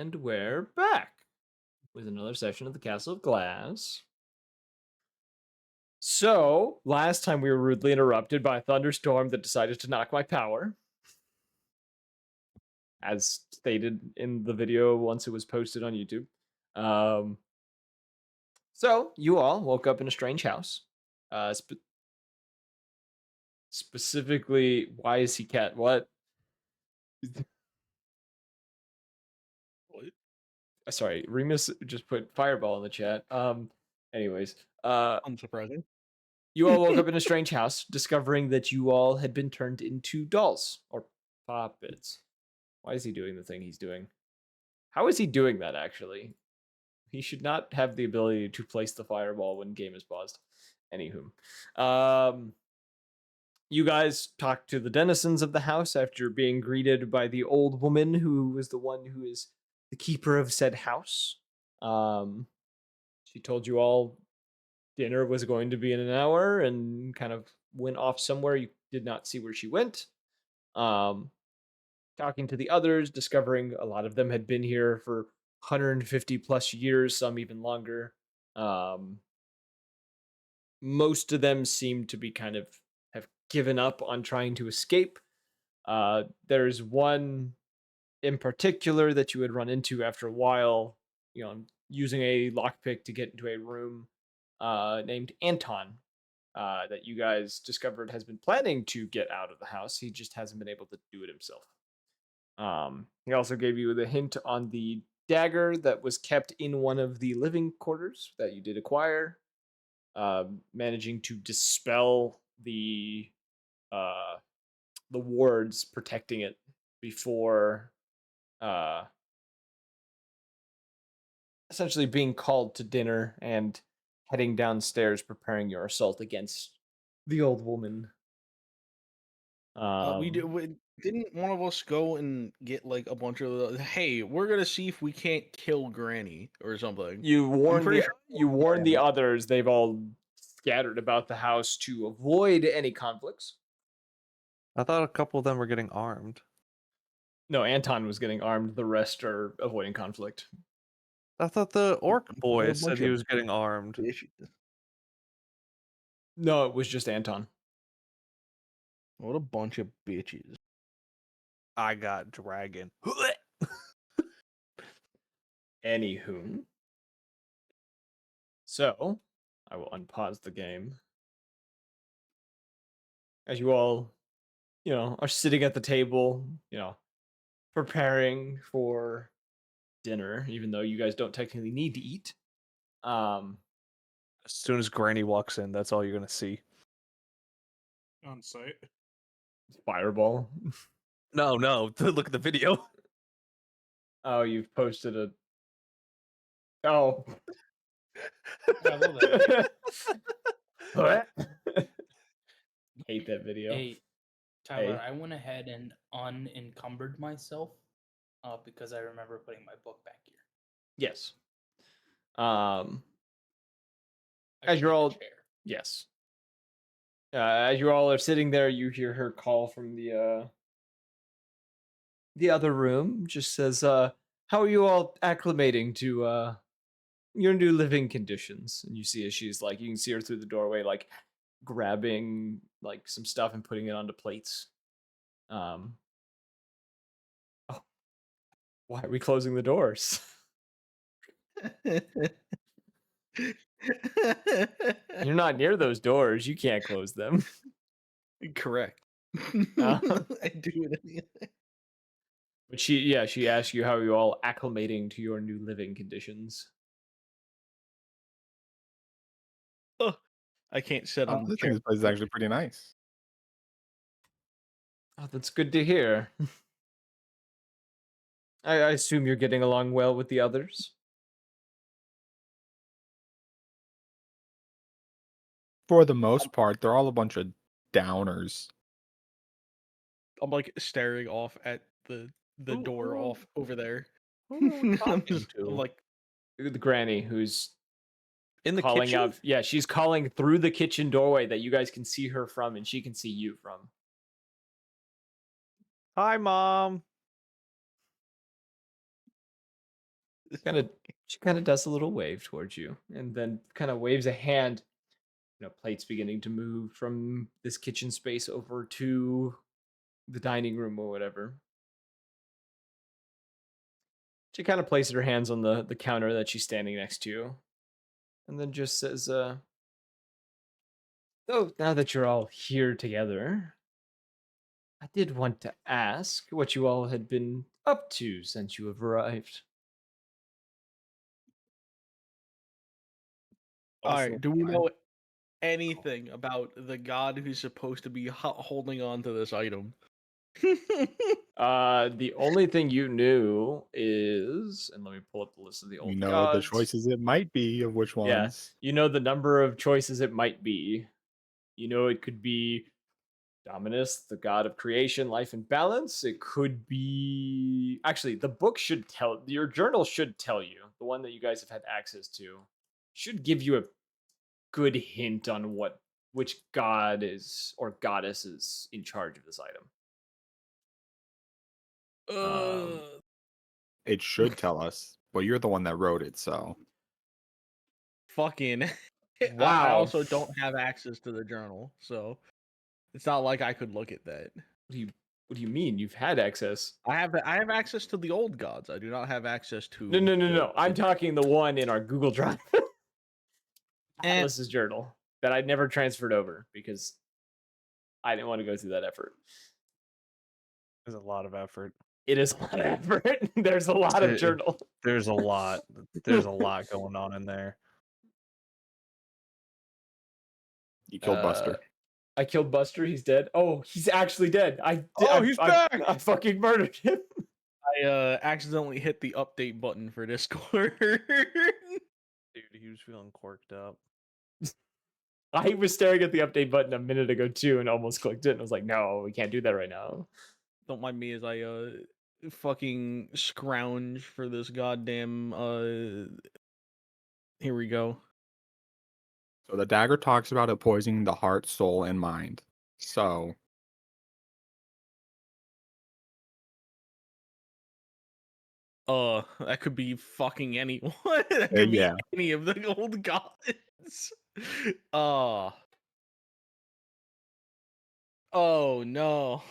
And we're back with another session of the Castle of Glass. So, last time we were rudely interrupted by a thunderstorm that decided to knock my power. As stated in the video once it was posted on YouTube. So, you all woke up in a strange house. Specifically, why is he cat? What? Sorry, Remus just put fireball in the chat. Anyways, Unsurprising. you all woke up in a strange house, discovering that you all had been turned into dolls or puppets. Why is he doing the thing he's doing? How is he doing that, actually? He should not have the ability to place the fireball when game is paused. Anywho. You guys talk to the denizens of the house after being greeted by the old woman who is the one who is the keeper of said house. She told you all dinner was going to be in an hour and kind of went off somewhere. You did not see where she went. Talking to the others, discovering a lot of them had been here for 150 plus years, some even longer. Most of them seem to be kind of have given up on trying to escape. There's one in particular that you would run into after a while, using a lockpick to get into a room named Anton, that you guys discovered has been planning to get out of the house. He just hasn't been able to do it himself. He also gave you the hint on the dagger that was kept in one of the living quarters that you did acquire, managing to dispel the wards protecting it before essentially being called to dinner and heading downstairs preparing your assault against the old woman. Didn't one of us go and get like a bunch of hey, we're gonna see if we can't kill Granny or something? You warned sure the others. They've all scattered about the house to avoid any conflicts. I thought a couple of them were getting armed. No, Anton was getting armed. The rest are avoiding conflict. I thought the orc boy said he was getting armed. No, it was just Anton. What a bunch of bitches. I got dragon. Anywho. So, I will unpause the game. As you all, are sitting at the table, preparing for dinner, even though you guys don't technically need to eat. As soon as Granny walks in, that's all you're gonna see. On site. Fireball. No, look at the video. Oh, you've posted a. Oh. What? Hate that video. Hey, Tyler, I went ahead and unencumbered myself because I remember putting my book back here. Yes. As you're all, yes. As you all are sitting there, you hear her call from the other room. Just says, "How are you all acclimating to your new living conditions?" And you see as she's like, you can see her through the doorway, like grabbing like some stuff and putting it onto plates. Oh, why are we closing the doors? You're not near those doors. You can't close them. Correct. I do it anyway. But she asked you how you all acclimating to your new living conditions. Oh, I can't sit on the This chair. place is actually pretty nice. Oh, that's good to hear. I assume you're getting along well with the others. For the most part, they're all a bunch of downers. I'm like staring off at the door off over there. I'm like the granny who's in the calling kitchen? out. Yeah, she's calling through the kitchen doorway that you guys can see her from, and she can see you from. Hi, Mom. She kind of does a little wave towards you, and then kind of waves a hand. Plates beginning to move from this kitchen space over to the dining room or whatever. She kind of places her hands on the counter that she's standing next to, and then just says, "So now that you're all here together, I did want to ask what you all had been up to since you have arrived." All right, do we know anything about the god who's supposed to be holding on to this item? The only thing you knew is, and let me pull up the list of the old You know the gods. choices it might be of which Yeah, ones. you know the number of choices it might be. You know it could be Dominus, the god of creation, life, and balance. It could be... Actually, the book should tell... Your journal should tell you. The one that you guys have had access to should give you a good hint on which god is or goddess is in charge of this item. It should tell us, but you're the one that wrote it, so. Fucking. I Wow. also don't have access to the journal, so it's not like I could look at that. What do you mean? You've had access? I have access to the old gods. I do not have access to. No. I'm talking the one in our Google Drive. Eh. Atlas's journal that I never transferred over because I didn't want to go through that effort. There's a lot of effort. It is a lot of effort. There's a lot of journal. There's a lot. There's a lot going on in there. You killed Buster. I killed Buster. He's dead. Oh, he's actually dead. He's back! I fucking murdered him. I accidentally hit the update button for Discord. Dude, he was feeling quirked up. I was staring at the update button a minute ago too and almost clicked it and I was like, no, we can't do that right now. Don't mind me as I fucking scrounge for this goddamn here we go. So the dagger talks about it poisoning the heart, soul, and mind. So that could be fucking anyone. That could be yeah. any of the old gods. Oh no.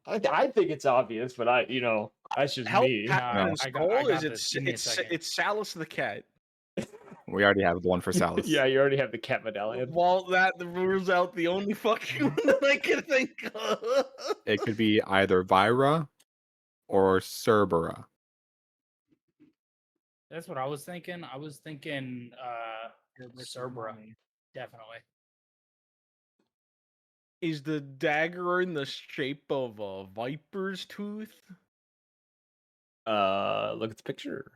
I think it's obvious, but that's just me. Captain's I goal got is this. Give me a second. it's Salus the cat. We already have the one for Salus. Yeah, you already have the cat medallion. Well, that rules out the only fucking one that I can think of. It could be either Vira or Cerbera. That's what I was thinking. I was thinking Cerbera, definitely. Is the dagger in the shape of a viper's tooth? Look at the picture.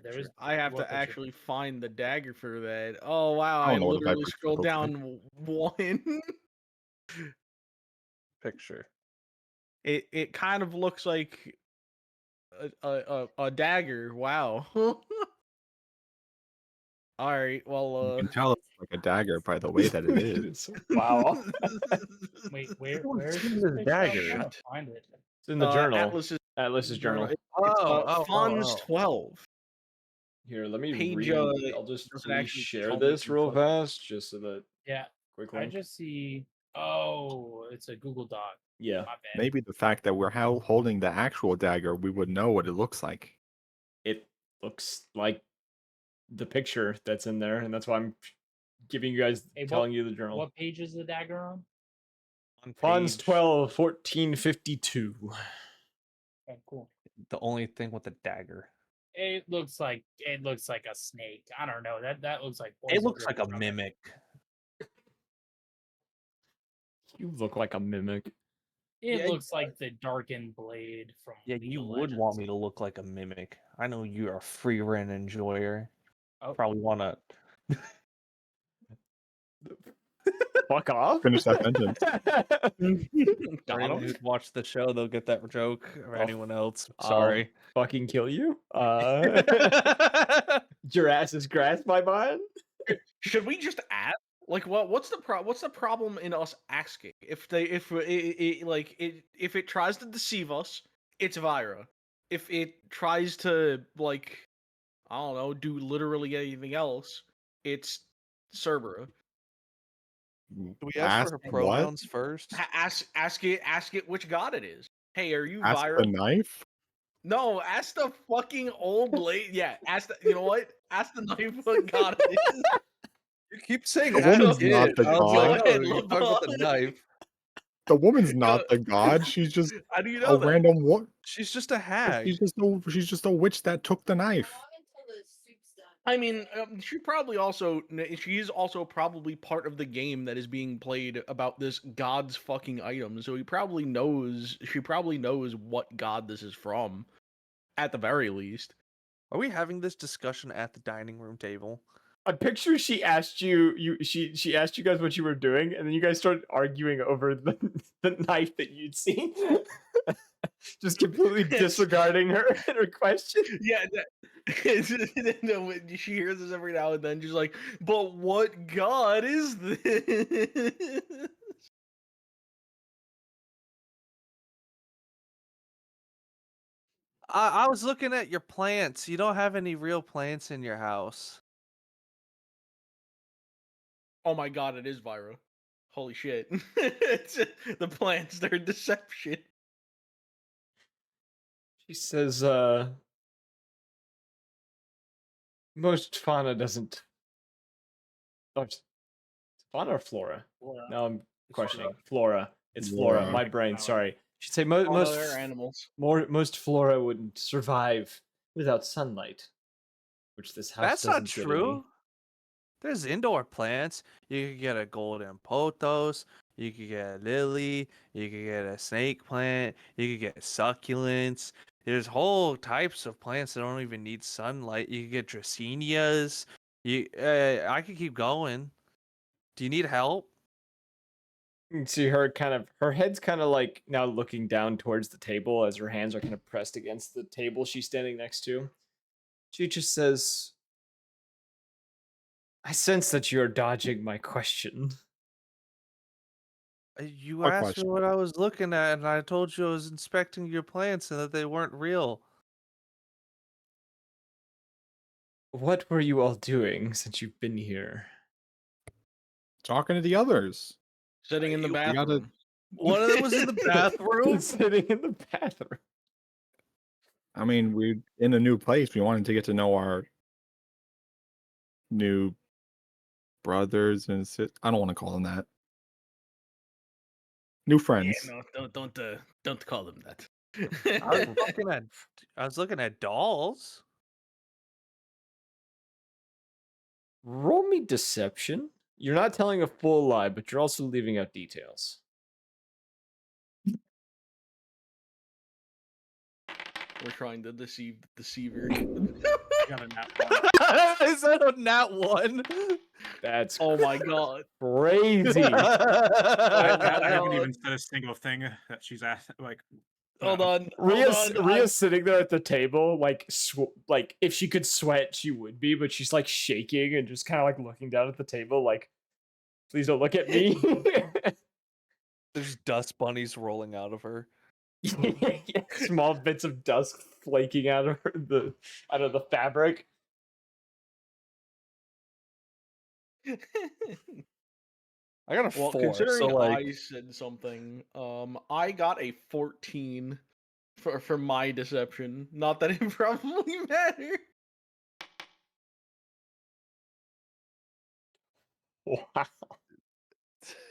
There is. I have what to picture? actually find the dagger for that. Oh wow! I I don't know what a literally viper's scrolled tooth looks like. down one. Picture. It kind of looks like a dagger. Wow. All right. You Well. can tell it's like a dagger by the way that it is. Wow. Wait, where's seen this this picture? dagger. I'm trying to find it. It's in the journal. Atlas's journal. It's Fonz 12. Here, let me Page, read. I'll just doesn't actually share tell me this if real it's fast, just so that Yeah, quick I link. just see. Oh, it's a Google Doc. Yeah. My bad. Maybe the fact that we're holding the actual dagger, we would know what it looks like. It looks like the picture that's in there, and that's why I'm giving you guys, Hey, telling you the journal. What page is the dagger on? On Fonz page- 12, 1452. Oh, cool. The only thing with the dagger. It looks like a snake. I don't know. That looks like. It poison looks like a dripping from it. mimic. You look like a mimic. It Yeah, looks like the darkened blade from. Yeah, League you of would want Legends. me to look like a mimic. I know you're a free rent enjoyer. Oh. Probably want to. Fuck off. Finish that sentence. For anyone who's watched the show, they'll get that joke. Or Oh, anyone else. I'll Sorry. fucking kill you. Your ass is grasped by mine. Should we just ask? Like, what's the problem in us asking? If it tries to deceive us, it's Vira. If it tries to, like, I don't know, do literally anything else, it's Cerberus. Do we ask for her what? pronouns first? Ask it which god it is. Hey, are you Ask Vira? the knife? No, ask the fucking old lady. Yeah, ask the. You know what? Ask the knife what god it is. You keep saying The ask woman's it. not the I was Go like, god. oh, ahead, you talking about the LeBron. knife. The woman's Go- not the god. She's just How do you a know that? random what? She's just a hag. She's just a witch that took the knife. I mean, she probably also she is also probably part of the game that is being played about this god's fucking item. So he probably knows. She probably knows what god this is from, at the very least. Are we having this discussion at the dining room table? I picture she asked she asked you guys what you were doing, and then you guys started arguing over the knife that you'd seen. Just completely disregarding her question. Yeah, no, she hears this every now and then. She's like, "But what god is this?" I was looking at your plants. You don't have any real plants in your house. Oh my god, it is Vira. Holy shit! It's, the plants, they're deception. She says, most fauna doesn't. Oh, it's fauna or flora? No, I'm questioning. Flora. It's flora. Flora. My brain. Sorry. She'd say Oh no, most they're animals. most flora wouldn't survive without sunlight, which this house That's not doesn't get true. any. There's indoor plants. You could get a golden pothos. You could get a lily. You could get a snake plant. You could get succulents. There's whole types of plants that don't even need sunlight. You could get dracenias. I could keep going. Do you need help? You can see her her head's kind of like now looking down towards the table as her hands are kind of pressed against the table she's standing next to. She just says, I sense that you're dodging my question. You What asked question? me what I was looking at, and I told you I was inspecting your plants and that they weren't real. What were you all doing since you've been here? Talking to the others. Sitting in the You gotta- bathroom. One of them was in the bathroom. Sitting in the bathroom. I mean, we're in a new place. We wanted to get to know our new brothers and I don't want to call them that. New friends. Yeah, no, don't call them that. I was looking at dolls. Roll me deception. You're not telling a full lie, but you're also leaving out details. We're trying to deceive the deceiver. Got a nat one. Is that a nat one? That's Oh my god. crazy. I haven't God. even said a single thing that she's asked. Like, Hold on. Ria's Hold on. sitting there at the table, like like if she could sweat, she would be, but she's like shaking and just kind of like looking down at the table, like, please don't look at me. There's dust bunnies rolling out of her. Yeah, small bits of dust flaking out of the fabric. I got a Well, 4, considering so like I said something, I got a 14 for my deception. Not that it probably matters. Wow.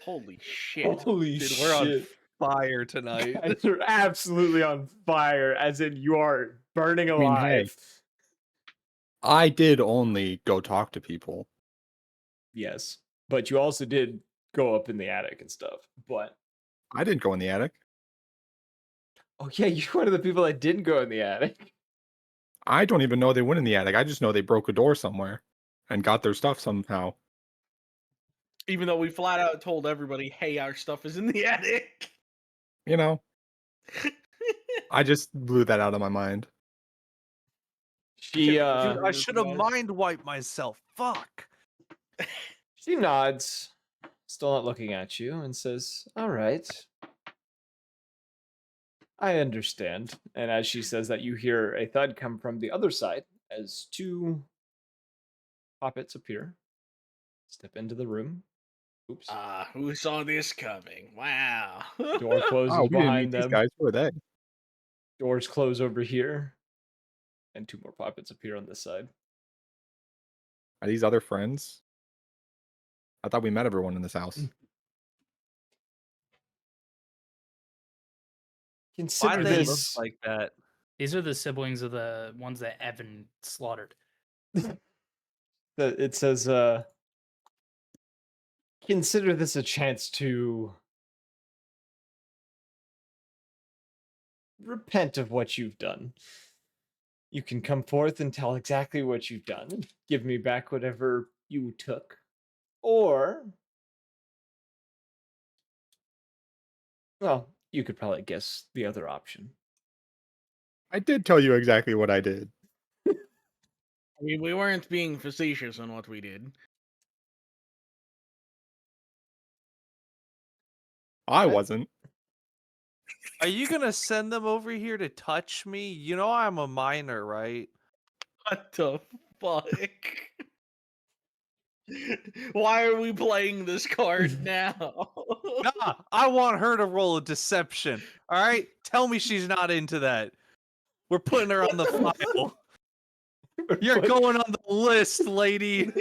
Holy shit. Holy dude, we're on shit. fire tonight. Guys are absolutely on fire, as in you are burning I mean, hey. alive. I did only go talk to people. Yes. But you also did go up in the attic and stuff. But I didn't go in the attic. oh yeah, you're one of the people that didn't go in the attic. I don't even know they went in the attic. I just know they broke a door somewhere and got their stuff somehow. Even though we flat out told everybody, hey, our stuff is in the attic. You know, I just blew that out of my mind. She Dude, I should have mind wiped myself. Fuck. she nods, still not looking at you, and says, all right. I understand. And as she says that, you hear a thud come from the other side as two puppets appear, step into the room. Oops. Who saw this coming? Wow. Door closes Oh, we didn't meet behind these them. guys. Who are they? Doors close over here. And two more puppets appear on this side. Are these other friends? I thought we met everyone in this house. Why Consider do they look this. like that? These are the siblings of the ones that Evan slaughtered. It says, consider this a chance to repent of what you've done. You can come forth and tell exactly what you've done and give me back whatever you took. Or, well, you could probably guess the other option. I did tell you exactly what I did. I mean, we weren't being facetious on what we did. I wasn't. Are you gonna send them over here to touch me? You know I'm a minor, right? What the fuck? Why are we playing this card now? Nah, I want her to roll a deception. All right, tell me she's not into that. We're putting her on the file. You're going on the list, lady.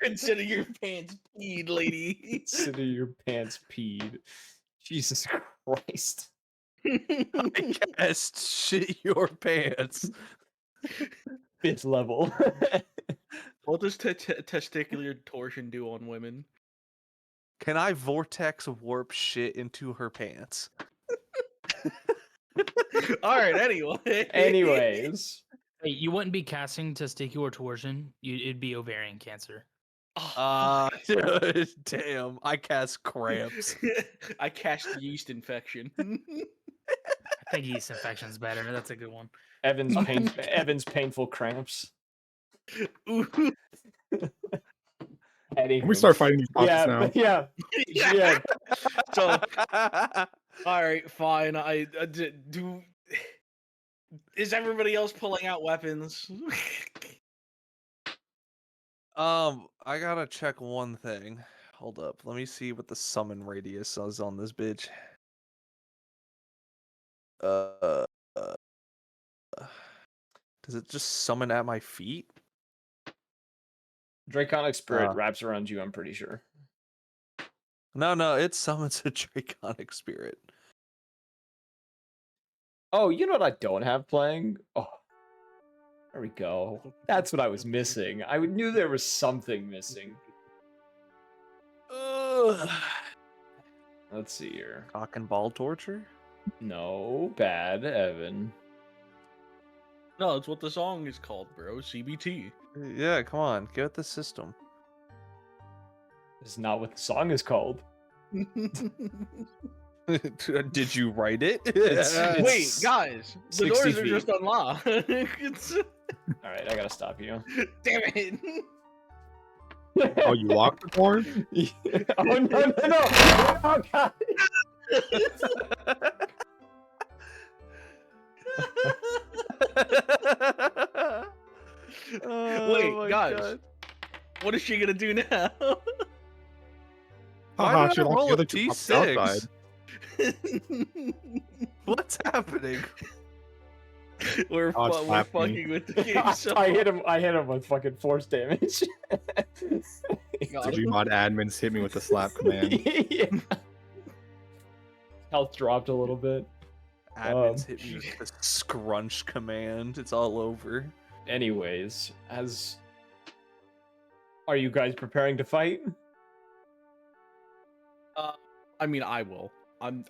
Consider your pants peed, lady. Consider your pants peed. Jesus Christ. I cast shit your pants. 5th level. What does testicular torsion do on women? Can I vortex warp shit into her pants? All right. Anyway. Anyways. Hey, you wouldn't be casting testicular torsion. It'd be ovarian cancer. Damn, I cast cramps. I cast yeast infection. I think yeast infection's better. That's a good one. Evan's painful cramps. Ooh. Can we start fighting these puppets now? Yeah. Yeah. So, all right, fine. Do. Is everybody else pulling out weapons? I gotta check one thing. Hold up, let me see what the summon radius is on this bitch. Does it just summon at my feet? Draconic Spirit wraps around you, I'm pretty sure. No, it summons a Draconic Spirit. Oh, you know what I don't have playing? Oh, there we go. That's what I was missing. I knew there was something missing. Let's see here. Cock and ball torture? No, bad, Evan. No, it's what the song is called, bro. CBT. Yeah, come on, get with the system. This is not what the song is called. Did you write it? Wait, guys, the 60 doors are feet. just unlocked. All right, I gotta stop you. Damn it! Oh, you locked the door? Oh no! Oh god! Wait, guys, what is she gonna do now? Why Haha, did I she locked roll the a other two puppets outside. D6? What's happening? We're Oh, it's slapping me. fucking with the game. So I hit him with fucking force damage. God. Gmod admins hit me with the slap command. Yeah. Health dropped a little bit. Admins hit me with the scrunch command. It's all over. Anyways, are you guys preparing to fight? I mean, I will. I'm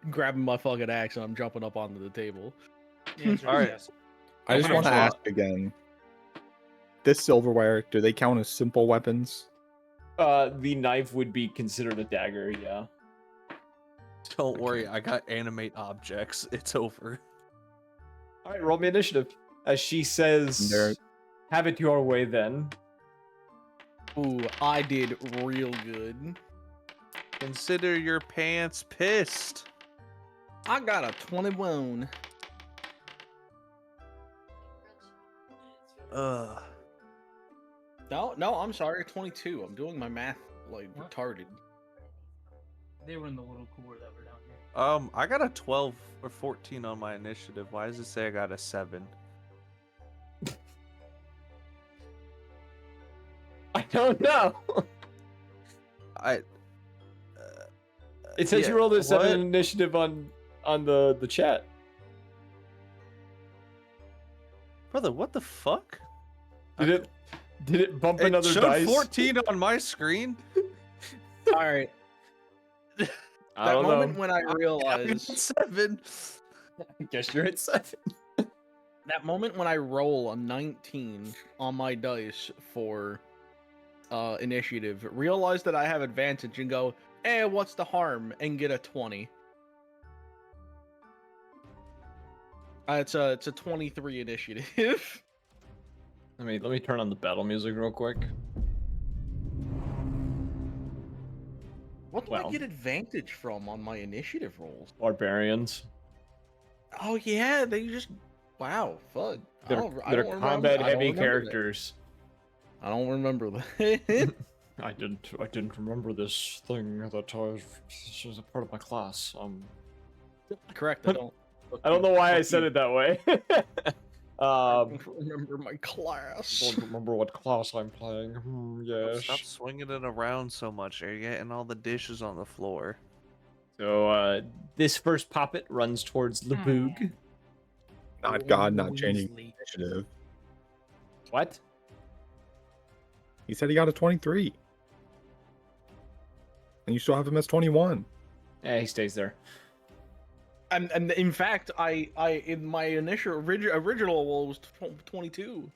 grabbing my fucking axe and I'm jumping up onto the table. The answer is Alright. yes. I just Okay, want to so- ask again. This silverware, do they count as simple weapons? The knife would be considered a dagger, yeah. Don't worry, I got animate objects. It's over. All right, roll me initiative. As she says, Nerd. have it your way then. Ooh, I did real good. Consider your pants pissed. I got a 21. Ugh. No, I'm sorry, 22. I'm doing my math like What? retarded. They were in the little cooler that were down here. I got a 12 or 14 on my initiative. Why does it say I got a 7? I don't know. It says Yeah, you rolled a 7 what? initiative on the chat. Brother, what the fuck? Did it bump It another showed dice? 14 on my screen. All right. I That don't moment know. when I I got realized 7. I guess you're at 7. that moment when I roll a 19 on my dice for initiative, realize that I have advantage and go, what's the harm? And get a 20. It's a 23 initiative. Let me turn on the battle music real quick. What do I Well. get advantage from on my initiative rolls? Barbarians. Oh yeah, they just wow, fuck. They're combat heavy characters. I don't remember that. I didn't remember this thing that was a part of my class. Correct. I don't. I don't know why I Fuck said you. it that way. I don't remember my class. Don't remember what class I'm playing. Yes. Stop swinging it around so much. You're getting all the dishes on the floor. So this first poppet runs towards Laboog. Not God, not changing Weasley. initiative. What? He said he got a 23. And you still have him as 21. Yeah, he stays there. And in fact, I in my initial original roll was 22.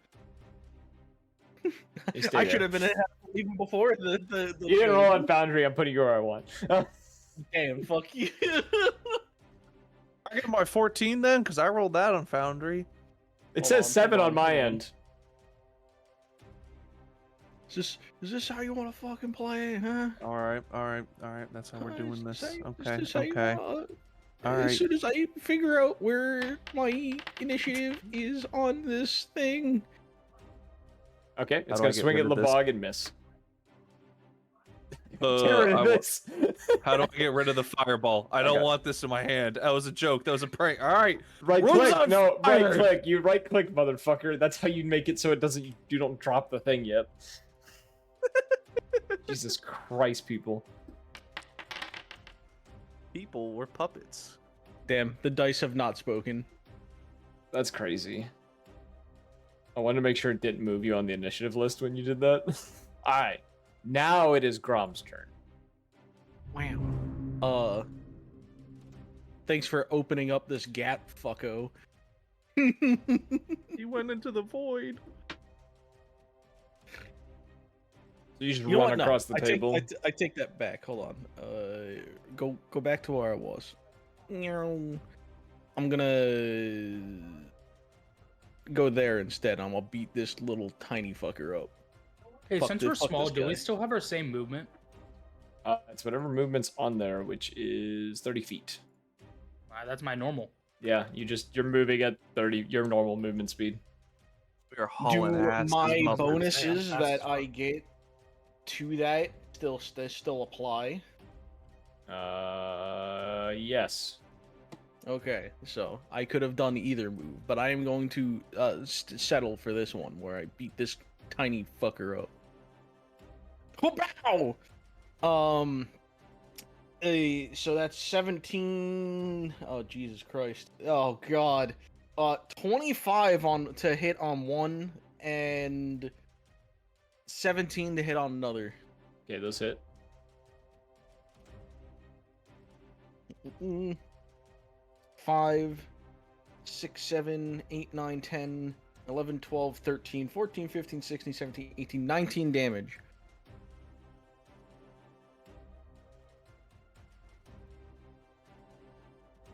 He stayed I there. should have been in even before the You didn't roll on Foundry. I'm putting you where I want. Damn, fuck you. I get my 14 then, because I rolled that on Foundry. It Hold says on, 7 hold on on, my hold on. end. Is this how you want to fucking play, huh? All right. That's how we're doing this. Is Okay. this how you Okay. wanna- All As right. soon as I figure out where my initiative is on this thing. Okay, How it's do I gonna get swing rid at of this? Lebog and miss. Get Uh, rid of I wa- this. How do I get rid of the fireball? I don't Okay. want this in my hand. That was a joke. That was a prank. All right. Right Room's click. on No, fire! right click. You right click, motherfucker. That's how you make it so it doesn't. You don't drop the thing yet. Jesus Christ, people. People were puppets. Damn, the dice have not spoken. That's crazy. I wanted to make sure it didn't move you on the initiative list when you did that. Alright. Now it is Grom's turn. Wow. Thanks for opening up this gap, fucko. He went into the void. So you just You know run what? No, across the I table. I take that back. Hold on. Go back to where I was. I'm gonna go there instead. I'm gonna beat this little tiny fucker up. Hey, Fuck since this- we're fuck small, this do we guy. still have our same movement? It's whatever movement's on there, which is 30 feet. That's my normal. Yeah, you're moving at 30, your normal movement speed. We are hauling Do ass. my these motherfuckers. bonuses Damn, that fast as I fuck. get to that still apply? Yes. Okay, so I could have done either move, but I am going to settle for this one where I beat this tiny fucker up. Oh, bow! So that's 17. Oh Jesus Christ! Oh God! 25 to hit on one and 17 to hit on another. Okay, those hit. 5, 6, 7, 8, 9, 10, 11, 12, 13, 14, 15, 16, 17, 18, 19 damage.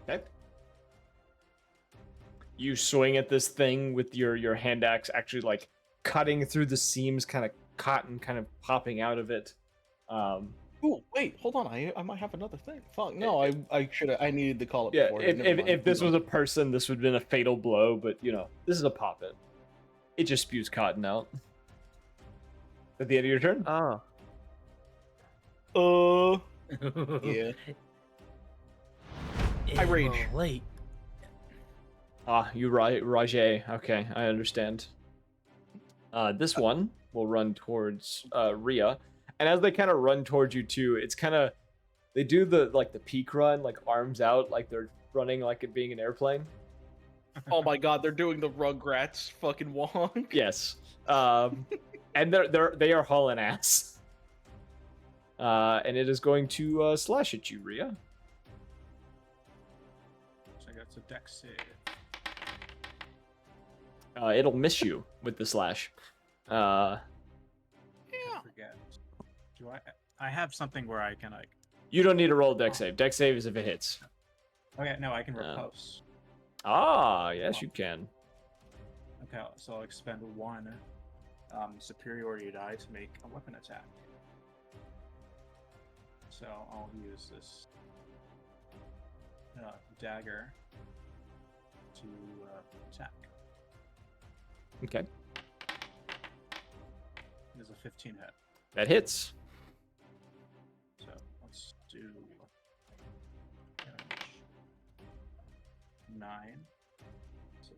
Okay. You swing at this thing with your hand axe, actually like cutting through the seams, kind of cotton kind of popping out of it. Oh wait, hold on. I might have another thing. Fuck no, I should I needed to call it Yeah, before. if this was a person, this would have been a fatal blow, but you know, this is a pop-in. It just spews cotton out. At the end of your turn? Yeah. I rage. Late. Ah, you right, Rajay. Okay, I understand. This one will run towards Rhea, and as they kind of run towards you too, it's kind of they do the peak run, like arms out, like they're running like it being an airplane. Oh my god, they're doing the Rugrats fucking wonk. Yes, and they are hauling ass. And it is going to slash at you, Rhea. So that's a dex save. It'll miss you with the slash. I forget. Do I have something where I can like? You don't need to roll a dex save. Dex save is if it hits. Okay, no, I can repulse. Ah, yes, you can. Okay, so I'll expend one superiority die to make a weapon attack. So I'll use this dagger to attack. Okay, There's a 15 hit. that hits. So let's do damage. 9. So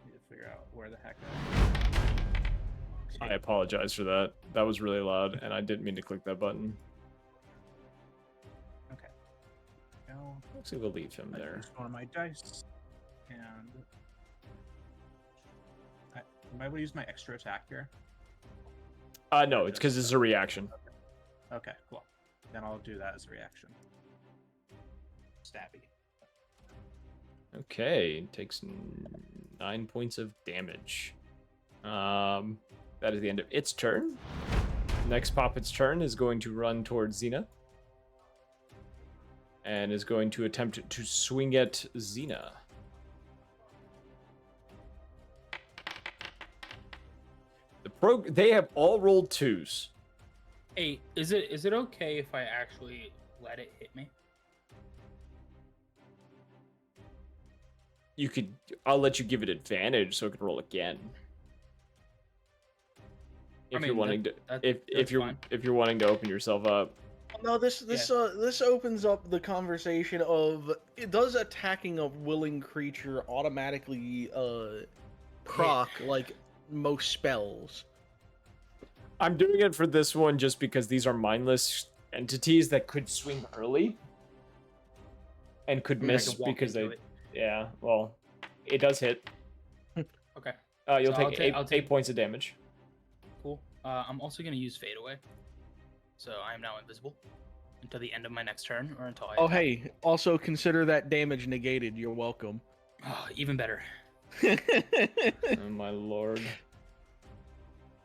need to figure out where the heck I apologize for that. That was really loud, and I didn't mean to click that button. Okay. Now Actually, we'll leave him I there. use one of my dice, and am I able to use my extra attack here? No, it's because it's a reaction. Okay, cool. Then I'll do that as a reaction. Stabby. Okay, takes 9 points of damage. That is the end of its turn. Next Poppet's turn is going to run towards Xena. And is going to attempt to swing at Xena. They have all rolled 2s. Hey, is it okay if I actually let it hit me? I'll let you give it advantage so it can roll again. If you're wanting to if you're wanting to open yourself up. No, this opens up the conversation of does attacking a willing creature automatically proc like most spells? I'm doing it for this one just because these are mindless entities that could swing early and could miss because they yeah, well, it does hit. Okay. You'll So take I'll take 8 points of damage. Cool. I'm also gonna use Fade Away, so I am now invisible until the end of my next turn, or until I. Oh, attack. hey, also consider that damage negated. You're welcome. Oh, even better. Oh my lord.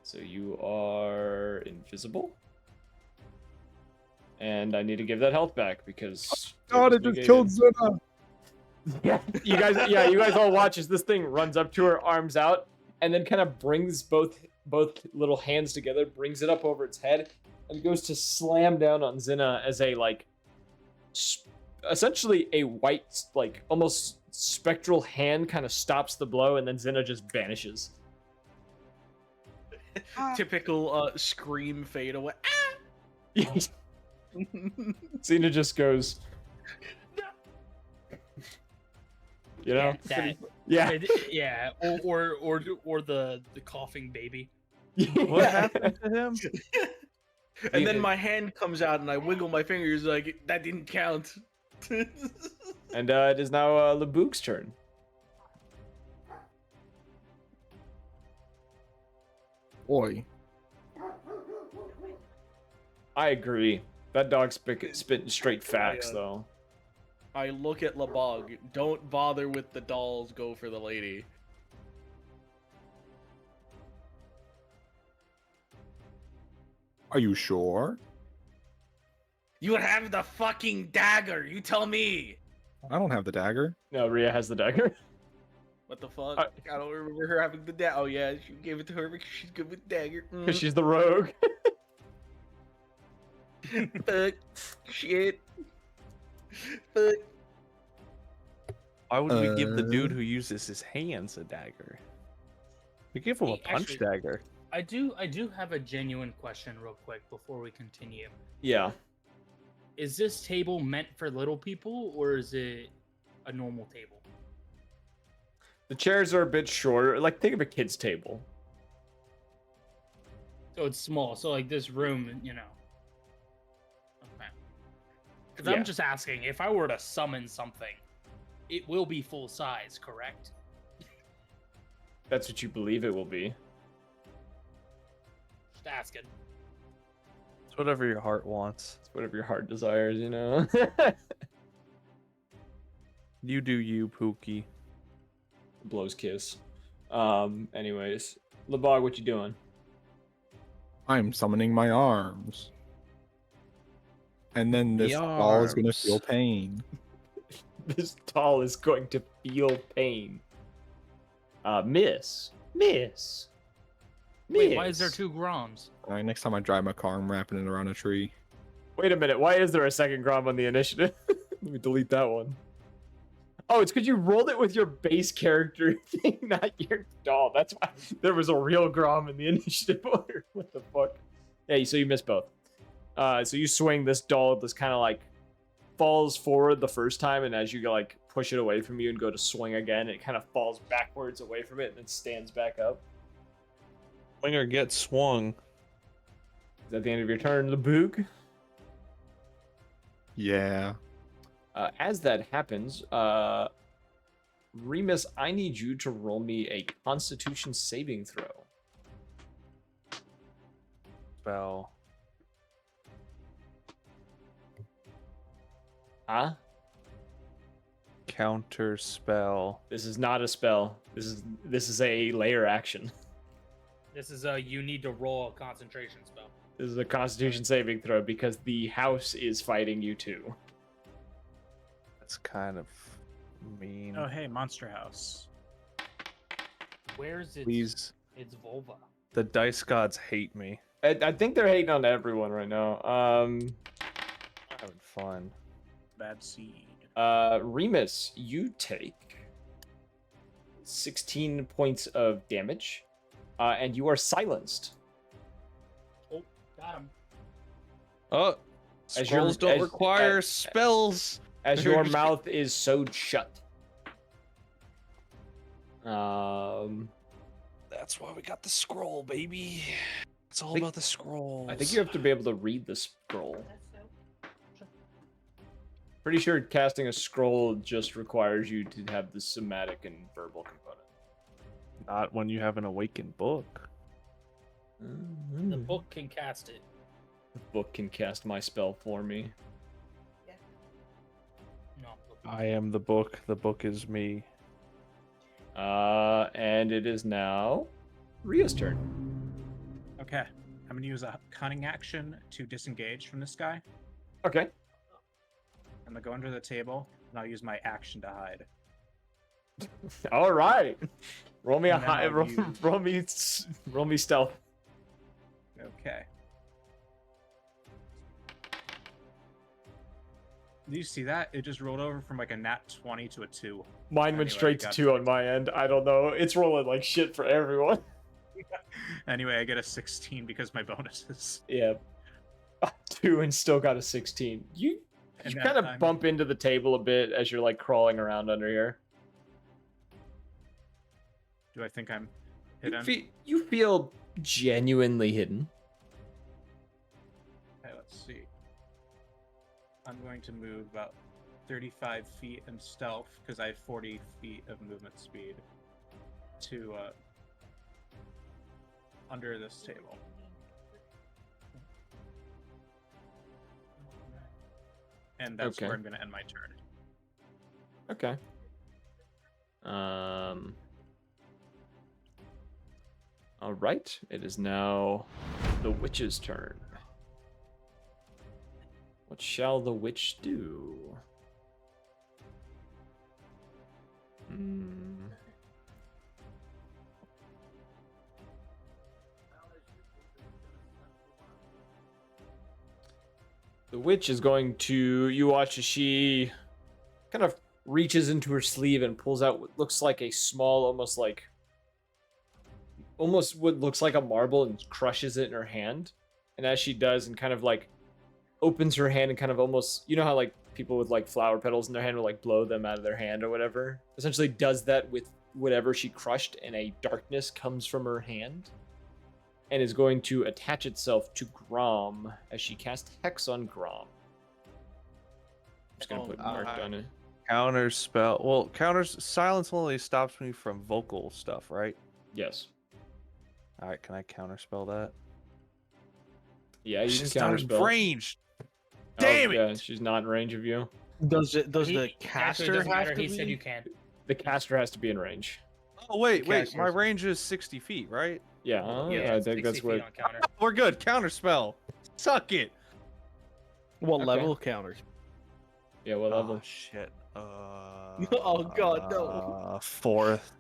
So you are invisible. And I need to give that health back because God, it just killed Zuna. Yeah, you guys all watch as this thing runs up to her, arms out, and then kind of brings both little hands together, brings it up over its head, and goes to slam down on Xena as a essentially a white, almost spectral hand kind of stops the blow, and then Xena just vanishes. Typical scream fade away. Xena just goes. You know? Yeah. Yeah. Or the coughing baby. What happened to him? And then my hand comes out and I wiggle my fingers like that didn't count. And it is now Labook's turn. Boy. I agree. That dog's spitting straight facts, Yeah. though. I look at Labog. Don't bother with the dolls. Go for the lady. Are you sure? You have the fucking dagger. You tell me. I don't have the dagger. No, Rhea has the dagger. What the fuck? I don't remember her having the dagger. Oh yeah, she gave it to her because she's good with dagger. Because she's the rogue. Fuck. Shit. Fuck. Why would we give the dude who uses his hands a dagger? We give him a Hey, punch actually- dagger. I do have a genuine question real quick before we continue. Yeah. Is this table meant for little people or is it a normal table? The chairs are a bit shorter. Like, think of a kid's table. So it's small. So like this room, you know. Okay. Because Yeah. I'm just asking, if I were to summon something, it will be full size, correct? That's what you believe it will be. Just asking. It's whatever your heart wants. It's whatever your heart desires, you know? You do you, Pookie. Blows kiss. Anyways. Lebog, what you doing? I'm summoning my arms. And then this doll is gonna feel arms. pain. This doll is going to feel pain. Miss. Miss. Wait, why is there Miss. 2 Groms? Alright, next time I drive my car, I'm wrapping it around a tree. Wait a minute. Why is there a second Grom on the initiative? Let me delete that one. Oh, it's because you rolled it with your base character thing, not your doll. That's why there was a real Grom in the initiative order. What the fuck? Yeah, so you missed both. So you swing this doll, this kind of like falls forward the first time, and as you like push it away from you and go to swing again, it kind of falls backwards away from it and then stands back up. Winger gets swung. Is that the end of your turn, Lebug? Yeah. As that happens, Remus, I need you to roll me a Constitution saving throw. Spell. Huh? Counter spell. This is not a spell. This is a layer action. This is a you need to roll a concentration spell. This is a Constitution saving throw because the house is fighting you too. That's kind of mean. Oh, hey, Monster House. Where's Please. its vulva? The dice gods hate me. I think they're hating on everyone right now. I'm having fun. Bad seed. Remus, you take 16 points of damage, and you are silenced. Oh, got him. Oh, As your- scrolls don't as- require as- spells. As your mouth is sewed shut. That's why we got the scroll, baby. It's all think- about the scrolls. I think you have to be able to read the scroll. Pretty sure casting a scroll just requires you to have the somatic and verbal component. Not when you have an awakened book. The book can cast it. The book can cast my spell for me. No, I am the book. The book is me. And it is now Ria's turn. Okay, I'm gonna use a cunning action to disengage from this guy. Okay. I'm gonna go under the table, and I'll use my action to hide. All right. Roll me a And then high. I'll Roll, use- roll me stealth. Okay. Do you see that? It just rolled over from like a nat 20 to a 2. Mine went Anyway, straight to got 2 on my end. I don't know. It's rolling like shit for everyone. Anyway, I get a 16 because my bonuses. Yeah. 2 and still got a 16. You And that kind of time- bump into the table a bit as you're like crawling around under here. Do I think I'm You hidden? you feel genuinely hidden. Okay, let's see. I'm going to move about 35 feet in stealth because I have 40 feet of movement speed to under this table. And that's Okay. where I'm going to end my turn. Okay. All right. It is now the witch's turn. What shall the witch do? The witch is going to. You watch as she kind of reaches into her sleeve and pulls out what looks like a small, almost what looks like a marble, and crushes it in her hand. And as she does, and kind of like opens her hand and kind of almost, you know how like people with like flower petals in their hand will like blow them out of their hand or whatever. Essentially does that with whatever she crushed, and a darkness comes from her hand and is going to attach itself to Grom as she casts Hex on Grom. I'm just gonna put marked on it. Counter spell. Well, silence only stops me from vocal stuff, right? Yes. All right, can I counter spell that? Yeah, you can She's not in counterspell. range. Damn it! Yeah, she's not in range of you. Does the Actually, caster it doesn't have matter. to He said be? you can. The caster has to be in range. Oh wait, my Casters. range is 60 feet, right? Yeah, Yeah, I think 60 that's feet what. on counter. We're good. Counter spell. Suck it. What Okay. level counters? Yeah, what level? Oh shit. Oh, God, no. Fourth.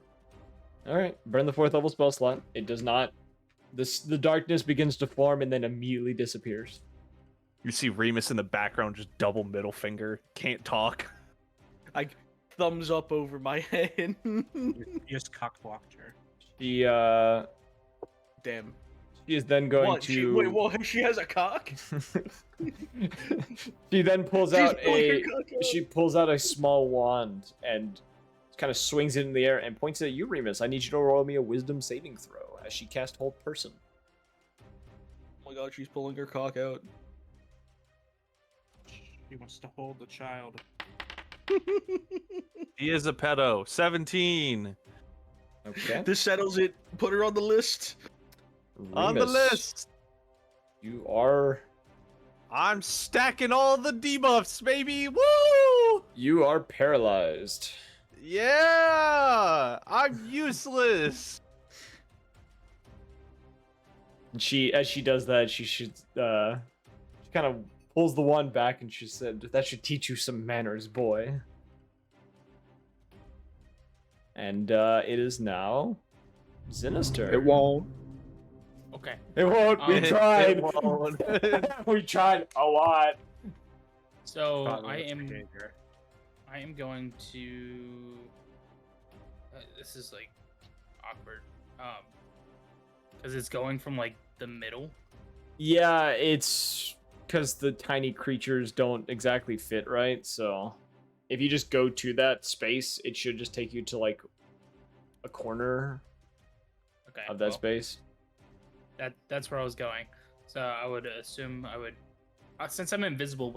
All right, burn the 4th level spell slot. It does not. The darkness begins to form and then immediately disappears. You see Remus in the background, just double middle finger. Can't talk. I thumbs up over my head. You just cock blocked her. She Damn. she is then going What? to. Wait, what? She has a cock? She then pulls She's out pulling her a. cock out. She pulls out a small wand and kind of swings it in the air and points it at you, Remus. I need you to roll me a Wisdom saving throw as she casts Hold Person. Oh my god, she's pulling her cock out. He wants to hold the child. He is a pedo. 17. Okay. This settles it. Put her on the list. On the Remus, list. You are. I'm stacking all the debuffs, baby. Woo! You are paralyzed. Yeah! I'm useless. And as she does that, she should, she kind of pulls the wand back and she said, "That should teach you some manners, boy." And it is now Zinna's turn. It won't. Okay. It won't. We It tried. won't. We tried a lot. So Thought I it was am behavior. going to. This is like awkward. Because it's going from like the middle. Yeah, it's because the tiny creatures don't exactly fit right. So if you just go to that space, it should just take you to like a corner Okay. of that well, space. That's where I was going. So I would assume I would, since I'm invisible,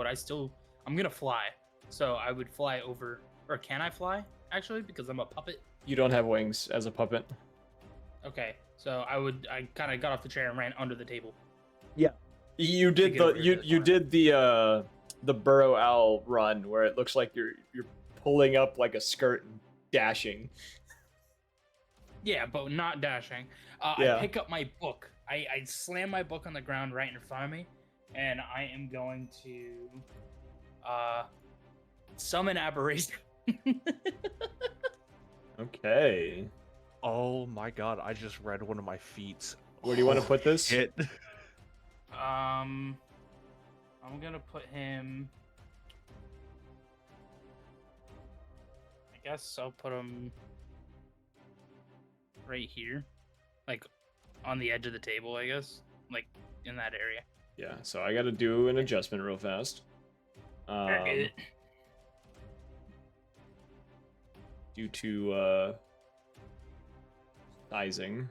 I'm gonna fly. So I would fly over, or can I fly actually? Because I'm a puppet. You don't have wings as a puppet. Okay. So I kind of got off the chair and ran under the table. You did get over the to you the you corner. did the burrow owl run where it looks like you're pulling up like a skirt and dashing. Yeah, but not dashing. Yeah. I pick up my book. I slam my book on the ground right in front of me, and I am going to summon aberration. Okay. Oh my god, I just read one of my feats. Where do you want to put this? Hit. I'm gonna put him. I guess I'll put him right here, like on the edge of the table. I guess, like in that area. Yeah, so I got to do an adjustment real fast. Due to sizing.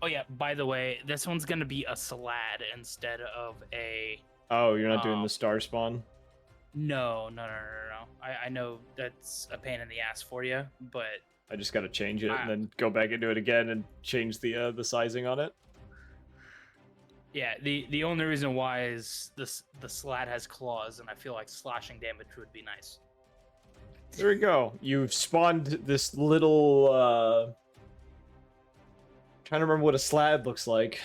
Oh yeah. By the way, this one's gonna be a slad instead of a. Oh, you're not doing Um, the star spawn? No. I know that's a pain in the ass for you, but I just got to change it and then go back and do it again and change the sizing on it. yeah, the only reason why is the slat has claws, and I feel like slashing damage would be nice. There we go. You've spawned this little trying to remember what a slab looks like.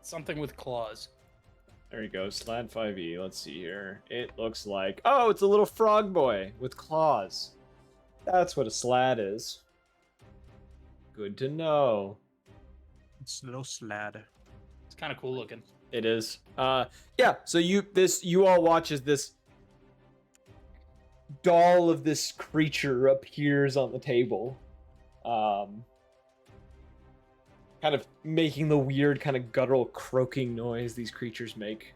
Something with claws. There you go, Slad 5e. Let's see here. It looks like... Oh, it's a little frog boy with claws. That's what a slad is. Good to know. It's little slad. It's kind of cool looking. It is. Yeah. So you all watch as this doll of this creature appears on the table, kind of making the weird kind of guttural croaking noise these creatures make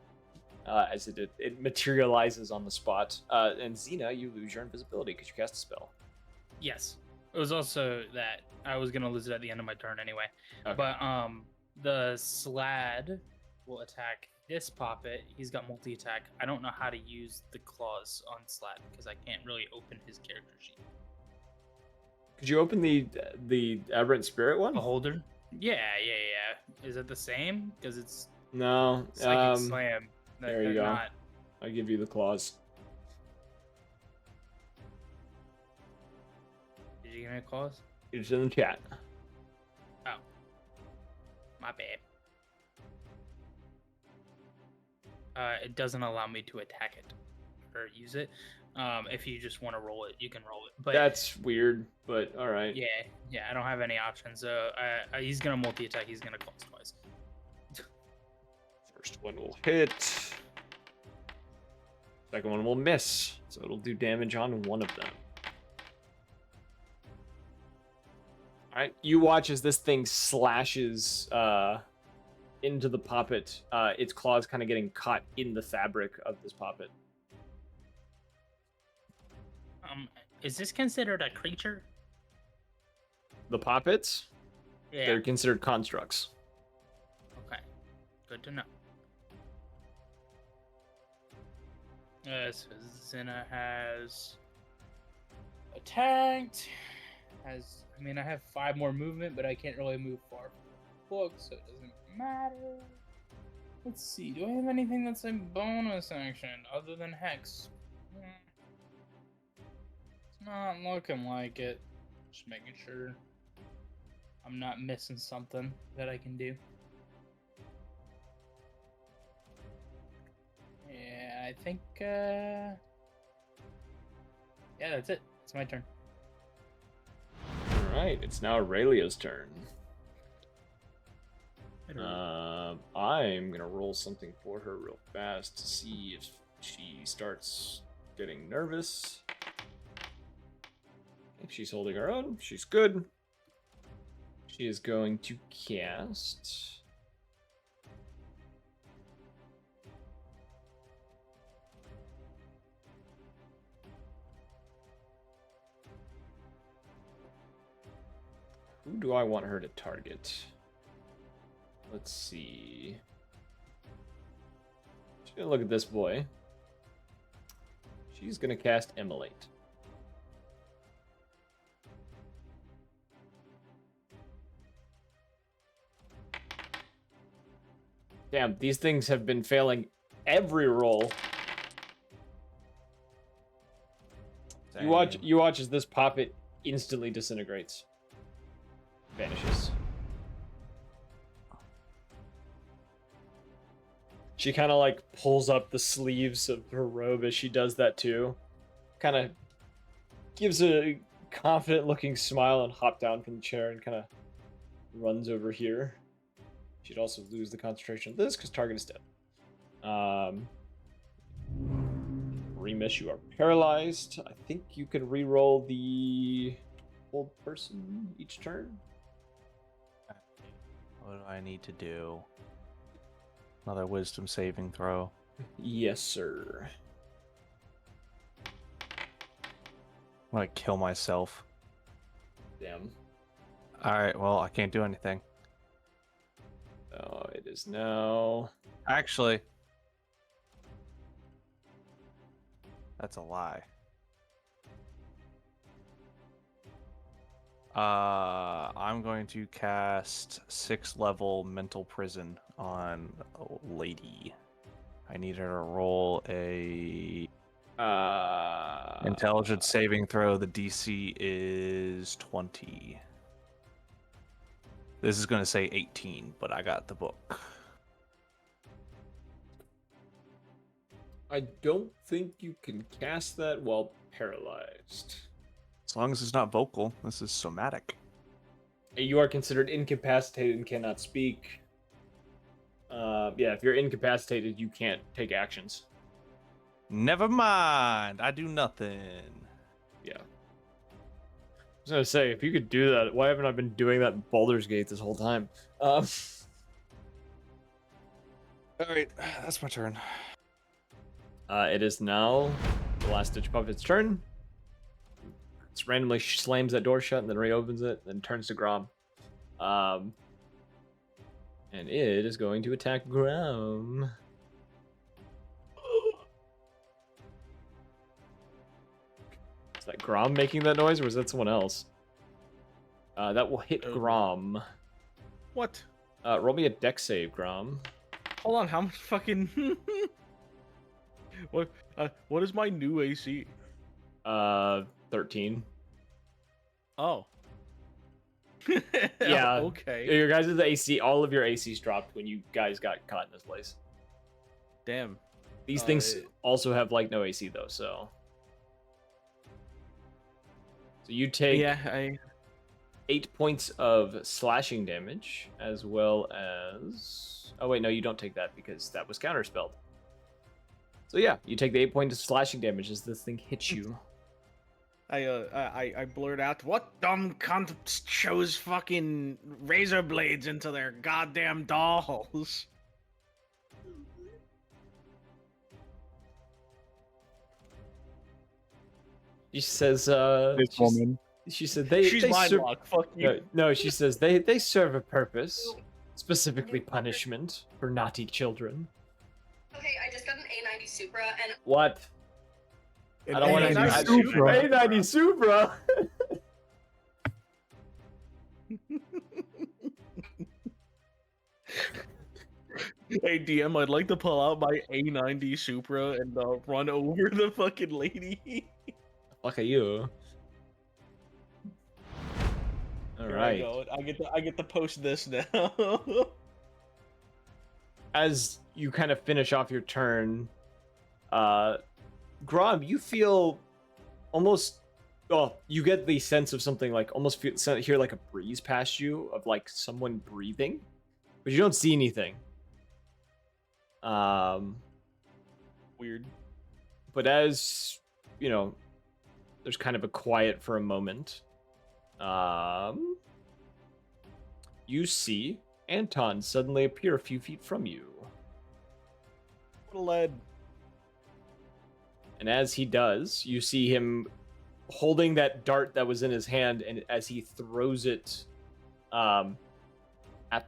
as it materializes on the spot. And Xena, you lose your invisibility because you cast a spell. Yes. It was also that I was gonna lose it at the end of my turn anyway. Okay. But the Slad will attack this Poppet. He's got multi-attack. I don't know how to use the claws on Slad because I can't really open his character sheet. Could you open the Aberrant Spirit one? Beholder? Yeah. Is it the same? Because it's No. Psychic Slam. there you go. I give you the claws. Did you give me claws? It's in the chat. Oh. My bad. It doesn't allow me to attack it or use it. If you just want to roll it, you can roll it. But That's weird, but all right. yeah, I don't have any options. He's gonna multi-attack. He's gonna claws twice. First one will hit. Second one will miss, so it'll do damage on one of them. All right, you watch as this thing slashes into the poppet. Its claws kind of getting caught in the fabric of this poppet. Is this considered a creature? The poppets, Yeah. they're considered constructs. Okay. Good to know. So Xena has attacked. I have 5 more movement, but I can't really move far from the book, so it doesn't matter. Let's see. Do I have anything that's a bonus action other than Hex? It's not looking like it. Just making sure I'm not missing something that I can do. Yeah, I think, yeah, that's it. It's my turn. All right, it's now Aurelia's turn. I'm gonna roll something for her real fast to see if she starts getting nervous. If she's holding her own, she's good. She is going to cast. Who do I want her to target? Let's see. She's gonna look at this boy. She's gonna cast Immolate. Damn, these things have been failing every roll. You watch as this poppet instantly disintegrates. Vanishes. She kind of like pulls up the sleeves of her robe as she does that too. Kind of gives a confident looking smile and hop down from the chair and kind of runs over here. She'd also lose the concentration of this because target is dead. Remiss, you are paralyzed. I think you can re-roll the old person each turn. What do I need to do? Another wisdom saving throw. Yes, sir. I'm gonna kill myself. Damn. Alright, well, I can't do anything. Oh, it is now. Actually, that's a lie. I'm going to cast 6th level mental prison on a lady. I need her to roll a intelligence saving throw. The DC is 20. This is going to say 18, but I got the book. I don't think you can cast that while paralyzed. As long as it's not vocal, this is somatic. You are considered incapacitated and cannot speak. Yeah, if you're incapacitated, you can't take actions. Never mind. I do nothing. Yeah. I was gonna say, if you could do that, why haven't I been doing that in Baldur's Gate this whole time? All right, that's my turn. It is now the last ditch puppet's turn. It randomly slams that door shut and then reopens it, then turns to Grom. And it is going to attack Grom. Is that Grom making that noise, or is that someone else? That will hit Grom. What? Roll me a dex save, Grom. Hold on, how much fucking... what is my new AC? 13. Oh. Yeah. Okay. Your guys' AC, all of your ACs dropped when you guys got caught in this place. Damn. These things also have like no AC though, so you take Yeah, 8 points of slashing damage, as well as... Oh wait, no, you don't take that because that was counterspelled. So yeah, you take the 8 points of slashing damage as this thing hits you. I blurt out, "What dumb cunt shows fucking razor blades into their goddamn dolls?" She says, This woman. she said they She's they my serve... luck. Fuck you. No, she says they serve a purpose, specifically punishment for naughty children. Okay, I just got an A90 Supra and What? I don't want to A90 do Supra. A90 Supra. Hey DM, I'd like to pull out my A90 Supra and run over the fucking lady. Fuck are you? All Here right. I go. I get to post this now. As you kind of finish off your turn, Grom, you feel almost... Oh, you get the sense of something like almost hear like a breeze past you of like someone breathing, but you don't see anything. Weird. But as you know, there's kind of a quiet for a moment. You see Anton suddenly appear a few feet from you. What a lead. And as he does, you see him holding that dart that was in his hand, and as he throws it at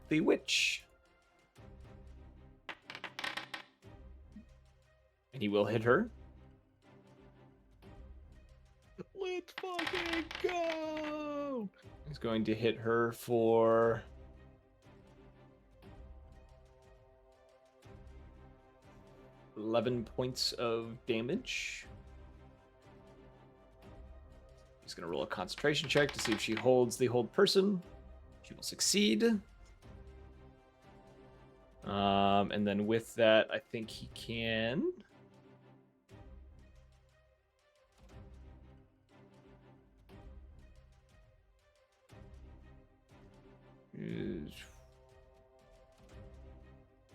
the witch. And he will hit her. Let's fucking go! He's going to hit her for... $11 points of damage. He's going to roll a concentration check to see if she holds the hold person. She will succeed. And then with that, I think he can...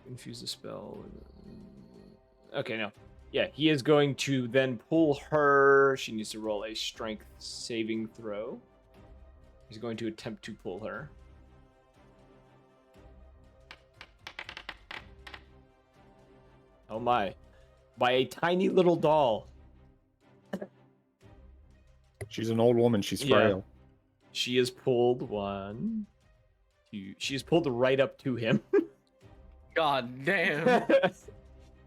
infuse the spell. Okay, no. Yeah, he is going to then pull her. She needs to roll a strength saving throw. He's going to attempt to pull her. Oh my. By a tiny little doll. She's an old woman. She's Yeah. frail. She is pulled one, two. She is pulled right up to him. God damn.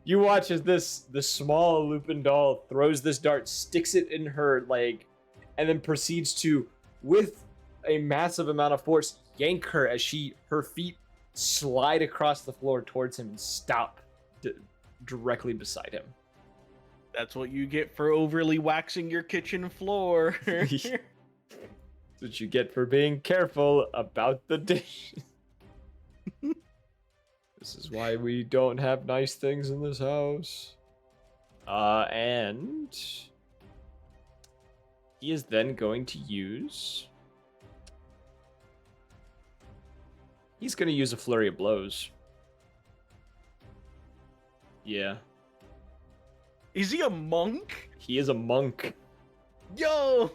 You watch as the small Lupin doll throws this dart, sticks it in her leg, and then proceeds to, with a massive amount of force, yank her as her feet slide across the floor towards him and stop directly beside him. That's what you get for overly waxing your kitchen floor. That's what you get for being careful about the dishes. This is why we don't have nice things in this house. And he is then going to use... He's going to use a flurry of blows. Yeah. Is he a monk? He is a monk. Yo!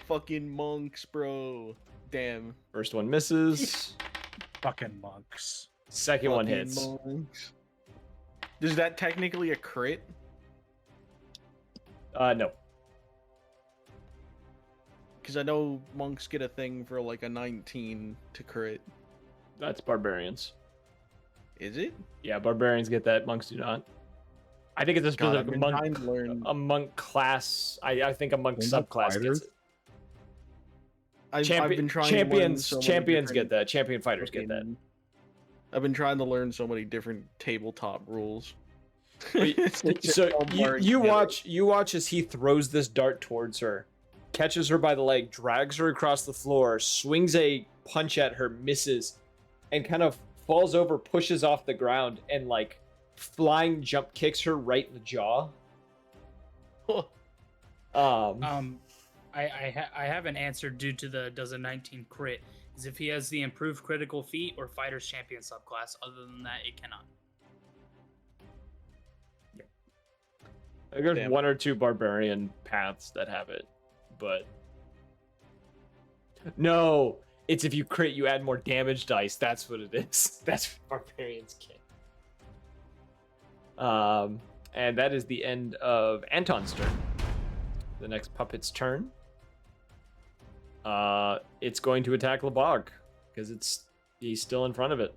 Fucking monks, bro. Damn. First one misses. Fucking monks. Second one Fucking hits. monks. Is that technically a crit? No. Because I know monks get a thing for like a 19 to crit. That's barbarians. Is it? Yeah, barbarians get that. Monks do not. I think it's a God, I've specific been trying monk. to learn. A monk class. I think a monk Isn't that subclass fighters? gets it. I've been trying to learn so many champions get different that. Champion fighters get that. fucking- I've been trying to learn so many different tabletop rules. But It's just So all blurred you together. watch as he throws this dart towards her, catches her by the leg, drags her across the floor, swings a punch at her, misses, and kind of falls over, pushes off the ground, and like flying jump kicks her right in the jaw. I have an answer due to the does a 19 crit. Is if he has the improved critical feat or fighter's champion subclass. Other than that, it cannot. I think there's Damn. one or two barbarian paths that have it, but no, it's if you crit, you add more damage dice. That's what it is. That's what barbarians get. And that is the end of Anton's turn. The next puppet's turn. It's going to attack Lebog because he's still in front of it.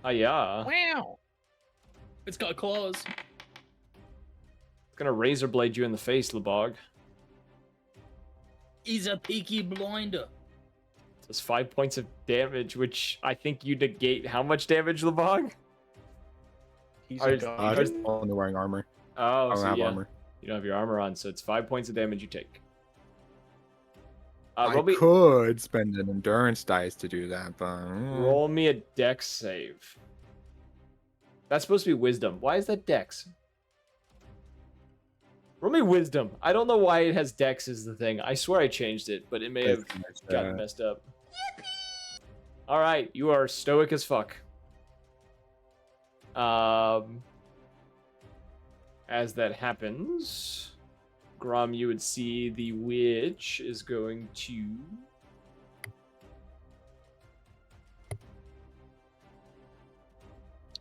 Yeah. Wow. It's got claws. It's gonna razor blade you in the face, Lebog. He's a peaky blinder. Does 5 points of damage, which I think you negate how much damage, Lebog? He's Are- a I'm god. just only wearing armor. Oh, I don't so have yeah, armor. you don't have your armor on, so it's 5 points of damage you take. I Roll me, could spend an endurance dice to do that, but roll me a dex save. That's supposed to be wisdom. Why is that dex? Roll me wisdom. I don't know why it has dex as the thing. I swear I changed it, but it may have gotten messed up. All right, you are stoic as fuck. As that happens, Grom, you would see the witch is going to.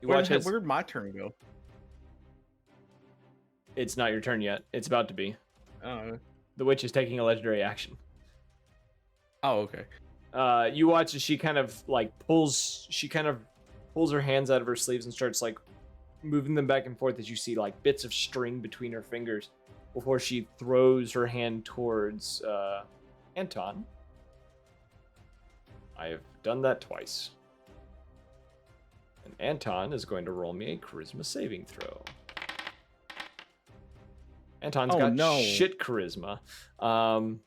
You watch as Where'd my turn go? it's not your turn yet. It's about to be. Oh, The witch is taking a legendary action. okay. You watch as she kind of pulls her hands out of her sleeves and starts like moving them back and forth as you see like bits of string between her fingers before she throws her hand towards Anton. I have done that twice. And Anton is going to roll me a charisma saving throw. Anton's got shit charisma. +6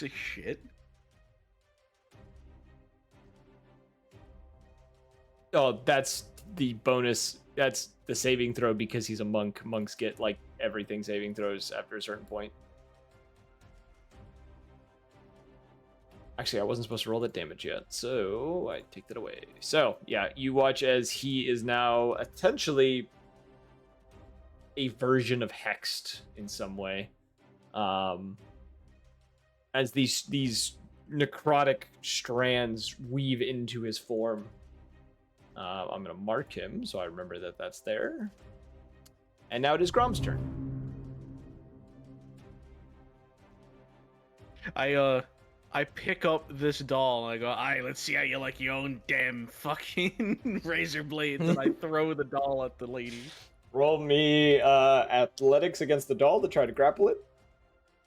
is shit. Oh, that's the bonus. That's the saving throw because he's a monk. Monks get like everything saving throws after a certain point. Actually, I wasn't supposed to roll that damage yet, so I take that away. So, yeah, you watch as he is now essentially a version of hexed in some way. As these necrotic strands weave into his form. I'm going to mark him so I remember that that's there. And now it is Grom's turn. I pick up this doll and I go, "Alright, let's see how you like your own damn fucking razor blades," and I throw the doll at the lady. Roll me athletics against the doll to try to grapple it.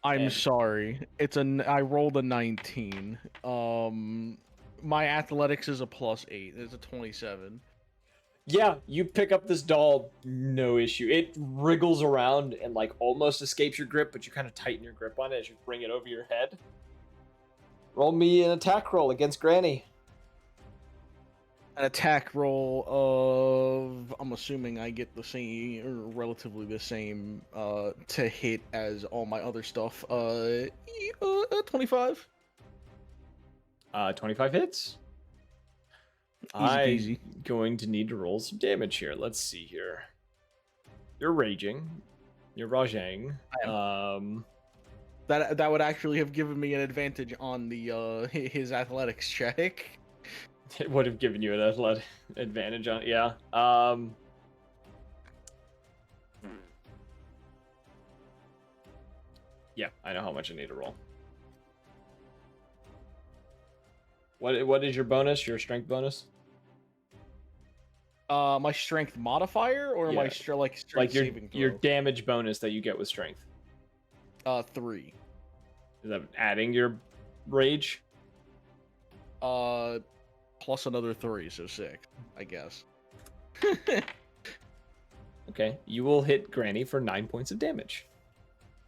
I'm And- sorry. I rolled a 19. My athletics is a +8. It's a 27. Yeah, you pick up this doll, no issue. It wriggles around and like almost escapes your grip, but you kind of tighten your grip on it as you bring it over your head. Roll me an attack roll against Granny. An attack roll of, I'm assuming I get the same, or relatively the same, to hit as all my other stuff. 25. 25 hits. Easy peasy. I'm going to need to roll some damage here. Let's see here. You're raging. You're raging. That would actually have given me an advantage on the his athletics check. It would have given you an athletic advantage on, yeah. Yeah, I know how much I need to roll. What is your bonus? Your strength bonus? My strength modifier or my Yeah. strength Like saving throw? your damage bonus that you get with strength. 3. Is that adding your rage? Plus another 3, so 6, I guess. Okay, you will hit Granny for 9 points of damage.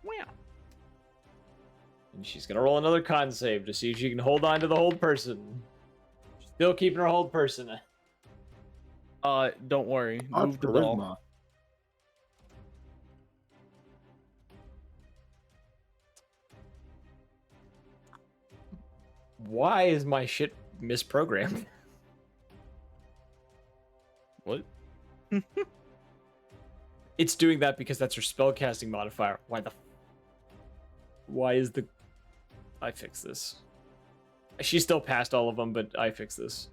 Wow. And she's gonna roll another con save to see if she can hold on to the hold person. Still keeping her hold person. Don't worry. Our Move the ball. charisma. Why is my shit misprogrammed? What? It's doing that because that's her spellcasting modifier. Why is the... I fixed this. She still passed all of them, but I fixed this.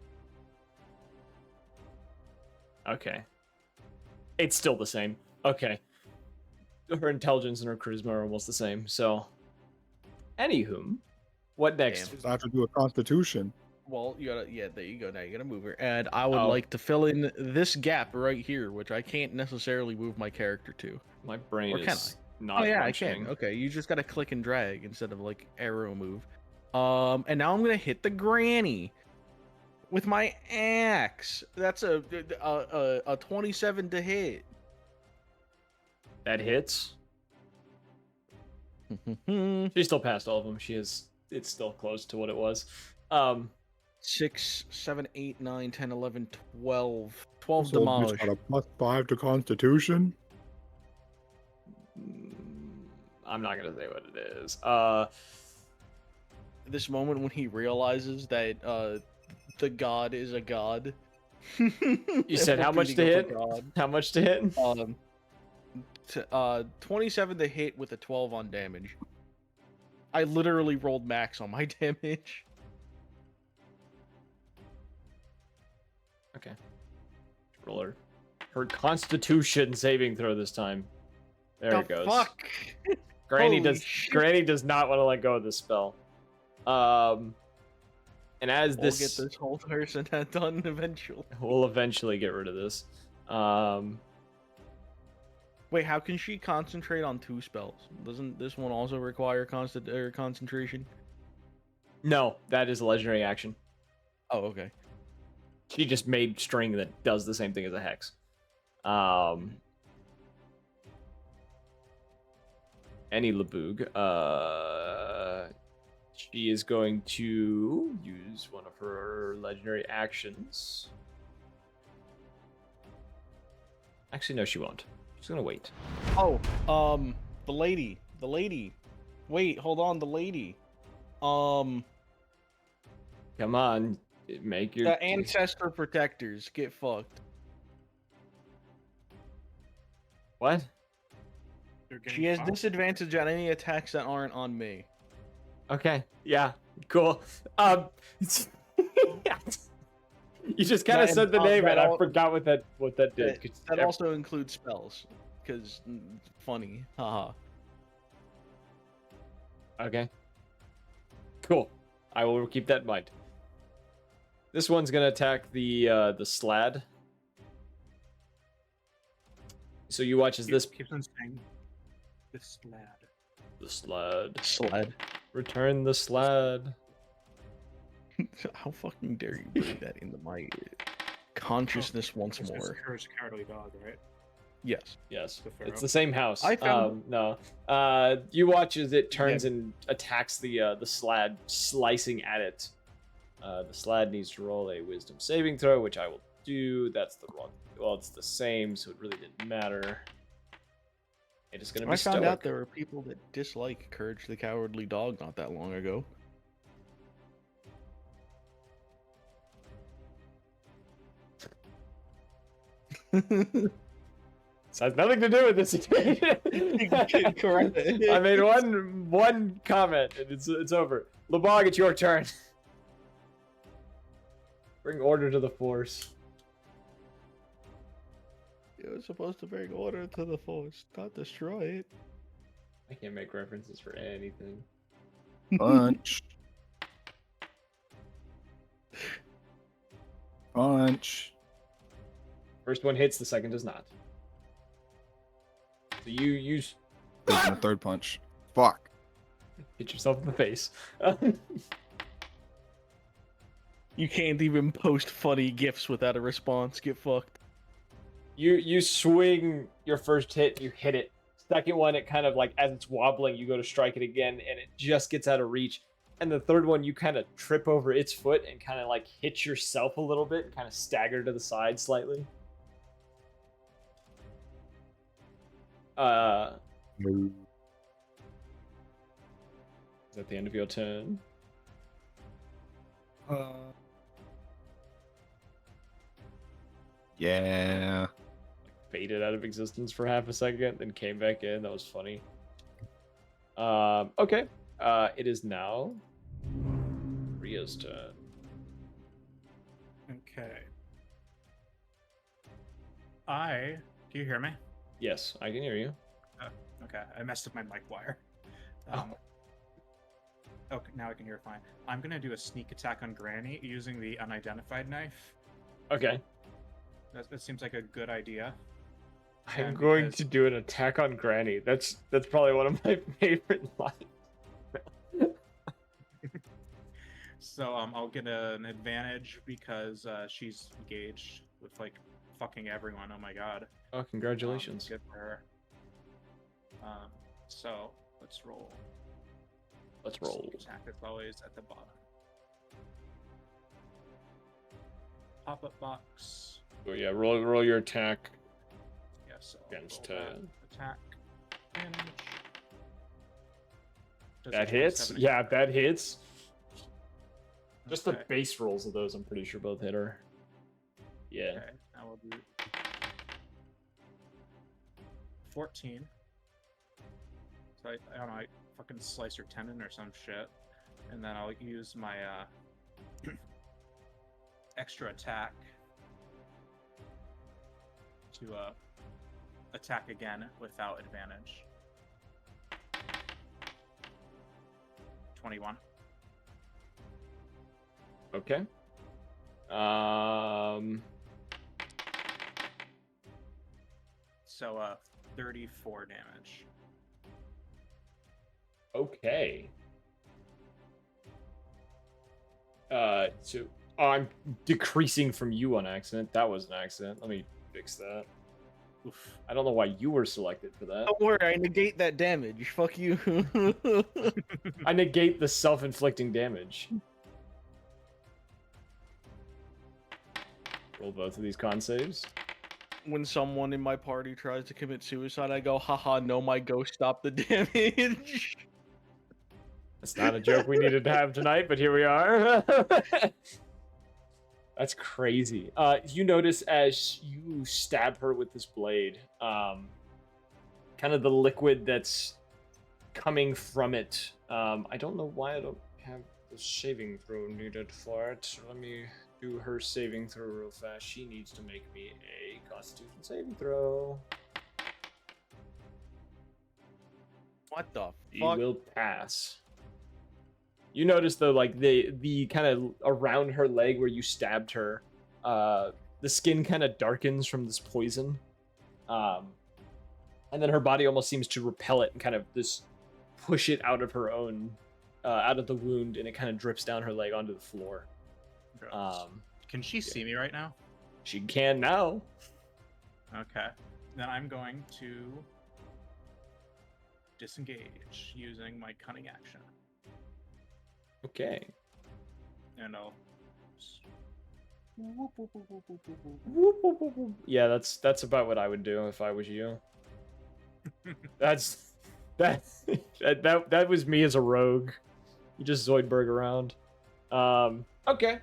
Okay. It's still the same. Okay. Her intelligence and her charisma are almost the same, so... Anywho, what next? Damn. I have to do a constitution. Well, you gotta, yeah, there you go. Now you gotta move her. And I would Oh. like to fill in this gap right here, which I can't necessarily move my character to. My brain Or can is not Oh yeah, functioning. I can. Okay, you just gotta click and drag instead of like arrow move. And now I'm gonna hit the granny with my axe. That's a 27 to hit. That hits. She still passed all of them. It's still close to what it was. 6, 7, 8, 9, 10, 11, 12. 12 So bitch demolish. got a +5 to constitution. I'm not gonna say what it is. This moment when he realizes that the god is a god. You said how much to hit? How much to hit? 27 to hit with a 12 on damage. I literally rolled max on my damage. Okay. Roll her Constitution saving throw this time. There it goes. Fuck. Granny Holy does. shit. Granny does not want to let go of this spell. And as We'll get this whole person done eventually. we'll eventually get rid of this. Wait, how can she concentrate on 2 spells? Doesn't this one also require concentration? No, that is a legendary action. Oh, okay. She just made string that does the same thing as a hex. Any Laboog. She is going to use one of her legendary actions. Actually, no, she won't. She's gonna wait. Oh, the lady. Wait, hold on, the lady. Come on, make your The ancestor protectors get fucked. What? You're getting She has fucked. disadvantage on any attacks that aren't on me. Okay, yeah, cool. You just kind of said the name, and I forgot what that did. That also includes spells, because funny, haha. Okay. Cool. I will keep that in mind. This one's gonna attack the slad. So you watch as this keeps on saying this lad. the slad. Sled. Return the slad. How fucking dare you bring that into my consciousness once It's more? a cowardly dog, right? Yes. Yes, The it's pharaoh. the same house. I found- No. You watch as it turns and attacks the slad, slicing at it. The slad needs to roll a wisdom saving throw, which I will do. That's the wrong. Well, it's the same, so it really didn't matter. It is gonna be I found stoic. out there were people that dislike Courage the Cowardly Dog not that long ago. This has nothing to do with this occasion. Correct. I made one comment and it's over. Lebog, it's your turn. Bring order to the force. You're supposed to bring order to the force, not destroy it. I can't make references for anything. Punch. Punch. First one hits, the second does not. So you use Taking a third punch. Fuck. hit yourself in the face. You can't even post funny gifs without a response. Get fucked. You swing your first hit, you hit it. Second one, it kind of like as it's wobbling, you go to strike it again, and it just gets out of reach. And the third one, you kind of trip over its foot and kind of like hit yourself a little bit, and kind of stagger to the side slightly. Is that the end of your turn? Yeah. Faded out of existence for half a second, then came back in. That was funny. Okay. It is now Ria's turn. Okay. Do you hear me? Yes, I can hear you. Okay, I messed up my mic wire. Okay, now I can hear fine. I'm gonna do a sneak attack on Granny using the unidentified knife. Okay. That seems like a good idea. I'm And going because- to do an attack on Granny. That's probably one of my favorite lines. So I'll get an advantage because she's engaged with like fucking everyone. Oh my god. Oh, congratulations. Good for her. So let's roll. Let's roll. Sneak attack is always at the bottom. Pop-up box. Oh yeah, roll your attack. Yeah, so Against, roll that attack. Damage. Does That a hits? 27 Yeah, hit? that hits. Just the Okay. base rolls of those, I'm pretty sure both hit her. Yeah. Okay, now we'll do 14. So I don't know, I fucking slice her tendon or some shit. And then I'll use my extra attack to attack again without advantage. 21. Okay. So 34 damage. Okay. So I'm decreasing from you on accident. That was an accident. Let me fix that. Oof. I don't know why you were selected for that. Don't worry, I negate that damage. Fuck you. I negate the self-inflicting damage. Roll both of these con saves. When someone in my party tries to commit suicide, I go, haha, no, my ghost stopped the damage. That's not a joke we needed to have tonight, but here we are. That's crazy. You notice as you stab her with this blade, kind of the liquid that's coming from it. I don't know why I don't have the saving throw needed for it. Let me do her saving throw real fast. She needs to make me a Constitution saving throw. What the She fuck? will pass. You notice though, like the kind of around her leg where you stabbed her, the skin kind of darkens from this poison, and then her body almost seems to repel it and kind of this push it out of her own, out of the wound, and it kind of drips down her leg onto the floor. Gross. Can she see me right now? She can now. Okay. Then I'm going to disengage using my cunning action. Okay. And I'll Yeah, that's about what I would do if I was you. That was me as a rogue. You just Zoidberg around. Okay.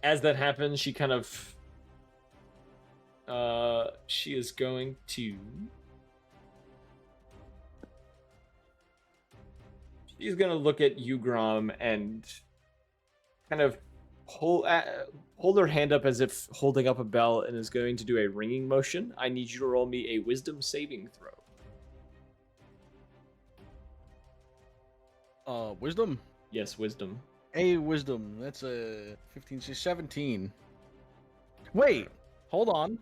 As that happens, she kind of She is going to. She's gonna look at you, Grom, and kind of hold her hand up as if holding up a bell, and is going to do a ringing motion. I need you to roll me a Wisdom saving throw. Wisdom. Yes, Wisdom. A wisdom. That's a 15, 17. Wait, hold on.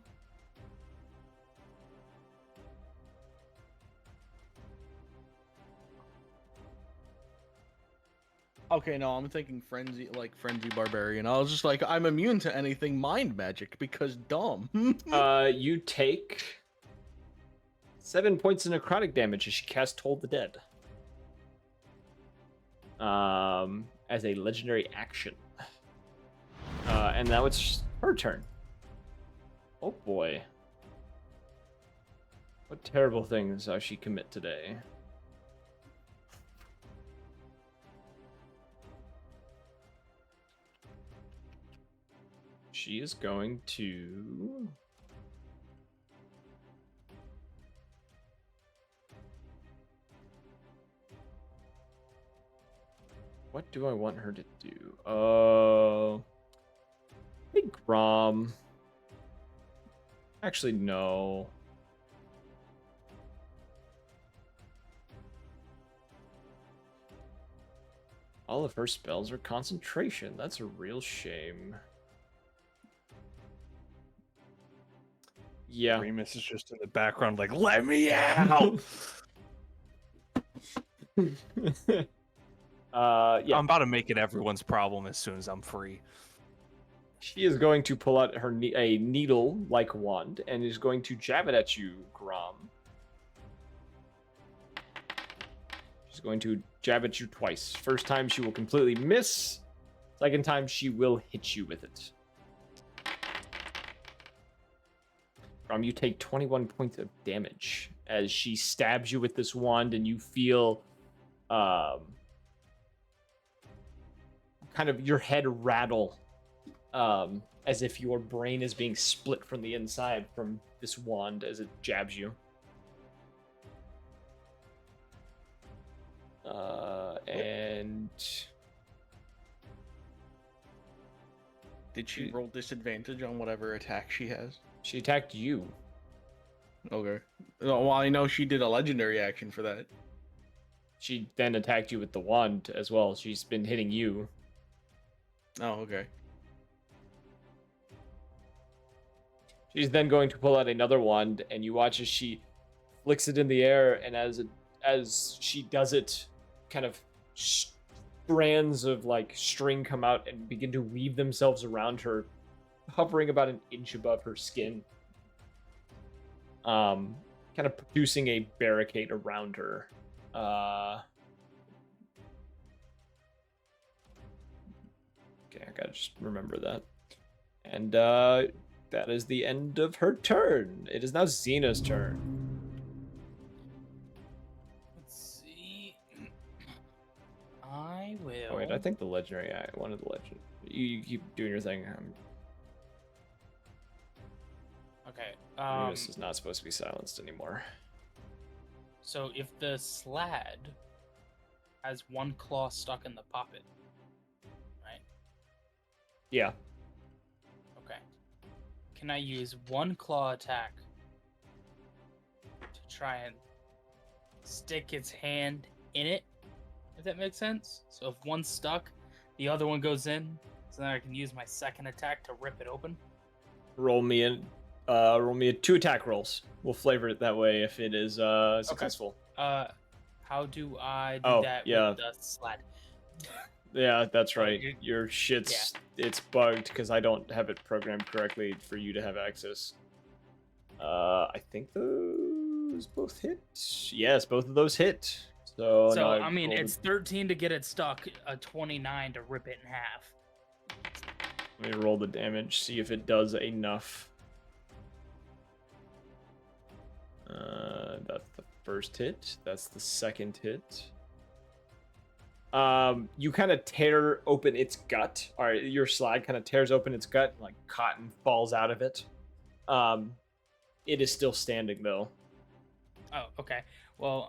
Okay, no, I'm thinking frenzy, like frenzy barbarian. I was just like, I'm immune to anything mind magic because dumb. You take 7 points of necrotic damage as she casts Hold the Dead. As a legendary action. And now it's her turn. Oh boy. What terrible things does she commit today? She is going to... What do I want her to do? I think Grom. Actually, no. All of her spells are concentration. That's a real shame. Yeah. Remus is just in the background like, let me out! Yeah. I'm about to make it everyone's problem as soon as I'm free. She is going to pull out her a needle-like wand and is going to jab it at you, Grom. She's going to jab at you twice. First time she will completely miss. Second time she will hit you with it. Grom, you take 21 points of damage as she stabs you with this wand, and you feel kind of your head rattle as if your brain is being split from the inside from this wand as it jabs you. And Did she roll disadvantage on whatever attack she has? she attacked you. Okay. Well, I know she did a legendary action for that. She then attacked you with the wand as well. She's been hitting you. Oh, okay. She's then going to pull out another wand, and you watch as she flicks it in the air, and as she does it, kind of strands of like string come out and begin to weave themselves around her, hovering about an inch above her skin. Kind of producing a barricade around her. Okay, I gotta just remember that. And that is the end of her turn. It is now Xena's turn. Let's see. I will. Oh wait, I think the legendary. I wanted the legend. You keep doing your thing. Okay. This is not supposed to be silenced anymore. So if the slad has one claw stuck in the poppet, right? Yeah. Okay. Can I use one claw attack to try and stick its hand in it? If that makes sense. So if one's stuck, the other one goes in, so then I can use my second attack to rip it open. Roll me a 2 attack rolls. We'll flavor it that way if it is successful. How do I do that with the slad? Yeah, that's right. Your shit's it's bugged because I don't have it programmed correctly for you to have access. I think those both hit. Yes, both of those hit. So So I mean, it's 13 to get it stuck, a 29 to rip it in half. Let me roll the damage, see if it does enough. That's the first hit. That's the second hit. You kind of tear open its gut. All right, your slide kind of tears open its gut, like cotton falls out of it. It is still standing though. Oh, okay. Well,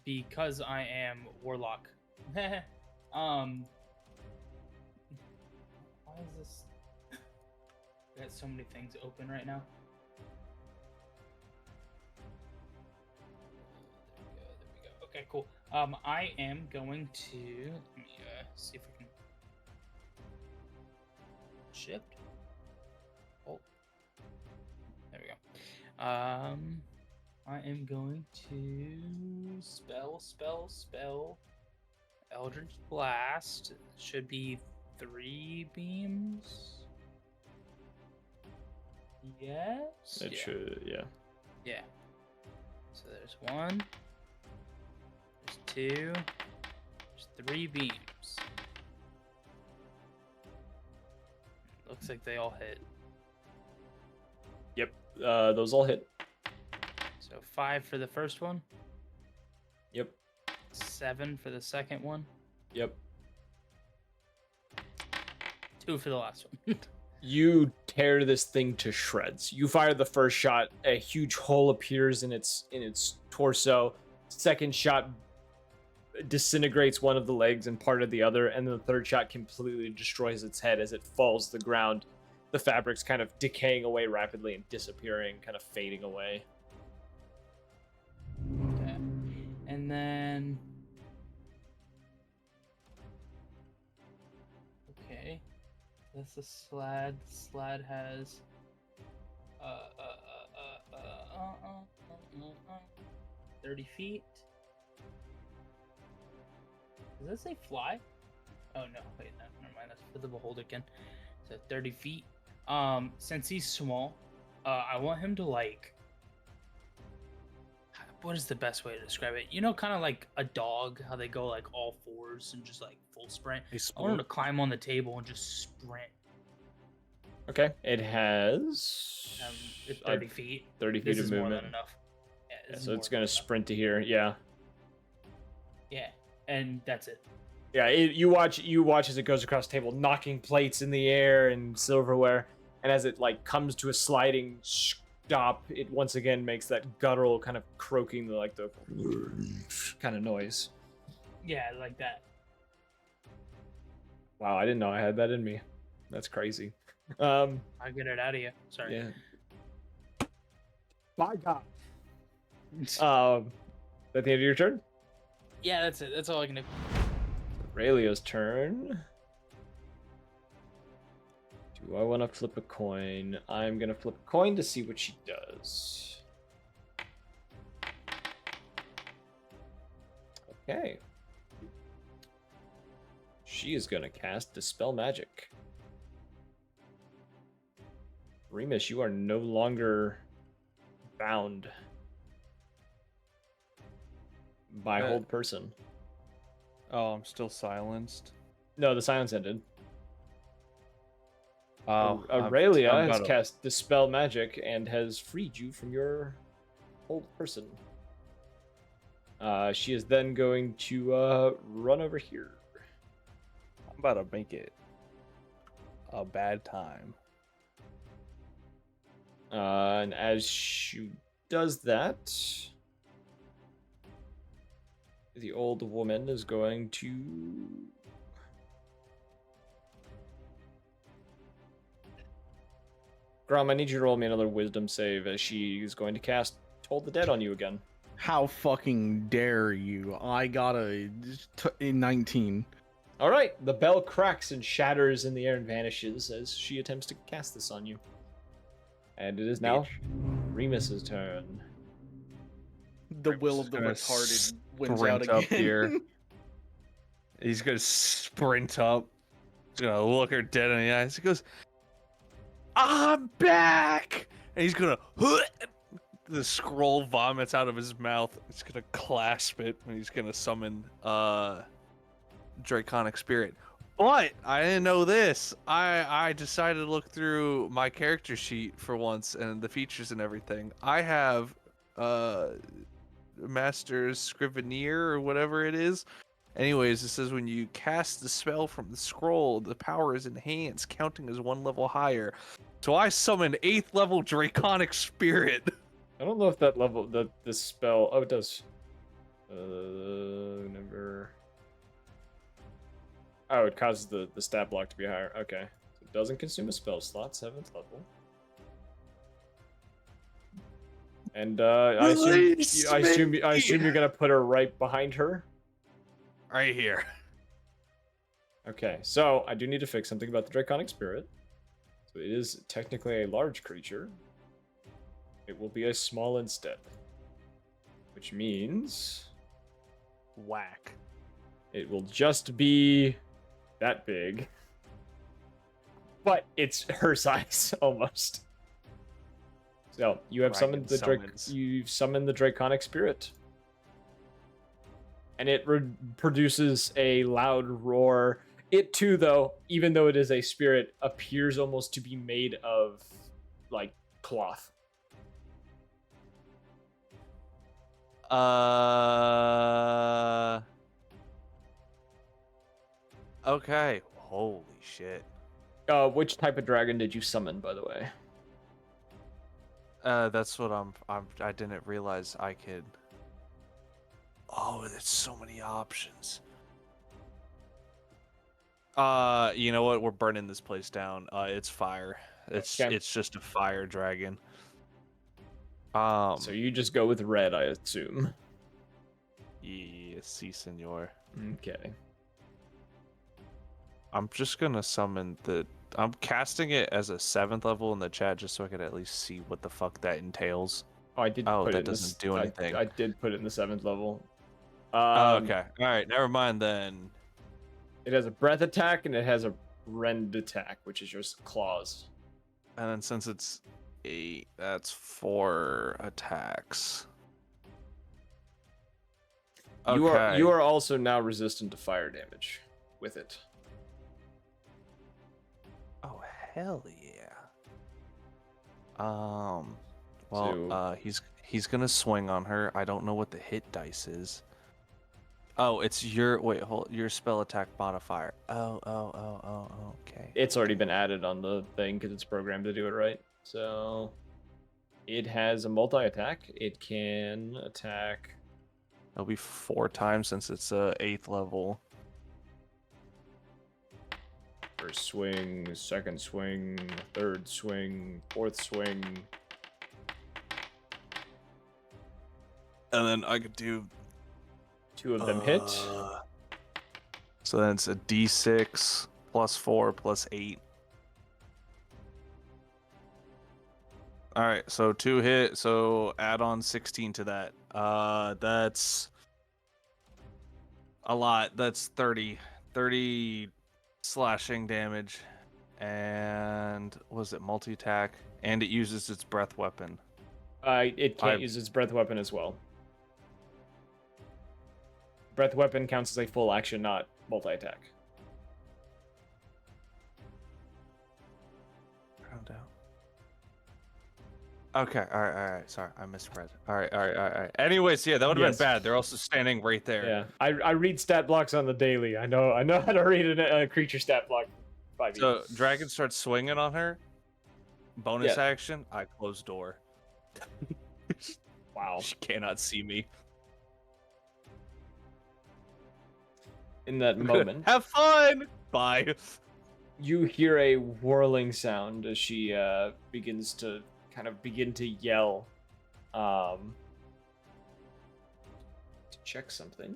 because I am warlock. Why is this? I got so many things open right now. There we go. Okay, cool. I am going to let me see if we can shift. Oh, there we go. I am going to spell. Eldritch Blast. Should be 3 beams. Yes. It should, yeah. Yeah. So there's 1. There's 2. There's 3 beams. Looks like they all hit. Yep. Those all hit. So 5 for the first one. Yep. 7 for the second one. Yep. 2 for the last one. You tear this thing to shreds. You fire the first shot, a huge hole appears in its torso. Second shot disintegrates one of the legs and part of the other, and then the third shot completely destroys its head as it falls to the ground. The fabric's kind of decaying away rapidly and disappearing, kind of fading away. Okay. And then okay. That's the slad. Slad has 30 feet. Does that say fly? Oh no, wait, no, never mind. That's for the beholderkin. So 30 feet. Since he's small, I want him to like. What is the best way to describe it? You know, kind of like a dog, how they go like all fours and just like full sprint. I want him to climb on the table and just sprint. Okay, it has It's 30 feet. 30 feet This of is movement. more than enough. Yeah, Yeah, this so is it's more gonna than enough. sprint to here. Yeah, Yeah, and that's it. yeah. You watch as it goes across the table, knocking plates in the air and silverware, and as it like comes to a sliding stop, it once again makes that guttural kind of croaking, the kind of noise. Yeah, like that. Wow, I didn't know I had that in me. That's crazy. I get it out of you. Sorry. Yeah. My God. At the end of your turn, Yeah, that's it. That's all I can do. Aurelia's turn. Do I want to flip a coin? I'm gonna flip a coin to see what she does. Okay. She is gonna cast Dispel Magic. Remus, you are no longer bound by hold person. Oh, I'm still silenced. No, the silence ended. Oh, Aurelia I'm has about to- cast Dispel Magic and has freed you from your hold person. She is then going to run over here. I'm about to make it a bad time. And as she does that, the old woman is going to Grom, I need you to roll me another wisdom save as she's going to cast Toll the Dead on you again. How fucking dare you? I got a 19. All right, the bell cracks and shatters in the air and vanishes as she attempts to cast this on you. And it is now Remus's turn. The will of the gonna retarded wins sprint out up again. here. He's gonna sprint up. He's gonna look her dead in the eyes. He goes, "I'm back!" And he's gonna. The scroll vomits out of his mouth. He's gonna clasp it, and he's gonna summon Draconic Spirit. But I didn't know this. I decided to look through my character sheet for once and the features and everything. I have Master's Scrivener or whatever it is. Anyways, it says when you cast the spell from the scroll, the power is enhanced, counting as one level higher. So I summon 8th level Draconic Spirit. I don't know if that level, this spell. Oh, it does. Number. Oh, it causes the stat block to be higher. Okay, so it doesn't consume a spell slot. 7th level. And I assume you're gonna put her right behind her. Right here. Okay, so I do need to fix something about the Draconic Spirit. So it is technically a large creature. It will be a small instead. Which means Whack. it will just be that big. But it's her size almost. So you have Dragon you've summoned the Draconic Spirit. And it produces a loud roar. It too, though, even though it is a spirit, appears almost to be made of, like, cloth. Okay. Holy shit. Which type of dragon did you summon, by the way? That's what I didn't realize I could. Oh, there's so many options. You know what? We're burning this place down. It's fire. It's Okay. it's just a fire dragon. So you just go with red, I assume. Yes, si, senor. Okay. I'm just gonna summon the. I'm casting it as a 7th level in the chat just so I could at least see what the fuck that entails. Oh, I did. Oh, put that it in doesn't do anything. I did put it in the 7th level. Oh, okay. All right. Never mind then. It has a breath attack and it has a rend attack, which is just claws. And then since it's 8, that's 4 attacks. Okay. You are also now resistant to fire damage with it. Oh hell yeah. Well, he's gonna swing on her. I don't know what the hit dice is. Oh, it's your your spell attack modifier. Oh, okay. It's already been added on the thing because it's programmed to do it right. So it has a multi-attack. It can attack. It'll be 4 times since it's 8th level. First swing, second swing, third swing, fourth swing. And then I could do 2 of them hit. So then it's a D6 plus 4 plus 8. All right, so 2 hit, so add on 16 to that. That's a lot. That's 30 slashing damage. And was it multi-attack? And it uses its breath weapon. It can't use its breath weapon as well. Breath weapon counts as a full action, not multi-attack. Round out. Okay, all right. Sorry, I misread. All right. Anyways, yeah, that would have been bad. They're also standing right there. Yeah, I read stat blocks on the daily. I know how to read a creature stat block. 5 So dragon starts swinging on her. Bonus action. I close door. Wow. She cannot see me. In that moment, have fun. Bye. You hear a whirling sound as she begins to yell. To check something.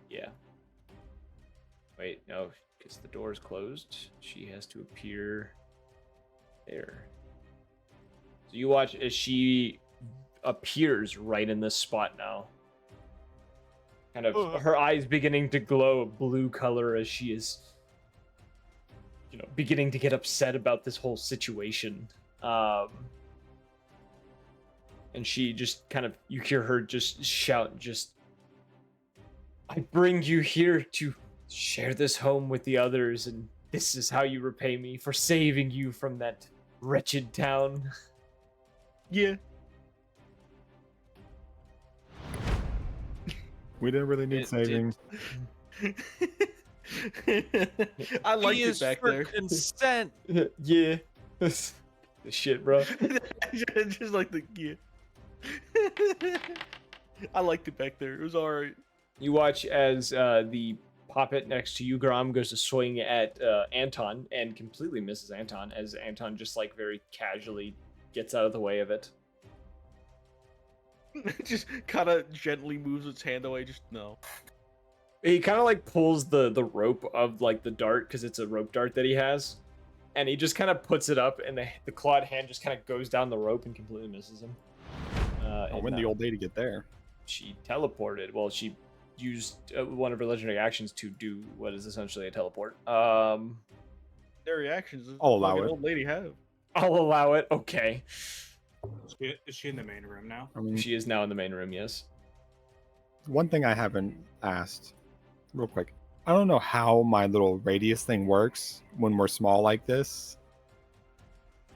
Yeah. Wait, no, because the door is closed. She has to appear there. So you watch as she appears right in this spot now. Kind of her eyes beginning to glow a blue color as she is, beginning to get upset about this whole situation. And she just you hear her just shout, I bring you here to share this home with the others, and this is how you repay me for saving you from that wretched town. Yeah. We didn't really need saving. I liked He it is back for there. consent. Yeah. The shit, bro. Just like the yeah. I liked it back there. It was alright. You watch as the poppet next to you, Grom, goes to swing at Anton and completely misses Anton as Anton just like very casually gets out of the way of it. Just kind of gently moves its hand away. Just no. He kind of like pulls the rope of like the dart because it's a rope dart that he has, and he just kind of puts it up, and the clawed hand just kind of goes down the rope and completely misses him. And When the old lady get there? she teleported. Well, she used one of her legendary actions to do what is essentially a teleport. Their reactions. I'll allow fucking it. Old lady have. I'll allow it. Okay. Is she in the main room now? I mean, She is now in the main room. Yes. one thing I haven't asked, real quick. I don't know how my little radius thing works when we're small like this.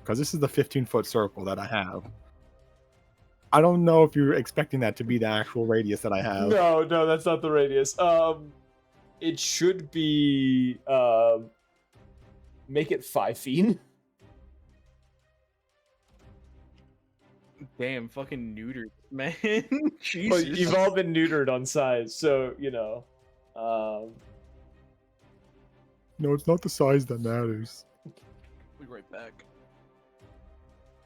Because this is the 15-foot circle that I have. I don't know if you're expecting that to be the actual radius that I have. No, that's not the radius. It should be make it 5 feet. Damn, fucking neutered, man. But Jesus. you've all been neutered on size, so you know. No, it's not the size that matters. Be right back.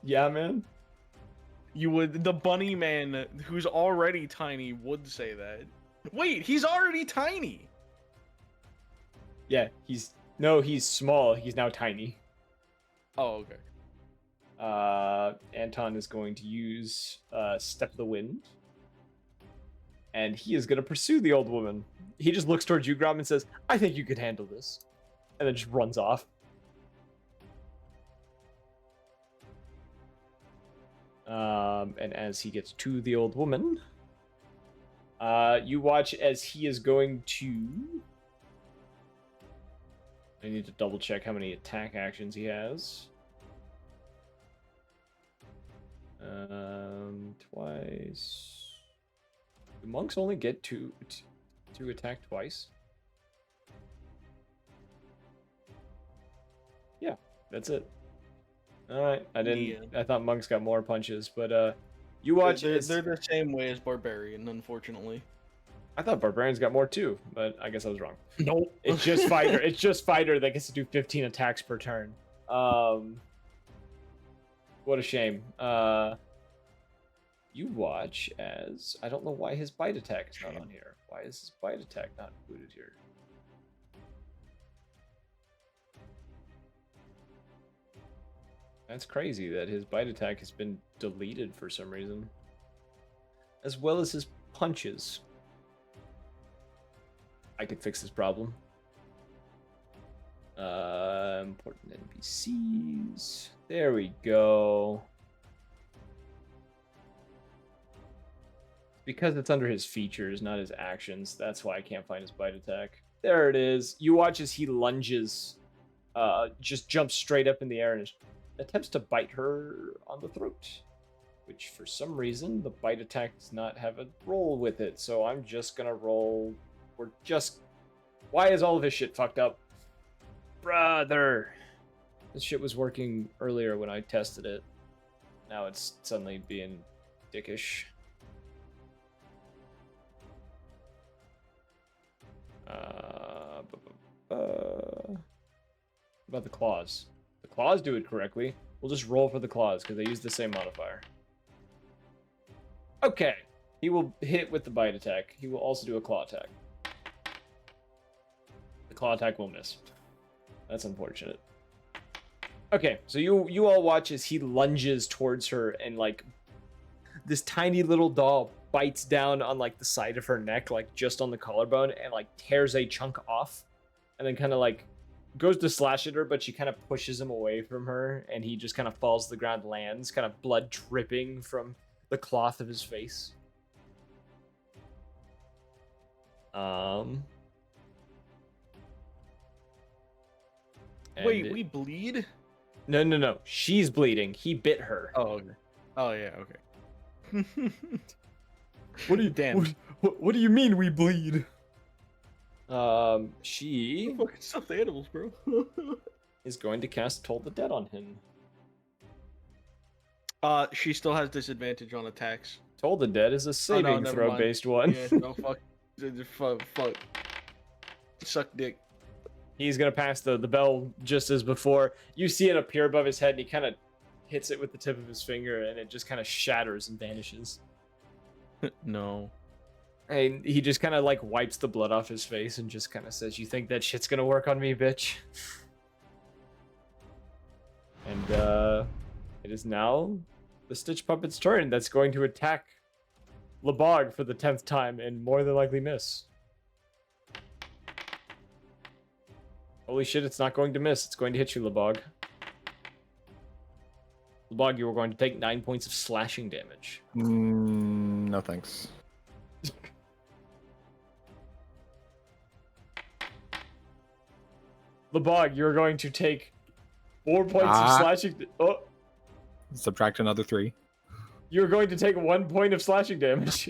Yeah, man. You would. The bunny man, who's already tiny, would say that. Wait, he's already tiny. Yeah, he's small. He's now tiny. Oh, okay. Anton is going to use Step of the Wind. And he is going to pursue the old woman. He just looks towards you, Grom, and says, I think you could handle this. And then just runs off. And as he gets to the old woman, you watch as he is going to... I need to double check how many attack actions he has. Twice. Do monks only get to attack twice? Yeah, that's it. All right, I didn't. Yeah. I thought monks got more punches, but you watch. They're as- the same way as barbarian, unfortunately. I thought barbarians got more too, but I guess I was wrong. Nope. It's just fighter. It's just fighter that gets to do 15 attacks per turn. What a shame. You watch as I don't know why his bite attack is not on here. Why is his bite attack not included here? That's crazy that his bite attack has been deleted for some reason. As well as his punches. I could fix this problem. Important NPCs. There we go. Because it's under his features, not his actions. That's why I can't find his bite attack. There it is. You watch as he lunges, just jumps straight up in the air and attempts to bite her on the throat. Which, for some reason, the bite attack does not have a roll with it. So I'm just gonna roll... Why is all of his shit fucked up? Brother! This shit was working earlier when I tested it. Now it's suddenly being dickish. About the claws. The claws do it correctly. We'll just roll for the claws because they use the same modifier. Okay. He will hit with the bite attack. He will also do a claw attack. The claw attack will miss. That's unfortunate. Okay, so you all watch as he lunges towards her and like this tiny little doll bites down on like the side of her neck, like just on the collarbone, and like tears a chunk off, and then kind of like goes to slash at her, but she kind of pushes him away from her, and he just kind of falls to the ground, lands, kind of blood dripping from the cloth of his face. Wait, and we bleed? No. She's bleeding. He bit her. Oh, okay. Oh, yeah, okay. What do you Damn. What do you mean we bleed? She Fucking stuffed animals, bro. is going to cast Toll the Dead on him. She still has disadvantage on attacks. Toll the Dead is a saving never throw mind. based one. Yeah, no, fuck. Fuck. Suck dick. He's gonna pass the bell just as before. You see it appear above his head, and he kind of hits it with the tip of his finger, and it just kind of shatters and vanishes. No. And he just kind of like wipes the blood off his face and just kind of says, "You think that shit's gonna work on me, bitch?" And it is now the Stitch Puppet's turn. That's going to attack Lebog for the 10th time and more than likely miss. Holy shit, it's not going to miss. It's going to hit you, Lebog. Lebog, you are going to take 9 points of slashing damage. No thanks. Lebog, you're going to take 4 points of slashing. Oh, Subtract another 3. you're going to take 1 point of slashing damage.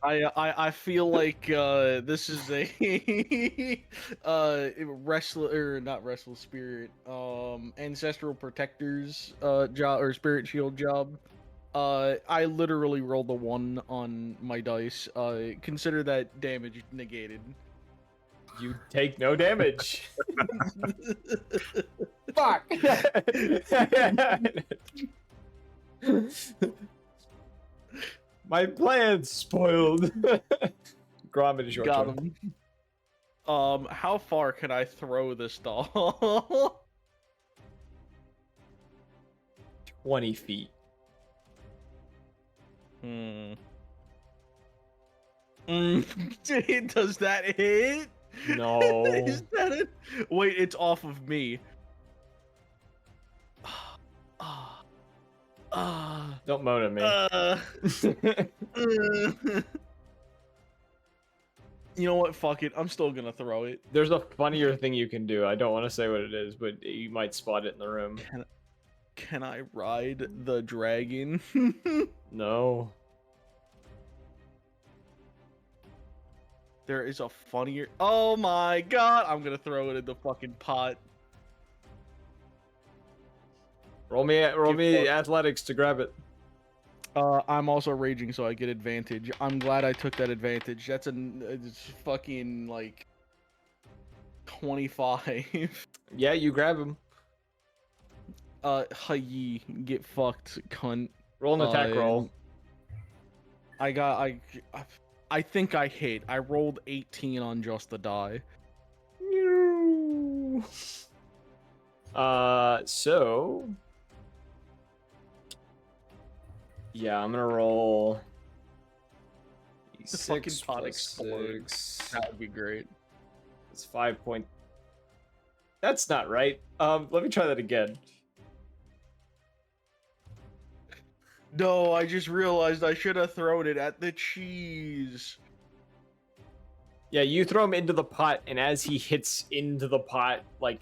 I feel like this is a not restless spirit, ancestral protectors job or spirit shield job. I literally rolled a 1 on my dice. Consider that damage negated. You take no damage. Fuck. My plan's spoiled. Gromit is your Got turn. him. How far can I throw this doll? 20 feet. Does that hit? No. Is that it? Wait, it's off of me. Don't moan at me. You know what? Fuck it. I'm still gonna throw it. There's a funnier thing you can do. I don't want to say what it is, but you might spot it in the room. Can I ride the dragon? No. There is a funnier. Oh my god! I'm gonna throw it in the fucking pot. Roll me athletics to grab it. I'm also raging, so I get advantage. I'm glad I took that advantage. That's it's fucking like 25. Yeah, you grab him. Hi, get fucked, cunt. Roll an attack roll. I think I hit. I rolled 18 on just the die. So yeah, I'm gonna roll The fucking 6 pot plus explodes. 6. That would be great. It's 5 point. That's not right. Let me try that again. No, I just realized I should have thrown it at the cheese. Yeah, you throw him into the pot, and as he hits into the pot, like,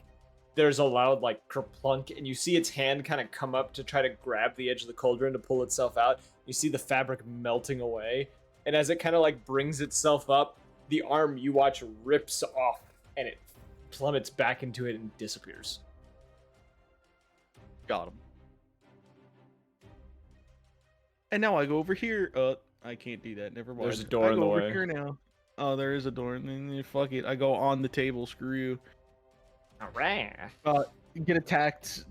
there's a loud, like, kerplunk, and you see its hand kind of come up to try to grab the edge of the cauldron to pull itself out. You see the fabric melting away, and as it kind of, like, brings itself up, the arm you watch rips off, and it plummets back into it and disappears. Got him. And now I go over here. I can't do that. Never mind. There's a door I in go the over way. here now. Oh, there is a door. And then fuck it. I go on the table. Screw you. Alright. Get attacked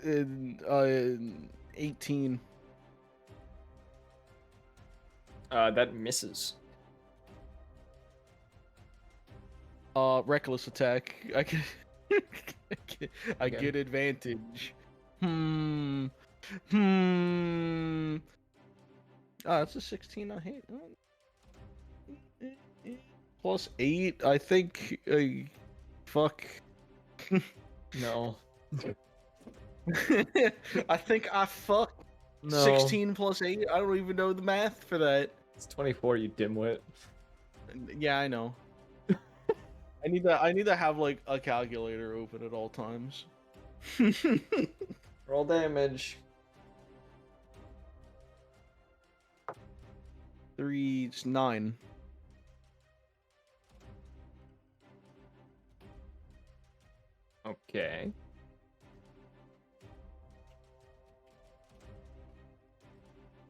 in 18. That misses. Reckless attack. I get advantage. That's a 16 on hit. Plus 8, I think. Fuck. No. I think I fucked. No. 16 plus 8. I don't even know the math for that. It's 24, you dimwit. Yeah, I know. I need to have like a calculator open at all times. Roll damage. 3, 9. Okay.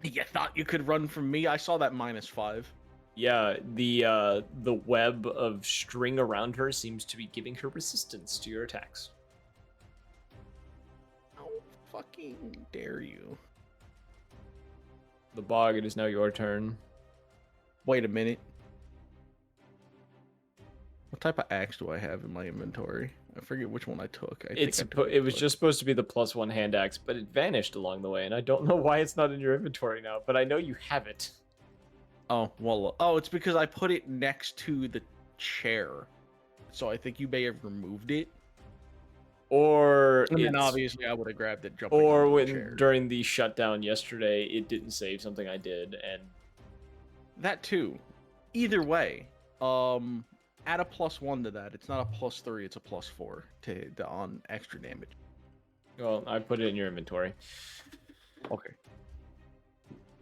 You thought you could run from me? I saw that -5. Yeah, the web of string around her seems to be giving her resistance to your attacks. How fucking dare you? The Bog, it is now your turn. Wait a minute. What type of axe do I have in my inventory? I forget which one I took. It was just supposed to be the +1 hand axe, but it vanished along the way, and I don't know why it's not in your inventory now, but I know you have it. Oh, well, oh, it's because I put it next to the chair. So I think you may have removed it. Or And then it's- obviously I would have grabbed it jumping or onto the when chair. during the shutdown yesterday, it didn't save something I did, and That too. Either way, add a +1 to that. It's not a +3, it's a +4 to on extra damage. well, I put it in your inventory. Okay.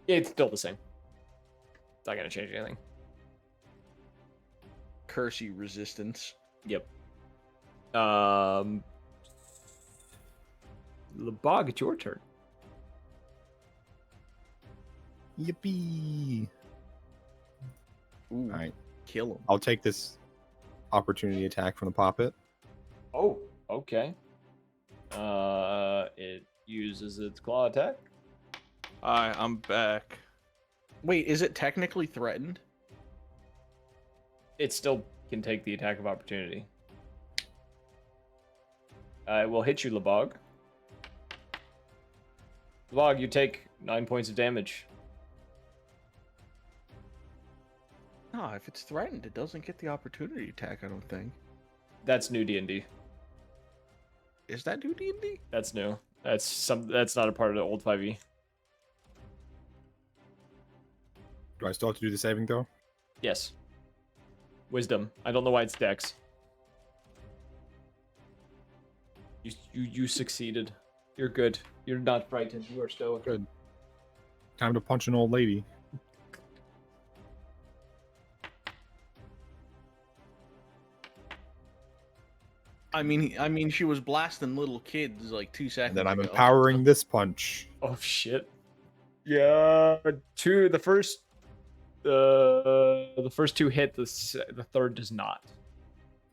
It's still the same. It's not gonna change anything. Curse you, resistance. Yep. Lebog, it's your turn. Yippee! Ooh, All right, kill him. I'll take this opportunity attack from the poppet. Oh, okay. It uses its claw attack. Hi, I'm back. Wait, is it technically threatened? It still can take the attack of opportunity. It will hit you, Lebog. Lebog, you take 9 points of damage. No, if it's threatened, it doesn't get the opportunity attack, I don't think. That's new D&D. Is that new D&D? That's new. That's not a part of the old 5e. Do I still have to do the saving throw? Yes. Wisdom. I don't know why it's Dex. You succeeded. You're good. You're not frightened. You are stoic. Good. Time to punch an old lady. I mean, she was blasting little kids like 2 seconds And then I'm ago. empowering this punch. Oh shit. Yeah. The first two hit. The third does not.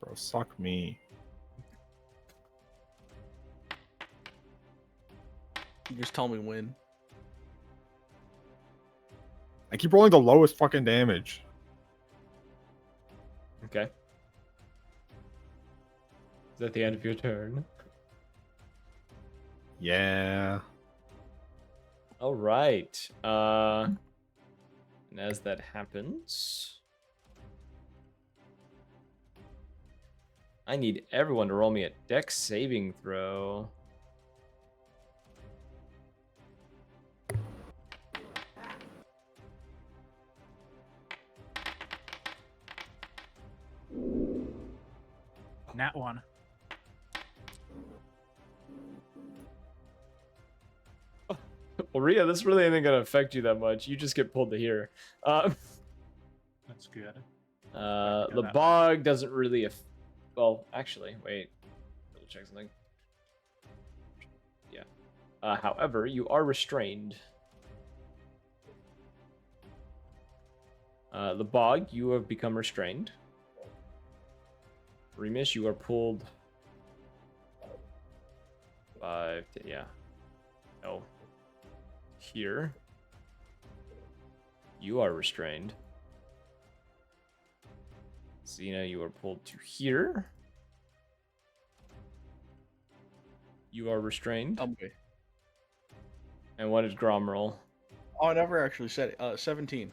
Bro, suck me. You just tell me when. I keep rolling the lowest fucking damage. Okay. Is that the end of your turn? Yeah. All right. And as that happens, I need everyone to roll me a Dex saving throw. Nat 1. Well, Rhea, this really ain't gonna affect you that much. You just get pulled to here. That's good. The bog doesn't really. Well, actually, wait. Double check something. Yeah. However, you are restrained. The bog, you have become restrained. Remus, you are pulled. 5. Yeah. No. Here. You are restrained. Xena, you are pulled to here. You are restrained. Okay. And what did Grom roll? Oh, I never actually said it. 17.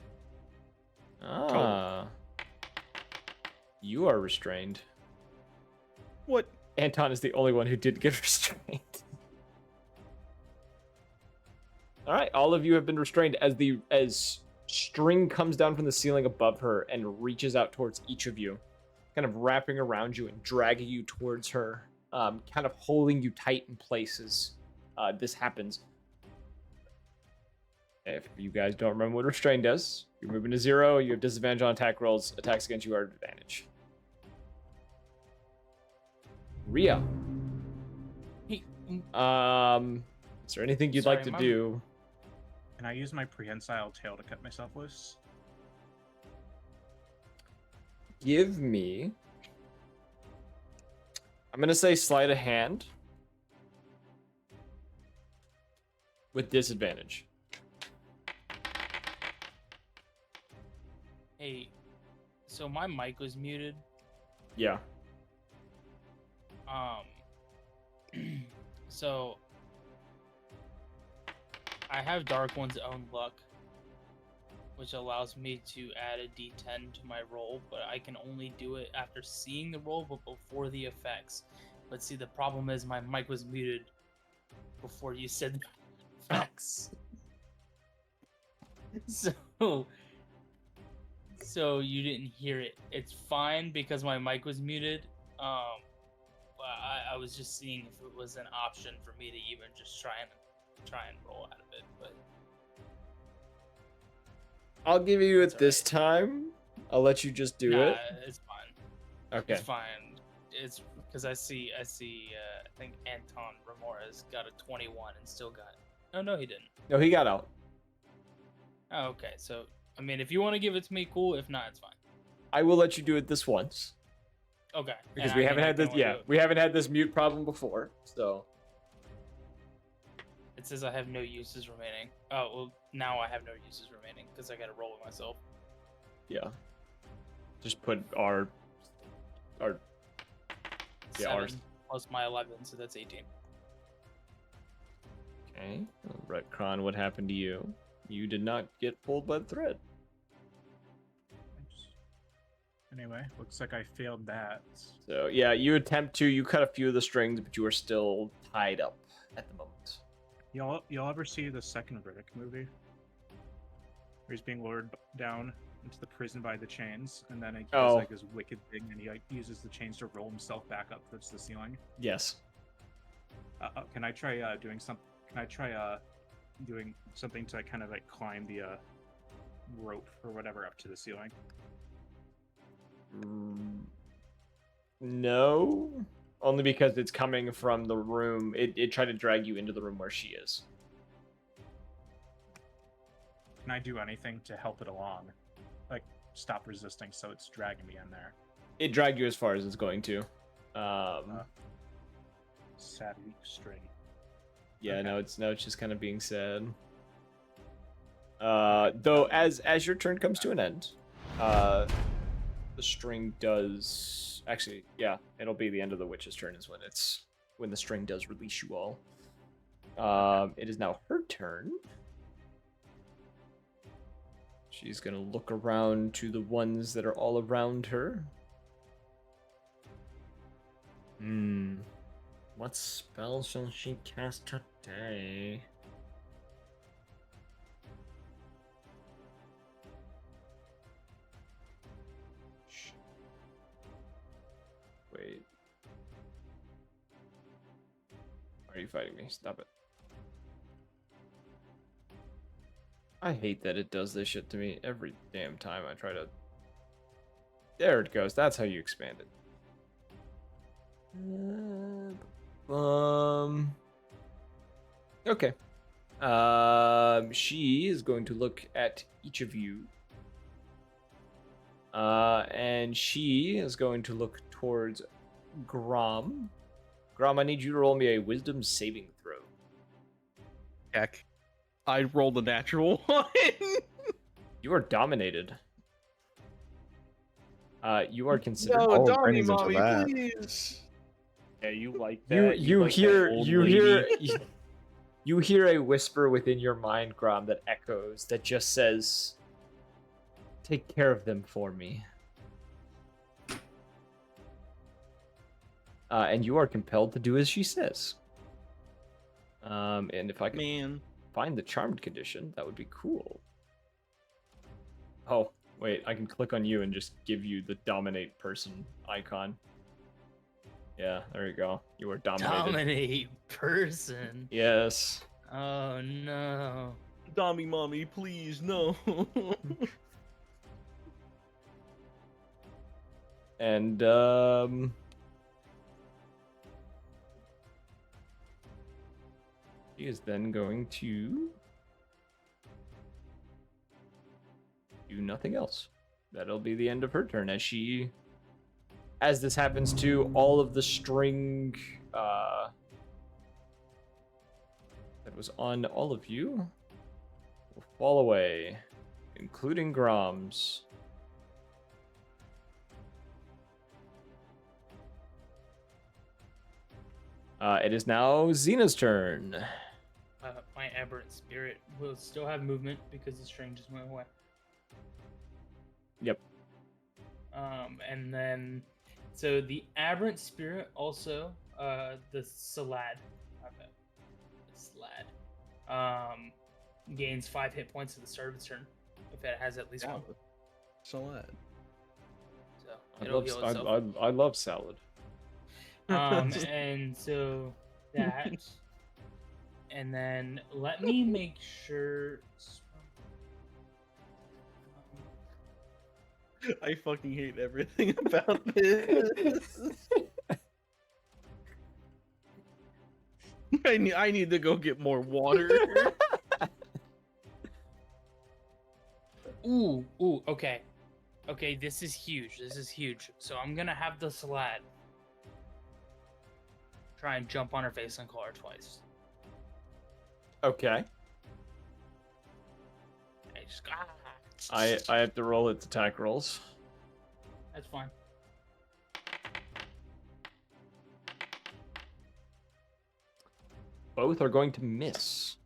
Ah. You are restrained. What? Anton is the only one who did get restrained. All right, all of you have been restrained as string comes down from the ceiling above her and reaches out towards each of you, kind of wrapping around you and dragging you towards her, kind of holding you tight in places. This happens. If you guys don't remember what restrain does, you're moving to 0. You have disadvantage on attack rolls. Attacks against you are advantage. Rhea, Is there anything you'd like Sorry, to Mom. do? Can I use my prehensile tail to cut myself loose? Give me. I'm gonna say sleight of hand with disadvantage. Hey, so my mic was muted. Yeah. So I have Dark One's own luck, which allows me to add a D10 to my roll, but I can only do it after seeing the roll, but before the effects. But see, the problem is my mic was muted before you said the effects. So you didn't hear it. It's fine because my mic was muted. But I was just seeing if it was an option for me to even just try and roll out of it. But I'll give you it It's this time. I'll let you just do it. It's fine. Okay. It's fine. It's because I see. I think Anton Ramirez got a 21 and still got. Oh no, he didn't. No, he got out. Oh, okay, so I mean, if you want to give it to me, cool. If not, it's fine. I will let you do it this once Okay. because And we I haven't mean, I had can this. only Yeah, do it. we haven't had this mute problem before. So It says I have no uses remaining. Oh well, now I have no uses remaining because I got to roll it myself. yeah, just put our yeah, 7 ours. plus my 11, so that's 18. Okay. Retcon, what happened to you? You did not get pulled by the thread. Anyway, looks like I failed that. So yeah, you attempt to. You cut a few of the strings, but you are still tied up at the moment. Y'all ever see the second Riddick movie? Where he's being lured down into the prison by the chains, and then he does Oh. like this wicked thing, and he like, uses the chains to roll himself back up towards the ceiling. Yes. Can I try doing something? Can I try doing something to kind of like climb the rope or whatever up to the ceiling? No, only because it's coming from the room. It tried to drag you into the room where she is. Can I do anything to help it along? Like stop resisting so it's dragging me in there. It dragged you as far as it's going to. Sad weak string. Yeah, okay. no, it's just kind of being sad. Though as your turn comes to an end, the string does actually, yeah, it'll be the end of the witch's turn is when the string does release you all. It is now her turn. She's gonna look around to the ones that are all around her. What spell shall she cast today? Wait. Why are you fighting me? Stop it. I hate that it does this shit to me every damn time I try to... There it goes. That's how you expand it. Okay. She is going to look at each of you. And she is going to look towards Grom. Grom, I need you to roll me a wisdom saving throw. Heck. I rolled a natural one. You are dominated. You are considered. No, Oh, Donnie, training's into mommy, that. please. Yeah, you like You that. you like that hear old you lady. hear you hear a whisper within your mind, Grom, that echoes that just says, "Take care of them for me." And you are compelled to do as she says. And if I could Man. find the charmed condition, that would be cool. Oh, wait, I can click on you and just give you the dominate person icon. Yeah, there you go. You are dominated. Dominate person. Yes. Oh no. Donnie, mommy, please, no. And She is then going to do nothing else. That'll be the end of her turn as this happens to all of the string that was on all of you will fall away, including Grom's. It is now Xena's turn. My aberrant spirit will still have movement because the string just went away. Yep. And then, so the aberrant spirit also, the Salad, gains 5 hit points at the start of its turn if it has at least one. Salad. So it'll heal itself. I love salad. And so that, and then let me make sure. I fucking hate everything about this. I need to go get more water. Ooh, okay. Okay, this is huge. So I'm gonna have the Salad try and jump on her face and call her twice. Okay. I have to roll its attack rolls. That's fine. Both are going to miss.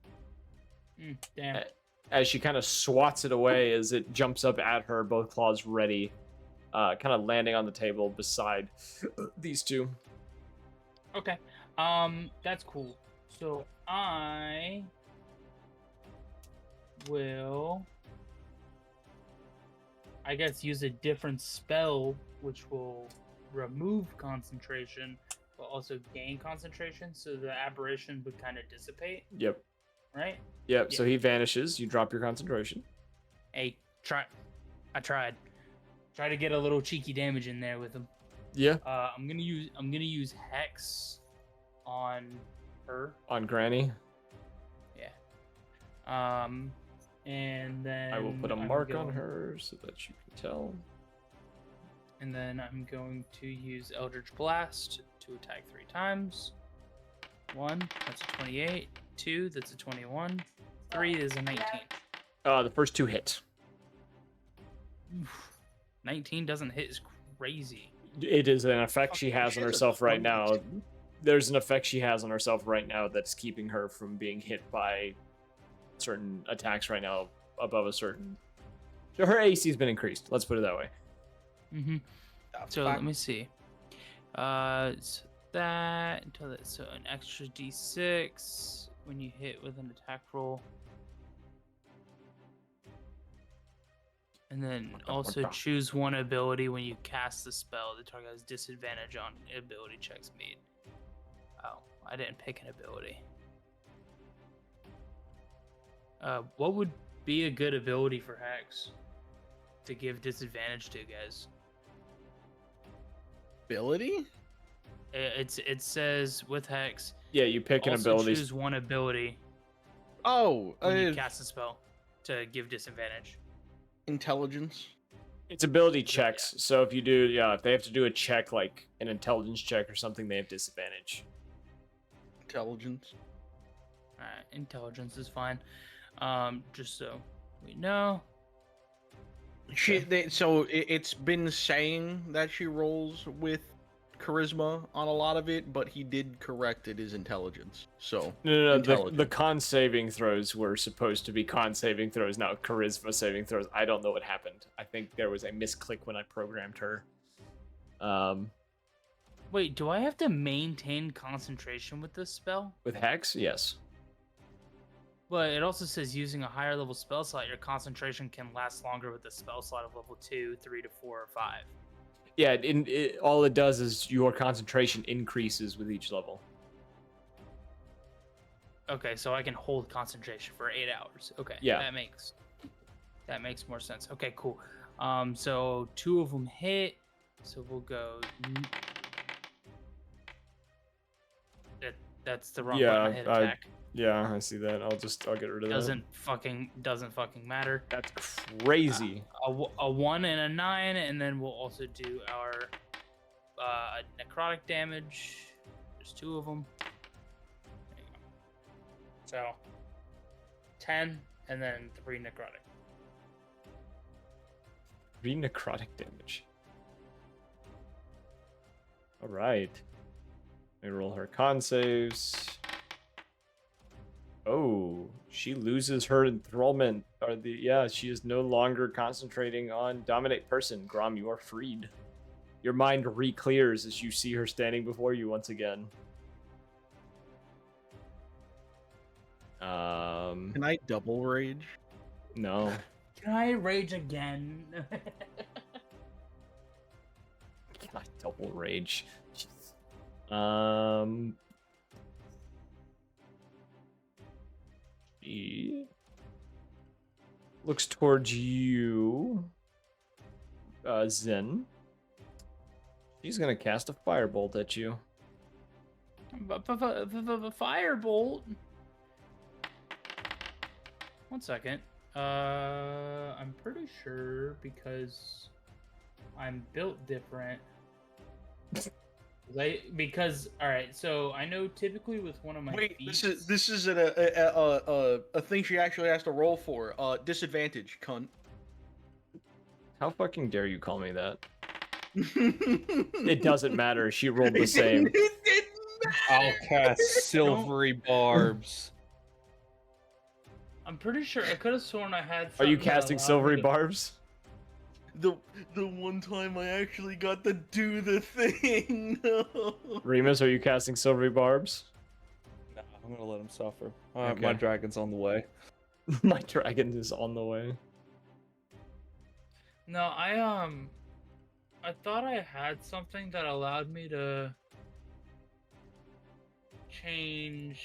Damn. As she kind of swats it away as it jumps up at her, both claws ready, kind of landing on the table beside these two. Okay. That's cool. So I will, I guess, use a different spell which will remove concentration but also gain concentration, so the aberration would kind of dissipate. Yep. Right? Yep. Yeah. So he vanishes. You drop your concentration. Hey, I tried. Try to get a little cheeky damage in there with him. Yeah. I'm gonna use Hex on her. On Granny. Yeah. And then I will put a mark on her so that you can tell. And then I'm going to use Eldritch Blast to attack 3 times. 1, that's a 28. 2, that's a 21. 3 is a 19. The first 2 hit. Oof. 19 doesn't hit is crazy. It is an effect she has on herself right now. There's an effect she has on herself right now that's keeping her from being hit by certain attacks right now above a certain. So her AC's been increased. Let's put it that way. Mm-hmm. So let me see. So that until that. So an extra D6 when you hit with an attack roll. And then also choose one ability when you cast the spell. The target has disadvantage on ability checks made. Oh, I didn't pick an ability. What would be a good ability for Hex to give disadvantage to, guys? Ability? It says with Hex. Yeah, you pick an ability. Choose one ability. Oh, when you cast a spell to give disadvantage. Intelligence. It's ability checks. So if you do, if they have to do a check like an intelligence check or something, they have disadvantage. Intelligence. Alright, intelligence is fine. Just so we know. It's been saying that she rolls with charisma on a lot of it, but he did correct it as intelligence. So no. The con saving throws were supposed to be con saving throws, not charisma saving throws. I don't know what happened. I think there was a misclick when I programmed her. Wait, do I have to maintain concentration with this spell? With Hex, yes. But it also says using a higher level spell slot, your concentration can last longer with the spell slot of level 2, 3 to 4, or 5. Yeah, all it does is your concentration increases with each level. Okay, so I can hold concentration for 8 hours. Okay, yeah, that makes more sense. Okay, cool. So 2 of them hit. So we'll go. That's the wrong button. I hit Yeah, attack. Yeah, I see that. I'll get rid of that. Doesn't fucking matter. That's crazy. A 1 and a 9, and then we'll also do our necrotic damage. There's 2 of them. There you go. So 10, and then 3 necrotic. 3 necrotic damage. All right. Let me roll her con saves. Oh, she loses her enthrallment. She is no longer concentrating on dominate person. Grom, you are freed. Your mind re-clears as you see her standing before you once again. Can I double rage? No. Can I rage again? Can I double rage? Jeez. She looks towards you, Zen. She's gonna cast a firebolt at you. Firebolt. 1 second. I'm pretty sure because I'm built different. Because all right, so I know typically with one of my Wait, feats, this is a thing she actually has to roll for. Disadvantage, cunt. How fucking dare you call me that? It doesn't matter. She rolled the same. I'll cast silvery barbs. I'm pretty sure I could have sworn I had. Are you something that casting allowed me silvery to- barbs? The one time I actually got to do the thing. Remus, are you casting silvery barbs? Nah, I'm gonna let him suffer. Okay. My dragon's on the way. My dragon is on the way. No, I thought I had something that allowed me to change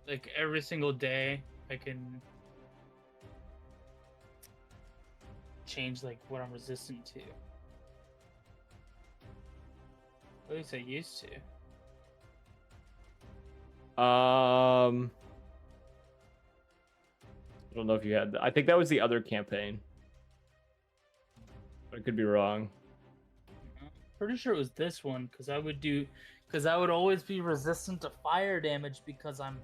like every single day I can change like what I'm resistant to. At least I used to. I don't know if you had. I think that was the other campaign, but I could be wrong. I'm pretty sure it was this one because I would always be resistant to fire damage because I'm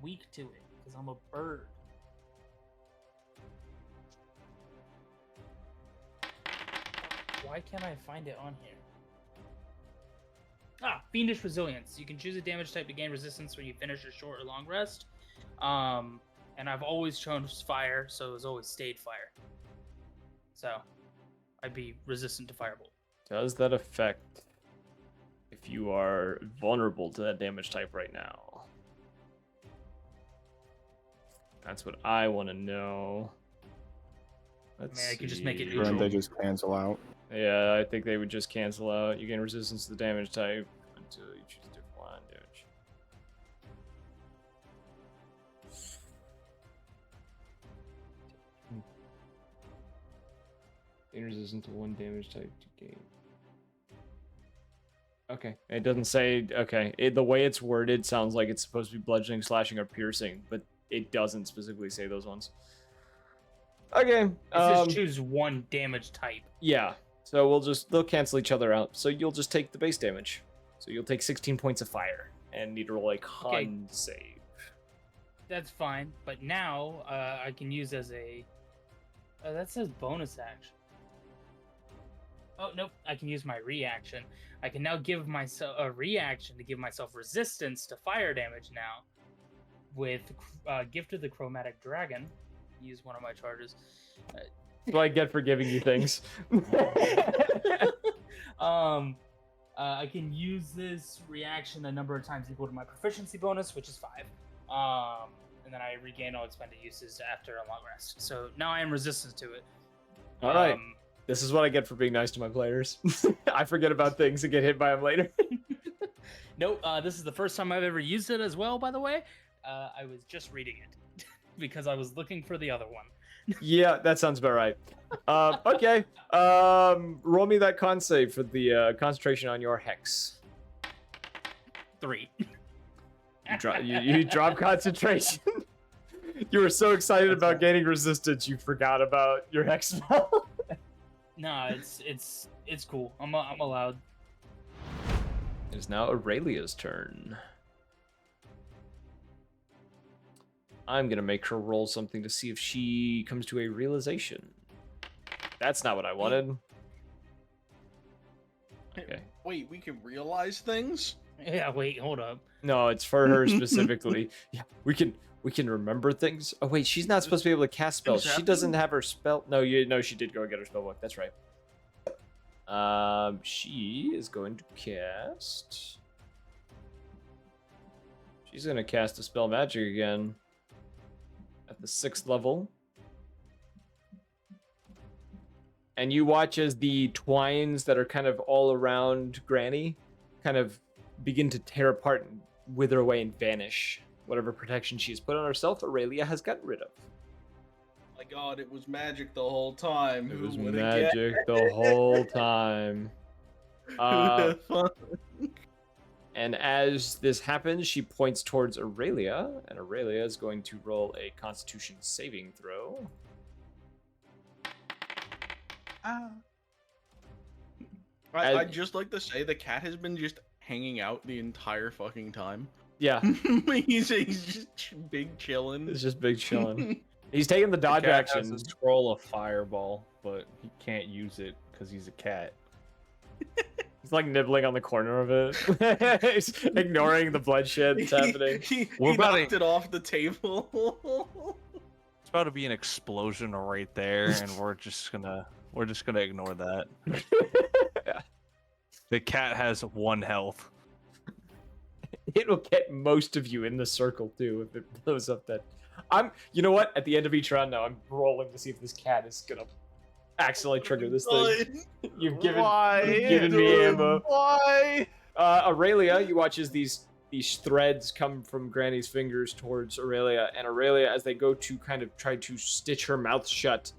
weak to it because I'm a bird. Why can't I find it on here? Ah, Fiendish Resilience. You can choose a damage type to gain resistance when you finish a short or long rest. And I've always chose fire, so it's always stayed fire. So, I'd be resistant to firebolt. Does that affect if you are vulnerable to that damage type right now? That's what I want to know. Let's I could just make it see. Or neutral. they just cancel out. Yeah, I think they would just cancel out. You gain resistance to the damage type until you choose a different line damage. Gain resistance to one damage type to gain. Okay, it doesn't say. Okay, the way it's worded sounds like it's supposed to be bludgeoning, slashing, or piercing, but it doesn't specifically say those ones. Okay. It says choose one damage type. Yeah. So they'll cancel each other out. So you'll just take the base damage. So you'll take 16 points of fire and need to roll a con save. That's fine, but now I can use as a. That says bonus action. Oh nope! I can use my reaction. I can now give myself a reaction to give myself resistance to fire damage now. With Gift of the Chromatic Dragon, use one of my charges. That's what I get for giving you things. I can use this reaction a number of times equal to my proficiency bonus, which is 5. And then I regain all expended uses after a long rest. So now I am resistant to it. All right. This is what I get for being nice to my players. I forget about things and get hit by them later. Nope. This is the first time I've ever used it as well, by the way. I was just reading it because I was looking for the other one. Yeah, that sounds about right. Okay. Roll me that con save for the concentration on your hex. 3. You drop concentration. You were so excited about gaining resistance, you forgot about your hex spell. No, it's cool. I'm allowed. It is now Aurelia's turn. I'm gonna make her roll something to see if she comes to a realization. That's not what I wanted. Okay. Wait, we can realize things? Yeah, wait, hold up. No, it's for her specifically. Yeah, we can remember things. Oh wait, she's not supposed to be able to cast spells. She doesn't have her spell. No, she did go and get her spell book. That's right. She is going to cast. She's gonna cast a spell magic again at the 6th level. And you watch as the twines that are kind of all around Granny kind of begin to tear apart and wither away and vanish. Whatever protection she's put on herself, Aurelia has gotten rid of. My god, it was magic the whole time. It Who was would've magic the whole time. And as this happens, she points towards Aurelia, and Aurelia is going to roll a Constitution saving throw. I'd just like to say the cat has been just hanging out the entire fucking time. Yeah, he's just big chillin'. it's just big chilling. He's taking the dodge cat action. has a scroll of fireball, but he can't use it because he's a cat. He's like nibbling on the corner of it. He's ignoring the bloodshed that's happening. He We're about knocked it off the table. It's about to be an explosion right there, and we're just gonna ignore that. The cat has 1 health. It'll get most of you in the circle too if it blows up that. You know what? At the end of each round now, I'm rolling to see if this cat is gonna accidentally trigger this thing. You've given me ammo. Why? Aurelia, you watch as these threads come from Granny's fingers towards Aurelia, and Aurelia, as they go to kind of try to stitch her mouth shut,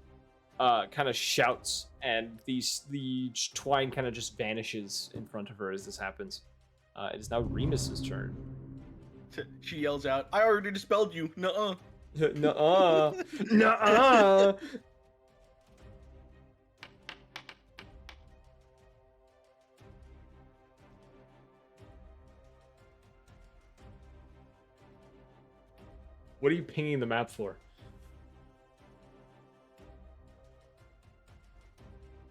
kind of shouts, and the twine kind of just vanishes in front of her as this happens. It is now Remus's turn. She yells out, "I already dispelled you." Nuh-uh. Nuh-uh. Nuh-uh. What are you pinging the map for?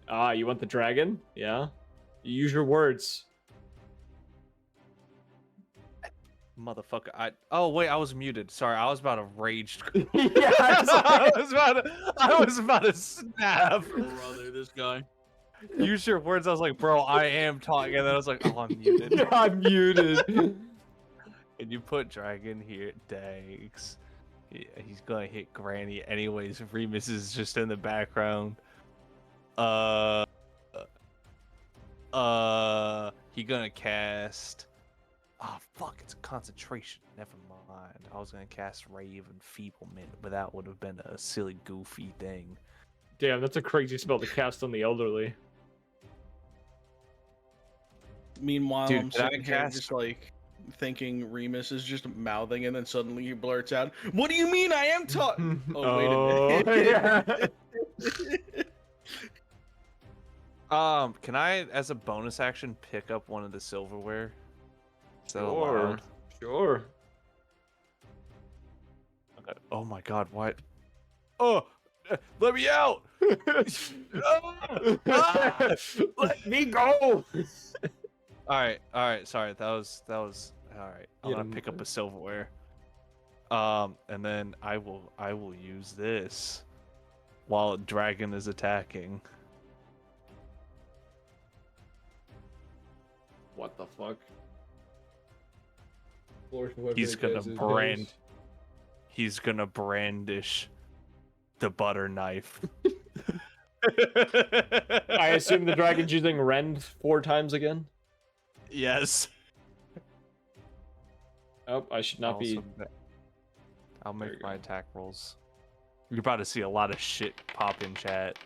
You want the dragon? Yeah. You use your words. Motherfucker! Oh wait, I was muted. Sorry, I was about to rage. Yeah, I was about to snap. Brother, this guy. Use your words. I was like, bro, I am talking, and then I was like, oh, I'm muted. I'm muted. And you put dragon here, thanks. Yeah, he's gonna hit Granny anyways. Remus is just in the background. He gonna cast. Oh fuck! It's concentration. Never mind. I was gonna cast Rave Enfeeblement, but that would have been a silly, goofy thing. Damn, that's a crazy spell to cast on the elderly. Meanwhile, Dude, I'm did I sitting here cast- just like thinking Remus is just mouthing, and then suddenly he blurts out, "What do you mean I am taught?" Oh, wait a minute. Yeah. Can I, as a bonus action, pick up one of the silverware? Is that Sure. allowed? Sure. Okay. Oh my god, what? Oh, let me out! Let me go. All right. Sorry, that was all right. I'm Get gonna him. pick up a silverware. And then I will use this while dragon is attacking. What the fuck? He's gonna brandish the butter knife. I assume the dragon's using rend 4 times again. Yes. Oh, I should not be. I'll There you make go. my attack rolls. You're about to see a lot of shit pop in chat.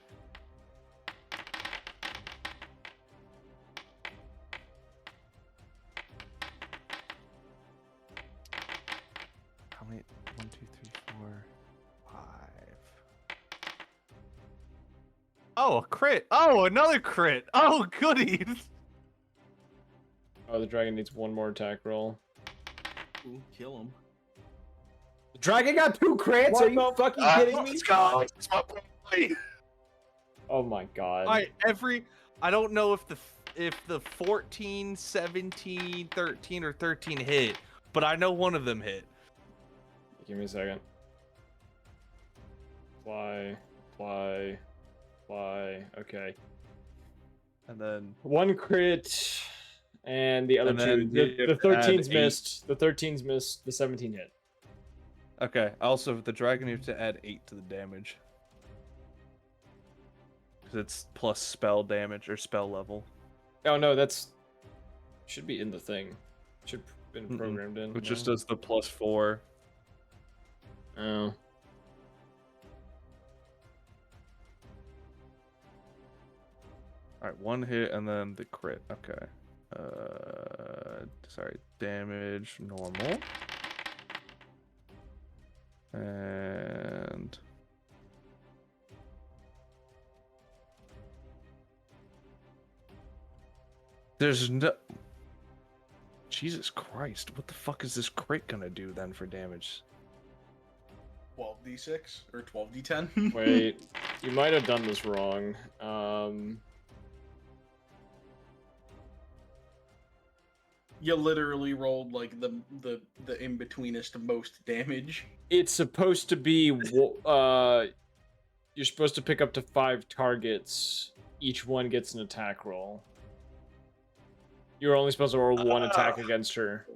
Oh, a crit. Oh, another crit. Oh, goodies. Oh, the dragon needs one more attack roll. Ooh, kill him. The dragon got 2 crits? Are you fucking kidding me? Let's go. Oh my god. I don't know if the 14, 17, 13, or 13 hit, but I know one of them hit. Give me a second. Fly. Okay. And then 1 crit, and the other And 2. then you The have to add 13's 8. missed. The 13's missed. The 17 hit. okay. Also, the dragon needs to add 8 to the damage. Because it's plus spell damage or spell level. Oh no, that's should be in the thing. Should have been programmed in. It just no? does the +4. Oh. Alright, 1 hit and then the crit. Okay. Sorry. Damage, normal. And... there's no... Jesus Christ. What the fuck is this crit gonna do then for damage? 12d6 or 12d10. Wait, you might have done this wrong. You literally rolled like the in betweenest most damage. It's supposed to be you're supposed to pick up to 5 targets. Each one gets an attack roll. You're only supposed to roll 1 attack against her.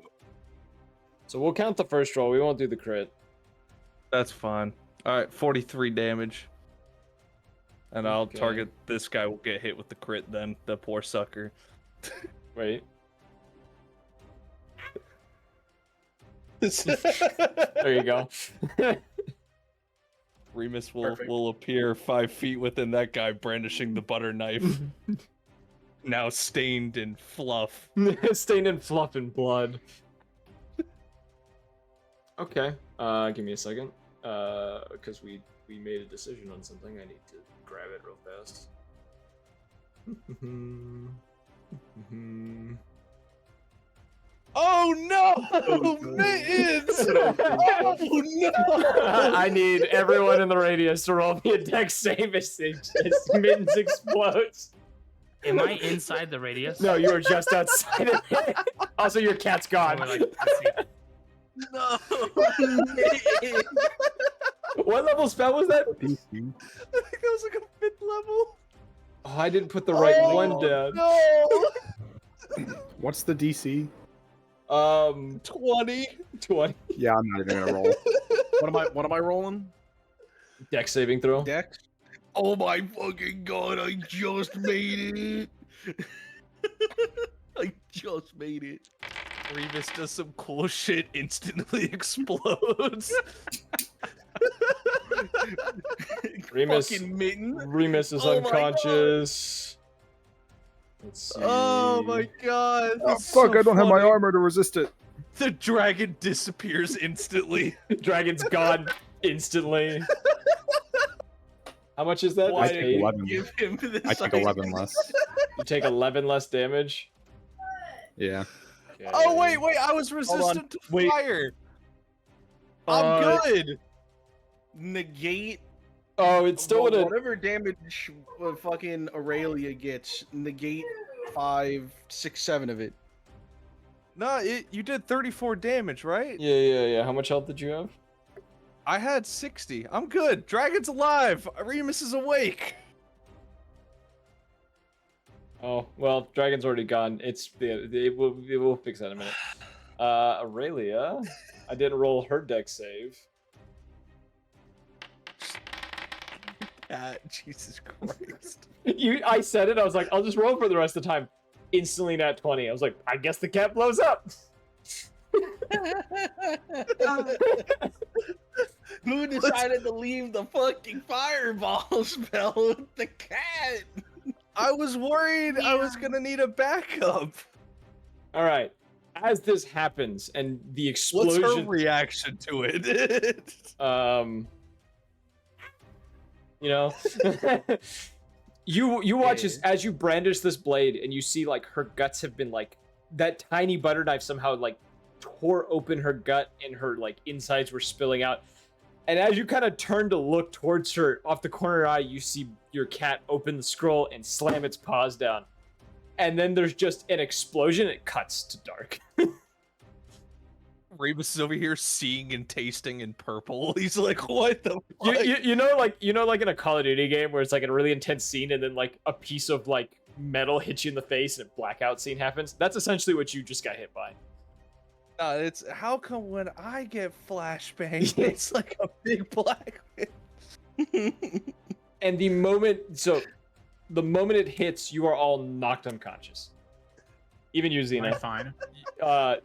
So we'll count the first roll. We won't do the crit. That's fine. Alright, 43 damage. And I'll Okay. target this guy will get hit with the crit then, the poor sucker. Wait. Remus There you go. will appear 5 feet within that guy brandishing the butter knife. Now stained in fluff. Stained in fluff and blood. Okay. Give me a second. Because we made a decision on something. I need to grab it real fast. Oh no! Mittens! Oh no! I need everyone in the radius to roll me a dex save as Mittens explodes. Am I inside the radius? No, you are just outside of it. Also, your cat's Oh, gone. let's see. No! What level spell was that? I think that was like a 5th level. Oh, I didn't put the right one down. No! What's the DC? 20. Yeah, I'm not even gonna roll. What am I rolling? Dex saving throw. Dex? Oh my fucking god, I just made it. I just made it. Remus does some cool shit, instantly explodes. Remus, Fucking mitten. Remus is Oh my unconscious. Let's see. Oh my god. Oh, that's fuck, so I don't have my funny. armor to resist it. The dragon disappears instantly. Dragon's gone instantly. How much is that? Why That's did eight? you 11. give him this? I take idea? 11 less. You take 11 less damage. Yeah. Oh Okay. wait, I was resistant to wait. fire. I'm good. Negate. Oh, it's still well, in a. whatever damage fucking Aurelia gets. Negate 5, 6, 7 of it. No, you did 34 damage, right? Yeah. How much health did you have? I had 60. I'm good. Dragon's alive. Remus is awake. Oh, well, Dragon's already gone. We'll fix that in a minute. Aurelia, I didn't roll her dex save. Jesus Christ. I said it. I was like, I'll just roll for the rest of the time. Instantly nat 20. I was like, I guess the cat blows up. Who decided to leave the fucking fireball spell with the cat? I was worried I was gonna need a backup. All right. As this happens and the What's her explosion, reaction to it? you know, You watch Yeah. as you brandish this blade, and you see like her guts have been like that tiny butter knife somehow like tore open her gut, and her like insides were spilling out. And as you kind of turn to look towards her, off the corner of your eye, you see your cat open the scroll and slam its paws down. And then there's just an explosion. It cuts to dark. Rebus is over here seeing and tasting in purple. He's like, what the You, fuck? you know like in a Call of Duty game where it's like a really intense scene, and then like a piece of like metal hits you in the face and a blackout scene happens. That's essentially what you just got hit by. It's how come when I get flashbang, it's like a big black. And the moment it hits, you are all knocked unconscious. Even you, Am I Xena. fine?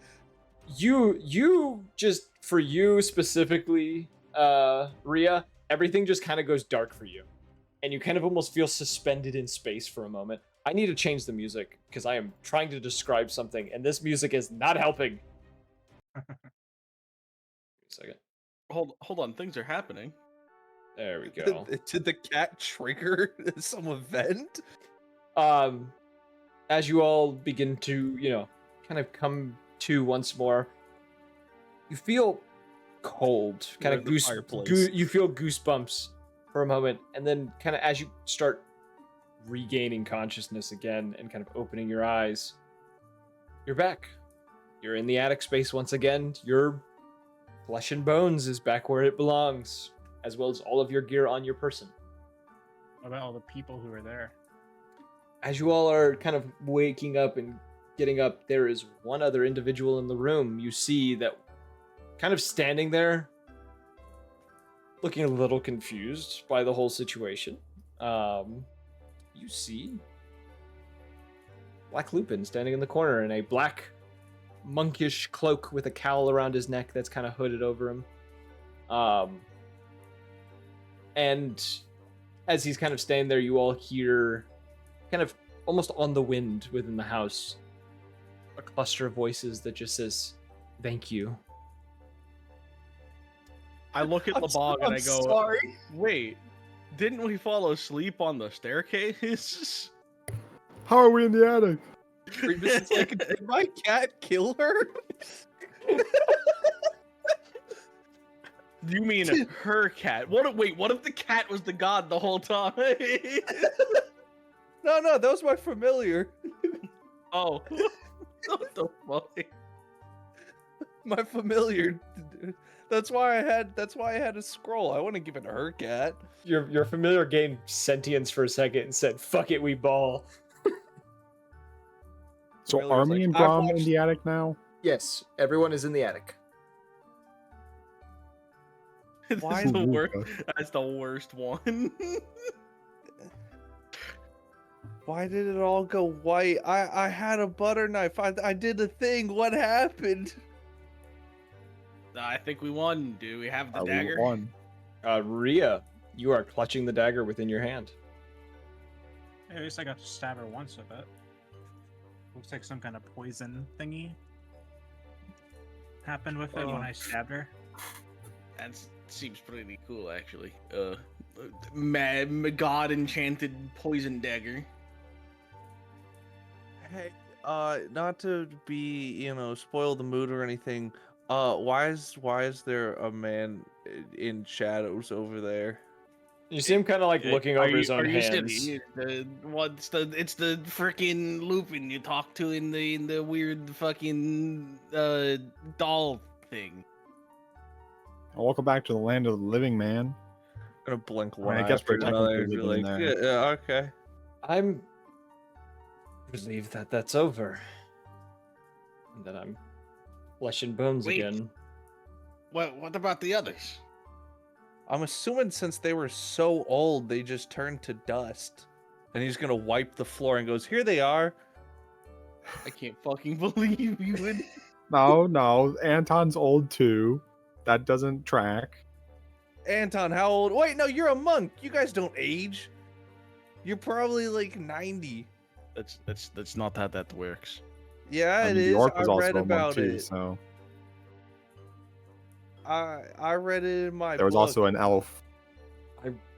You just, for you specifically, Rhea, everything just kind of goes dark for you, and you kind of almost feel suspended in space for a moment. I need to change the music because I am trying to describe something, and this music is not helping. Give me a second. Hold on, things are happening. There we go. Did the cat trigger some event? As you all begin to, kind of come to once more, you feel cold, kind of you feel goosebumps for a moment, and then kind of as you start regaining consciousness again and kind of opening your eyes, you're back. You're in the attic space once again. Your flesh and bones is back where it belongs, as well as all of your gear on your person. What about all the people who were there? As you all are kind of waking up and getting up, there is one other individual in the room. You see that kind of standing there, looking a little confused by the whole situation. You see Black Lupin standing in the corner in a black monkish cloak with a cowl around his neck that's kind of hooded over him. And as he's kind of standing there, you all hear kind of almost on the wind within the house a cluster of voices that just says, "Thank you." I look at the bog and I go, sorry. wait, didn't we fall asleep on the staircase? How are we in the attic? Rebus is like, did my cat kill her? You mean her cat? What if the cat was the god the whole time? No, that was my familiar. Oh. What the fuck? My familiar. That's why I had a scroll. I wouldn't give it to her cat. Your familiar gained sentience for a second and said, "Fuck it, we ball." So Familiar's Army like, and "I've Grom in watched- the attic now? Yes, everyone is in the attic. Why That's the Ooh, worst. okay. That's the worst one. Why did it all go white? I had a butter knife. I did a thing. What happened? I think we won. Do we have the We dagger? won. Rhea, you are clutching the dagger within your hand. At least I got to stab her once with it. Looks like some kind of poison thingy happened with it when I stabbed her. That seems pretty cool, actually. God enchanted poison dagger. Hey, not to be, spoil the mood or anything. Why is there a man in shadows over there? You see him kind of like looking over his own hands. Silly? It's the freaking Lupin you talk to in the weird fucking doll thing. Welcome back to the land of the living, man. I'm gonna blink I mean, one I eye guess after we're technically another and be living like, there. yeah, okay. I'm relieved that that's over, and that I'm flesh and bones Wait. again. What about the others? I'm assuming since they were so old, they just turned to dust. And he's gonna wipe the floor and goes, "Here they are." I can't fucking believe you would. No, Anton's old too. That doesn't track. Anton, how old? Wait, no, you're a monk. You guys don't age. You're probably like 90. That's not how that works. Yeah, it is. York was I also read a monk about too, it. so I read it in my there was book. also an elf.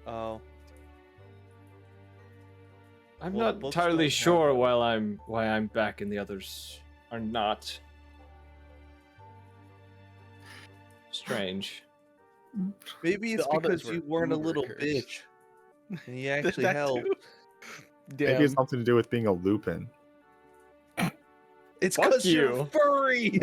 Oh. I'm Well, not books entirely don't sure count. why I'm back and the others are not. Strange. Maybe it's The others because you were weren't a little uber bitch. And he cursed. actually That helped. too? Maybe it's Damn. something to do with being a Lupin. It's Fuck because you're you. furry. Take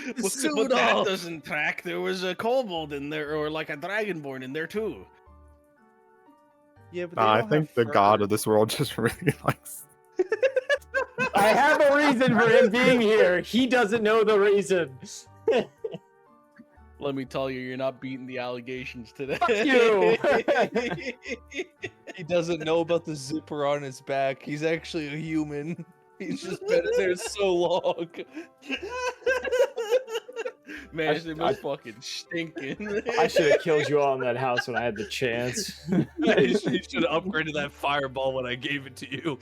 the But suit that off. doesn't track. There was a kobold in there, or like a dragonborn in there too. Yeah, but I think the god of this world just really likes. I have a reason for him being here. He doesn't know the reason. Let me tell you, you're not beating the allegations today. Fuck you. He doesn't know about the zipper on his back. He's actually a human. He's just been in there so long. Man, this thing was fucking stinking. I should have killed you all in that house when I had the chance. You should have upgraded that fireball when I gave it to you.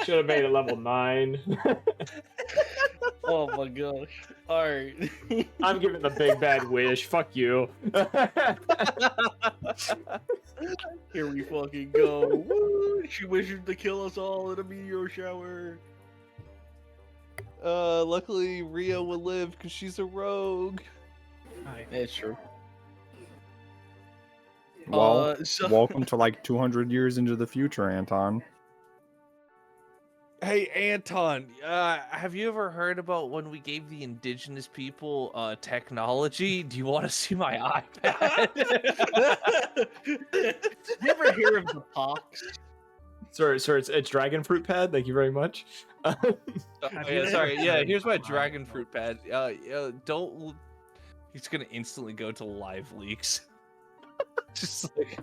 Should have made it level 9. Oh my gosh. Alright. I'm giving the big bad wish. Fuck you. Here we fucking go. Woo! She wishes to kill us all in a meteor shower. Luckily Ria will live because she's a rogue. Hi. That's true. Well, So- welcome to like 200 years into the future, Anton. Hey Anton, have you ever heard about when we gave the indigenous people technology? Do you want to see my iPad? You ever hear of the pox? Sorry, it's dragon fruit pad. Thank you very much. Oh, yeah, sorry. Yeah, here's my Wow. dragon fruit pad. Don't. He's gonna instantly go to live leaks. Just like.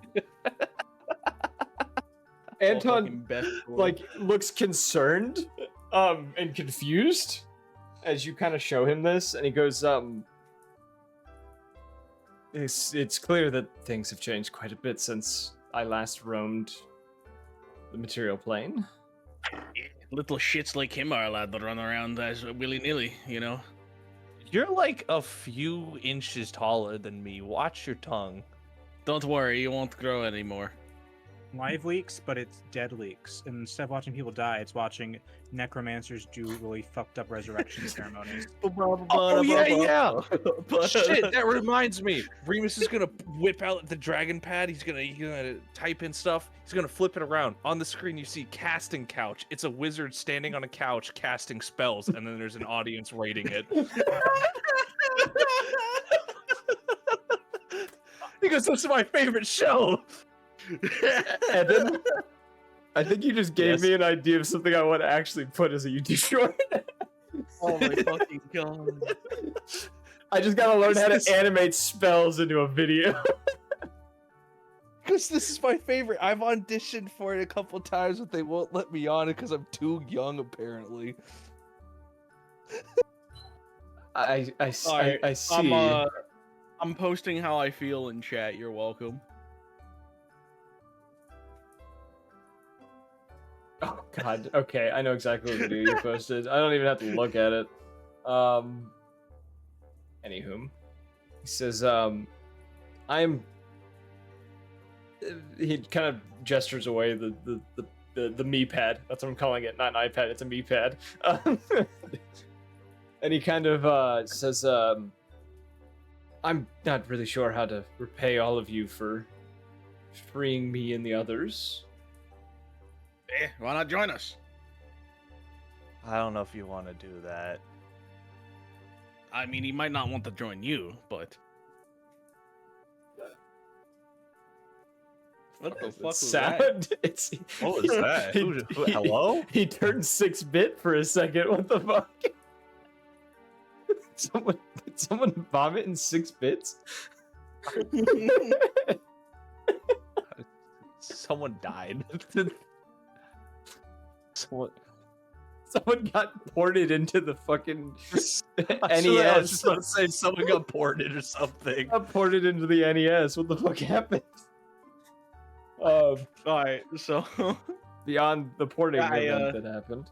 Anton Best like looks concerned and confused as you kind of show him this, and he goes it's clear that things have changed quite a bit since I last roamed the material plane. little shits like him are allowed to run around as willy-nilly, you know. You're like a few inches taller than me. Watch your tongue. Don't worry, you won't grow anymore. Live leaks, but it's dead leaks. And instead of watching people die, it's watching necromancers do really fucked up resurrection ceremonies. Oh yeah. Shit, that reminds me. Remus is gonna whip out the dragon pad. He's gonna type in stuff. He's gonna flip it around. On the screen, you see casting couch. It's a wizard standing on a couch casting spells, and then there's an audience rating it. He goes, "This is my favorite show." Evan, I think you just gave Yes. me an idea of something I want to actually put as a YouTube short. Oh my fucking god. I just gotta learn how to animate spells into a video. Because this is my favorite. I've auditioned for it a couple times, but they won't let me on it because I'm too young, apparently. I Alright, see. I'm posting how I feel in chat. You're welcome. Oh god. Okay, I know exactly what video you posted. I don't even have to look at it. Anywhom, he says, I'm. He kind of gestures away the me pad. That's what I'm calling it. Not an iPad. It's a me pad. And he kind of says, I'm not really sure how to repay all of you for freeing me and the others. Why not join us? I don't know if you want to do that. I mean, he might not want to join you, but what the fuck was that? Sound? It's What was that? Hello? He turned 6-bit for a second. What the fuck? Did someone vomit in 6 bits? Someone died. Someone got ported into the fucking I was NES. just about to say someone got ported or something. Got ported into the NES. What the fuck happened? Alright, so Beyond the porting I, event that happened.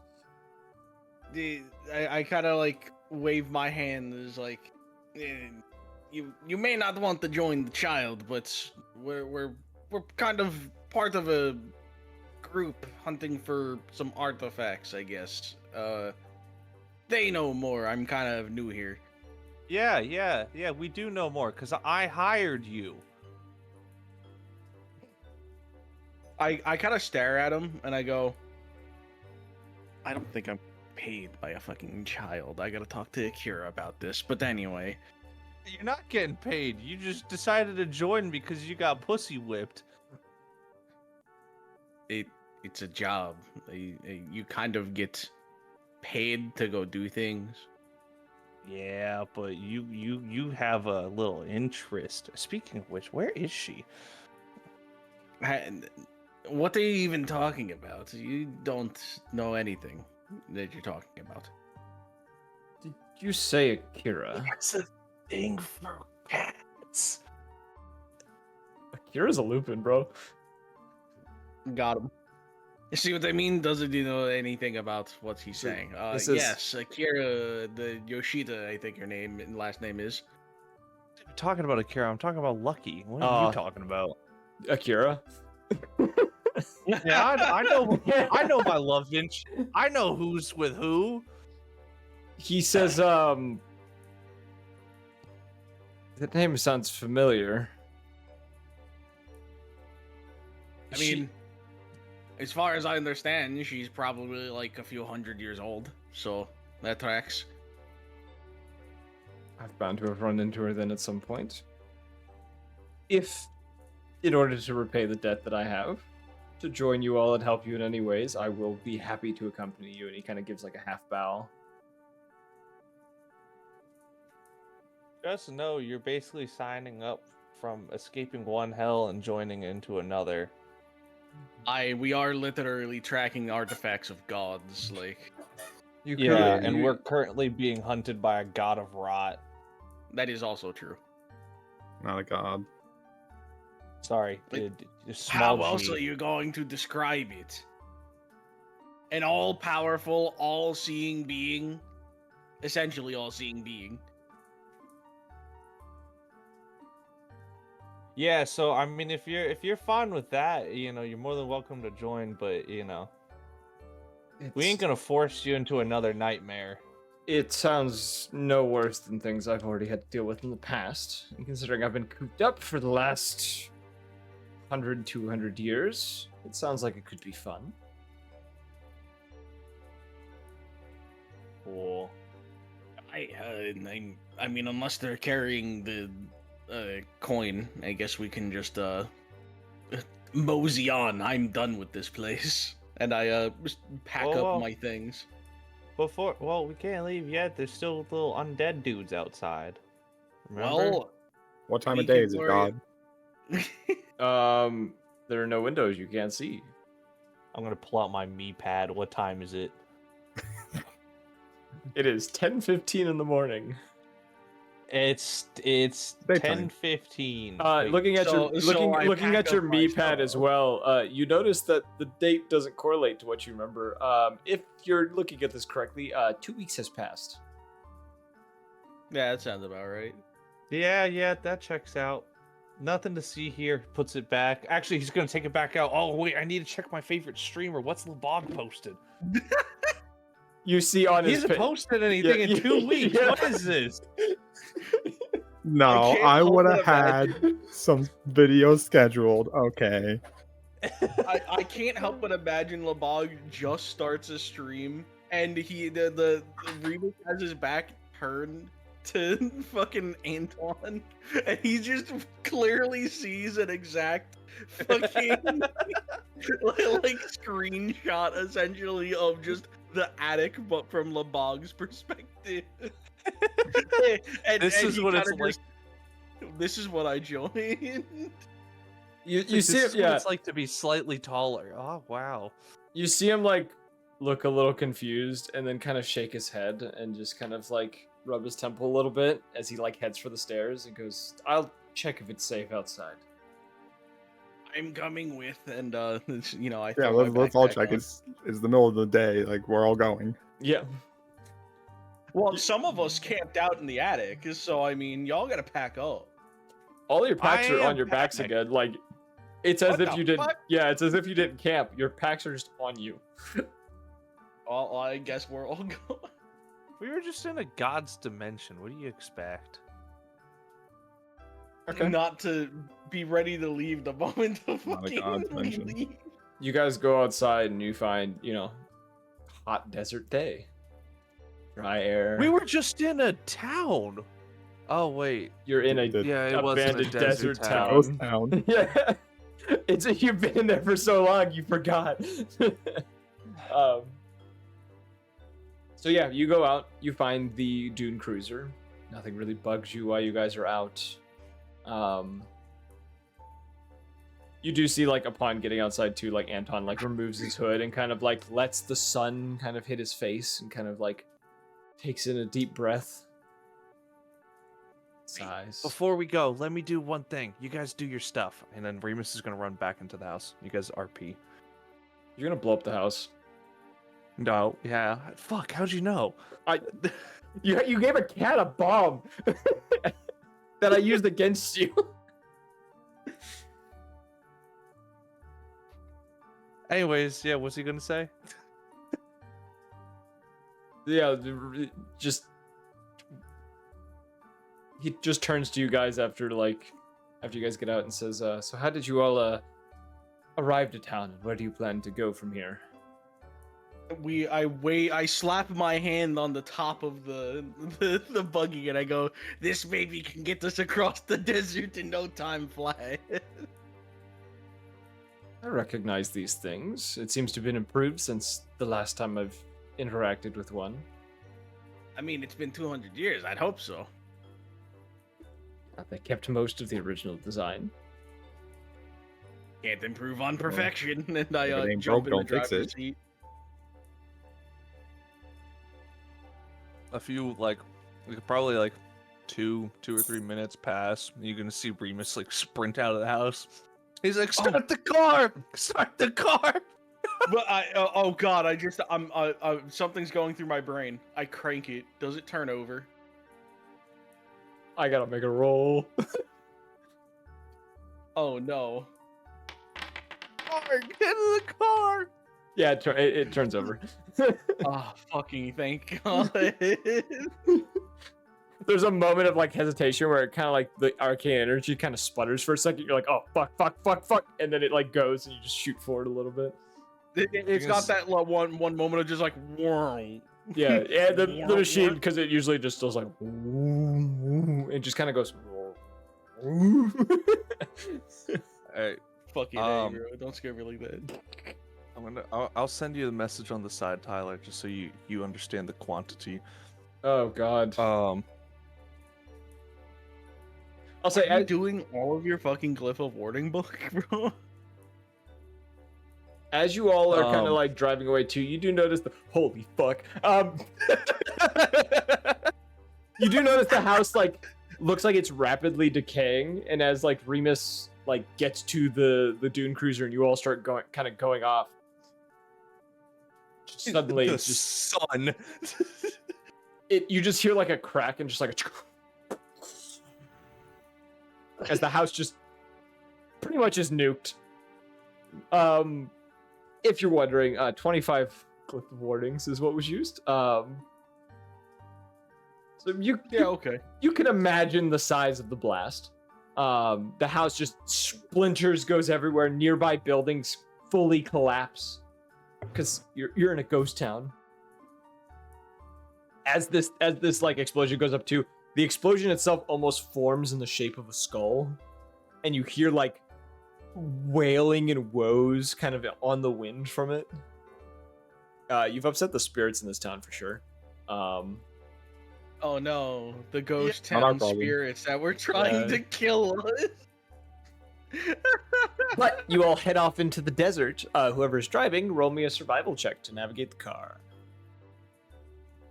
I kind of like wave my hand as like, you may not want to join the child, but we're we're kind of part of a group hunting for some artifacts, I guess. They know more. I'm kind of new here. Yeah, we do know more, because I hired you. I kind of stare at him and I go, I don't think I'm paid by a fucking child. I gotta talk to Akira about this. But anyway, You're not getting paid. You just decided to join because you got pussy whipped. it's a job. You kind of get paid to go do things. Yeah, but you have a little interest. Speaking of which, where is she? And what are you even talking about? You don't know anything that you're talking about. Did you say Akira? It's a thing for cats. Akira's a Lupin, bro. Got him. You see what I mean? Doesn't he know anything about what he's saying? this is- Yes, Akira, the Yoshida, I think your name and last name is. I'm talking about Akira. I'm talking about Lucky. What are you Oh. talking about? Akira? Yeah, I know. I know my love inch. I know who's with who. He says, that name sounds familiar. I mean, as far as I understand, she's probably like a few hundred years old, so that tracks. I've bound to have run into her then at some point. If, in order to repay the debt that I have, to join you all and help you in any ways, I will be happy to accompany you. And he kind of gives like a half bow. Just know you're basically signing up from escaping one hell and joining into another. We are literally tracking artifacts of gods, like You Yeah, could- and you- we're currently being hunted by a god of rot. that is also true. Not a god. Sorry, But small How else G. are you going to describe it? An all-powerful, all-seeing being, essentially all-seeing being. Yeah, so I mean, if you're fine with that, you know, you're more than welcome to join. But you know, we ain't gonna force you into another nightmare. It sounds no worse than things I've already had to deal with in the past. And considering I've been cooped up for the last 100, 200 years, it sounds like it could be fun. Cool. I mean, unless they're carrying the coin, I guess we can just mosey on. I'm done with this place, and I just pack Oh, up my things. Well, we can't leave yet. There's still little undead dudes outside. Remember? Well, What time We of day can is it, worry- God? There are no windows you can't see. I'm gonna pull out my me pad. What time is it? It is 10:15 in the morning. It's Daytime. 10:15. Looking at So- your so I looking pack at your up my me pad as stuff. well, you notice that the date doesn't correlate to what you remember. If you're looking at this correctly, 2 weeks has passed. Yeah, that sounds about right. Yeah, that checks out. Nothing to see here. Puts it back. Actually, he's gonna take it back out. Oh wait, I need to check my favorite streamer. What's LeBog posted? You see on He his hasn't posted anything in 2 weeks. yeah. What is this? No, can't I help would but have had some videos scheduled. Okay. I can't help but imagine LeBog just starts a stream and the Remus has his back turned to fucking Antoine and he just clearly sees an exact fucking like screenshot essentially of just the attic but from LeBog's perspective. and This is he what it's kinda like. This is what I joined. You This see is him, what yeah. it's like to be slightly taller. Oh wow. You see him like look a little confused and then kind of shake his head and just kind of like rub his temple a little bit as he like heads for the stairs and goes, "I'll check if it's safe outside." I'm coming with, and you know, I Yeah, throw my let's all backpack check. on. It's the middle of the day. Like we're all going. Yeah. Well, some of us camped out in the attic, so I mean, y'all gotta pack up. All your packs I are on am your backs panicked. again. Like It's as What if the you didn't. fuck? Yeah, it's as if you didn't camp. Your packs are just on you. Well, I guess we're all going. We were just in a god's dimension. What do you expect? Okay. Not to be ready to leave the moment to Not a fucking god's dimension. leave. You guys go outside and you find, hot desert day. Dry air. We were just in a town. Oh wait, You're in a yeah, it was in a abandoned desert desert town. Ghost town. town. Yeah. You've been there for so long you forgot. So yeah, you go out, you find the dune cruiser. Nothing really bugs you while you guys are out. You do see, like, upon getting outside too, like, Anton, like, removes his hood and kind of, like, lets the sun kind of hit his face and kind of, like, takes in a deep breath. Sighs. Before we go, let me do one thing. You guys do your stuff, and then Remus is gonna run back into the house. You guys RP. You're gonna blow up the house. No, yeah. Fuck, how'd you know? You gave a cat a bomb that I used against you. Anyways, yeah, what's he gonna say? Yeah, he just turns to you guys after you guys get out and says, so how did you all arrive to town, and where do you plan to go from here? I slap my hand on the top of the buggy and I go, this baby can get us across the desert in no time flat. I recognize these things. It seems to have been improved since the last time I've interacted with one. I mean, it's been 200 years. I'd hope so. They kept most of the original design. Can't improve on perfection. And I If it ain't jump broke, in the don't fix driver's it. seat. A few probably 2 or 3 minutes pass. You're gonna see Remus like sprint out of the house. He's like, "Start the car! Start the car!" But oh god, something's going through my brain. I crank it. Does it turn over? I gotta make a roll. Oh no. Car, get in the car! Yeah, it turns over. Oh, fucking thank God. There's a moment of like hesitation where it kind of like the arcane energy kind of sputters for a second. You're like, oh fuck, and then it like goes and you just shoot forward a little bit. It's got that one moment of just like, whoa. Yeah, the machine, because it usually just does like, it just kind of goes. Alright, Fucking A, bro. Don't scare me like that. I'll send you the message on the side, Tyler, just so you understand the quantity. Oh god. I'll say, Are you doing all of your fucking Glyph of Warding book, bro? as you all are kind of like driving away too, you do notice holy fuck. You do notice the house like looks like it's rapidly decaying, and as like Remus like gets to the dune cruiser and you all start going off, suddenly the it's just sun. you just hear like a crack and just like a as the house just pretty much is nuked. If you're wondering, 25 Glyph of Wardings is what was used. So Okay. you can imagine the size of the blast. The house just splinters, goes everywhere. Nearby buildings fully collapse because you're in a ghost town. As this like explosion goes up too, the explosion itself almost forms in the shape of a skull, and you hear like wailing and woes kind of on the wind from it. You've upset the spirits in this town for sure. Oh no, the ghost Not our town problem. spirits that were trying to kill us. But you all head off into the desert. Whoever's driving, roll me a survival check to navigate the car.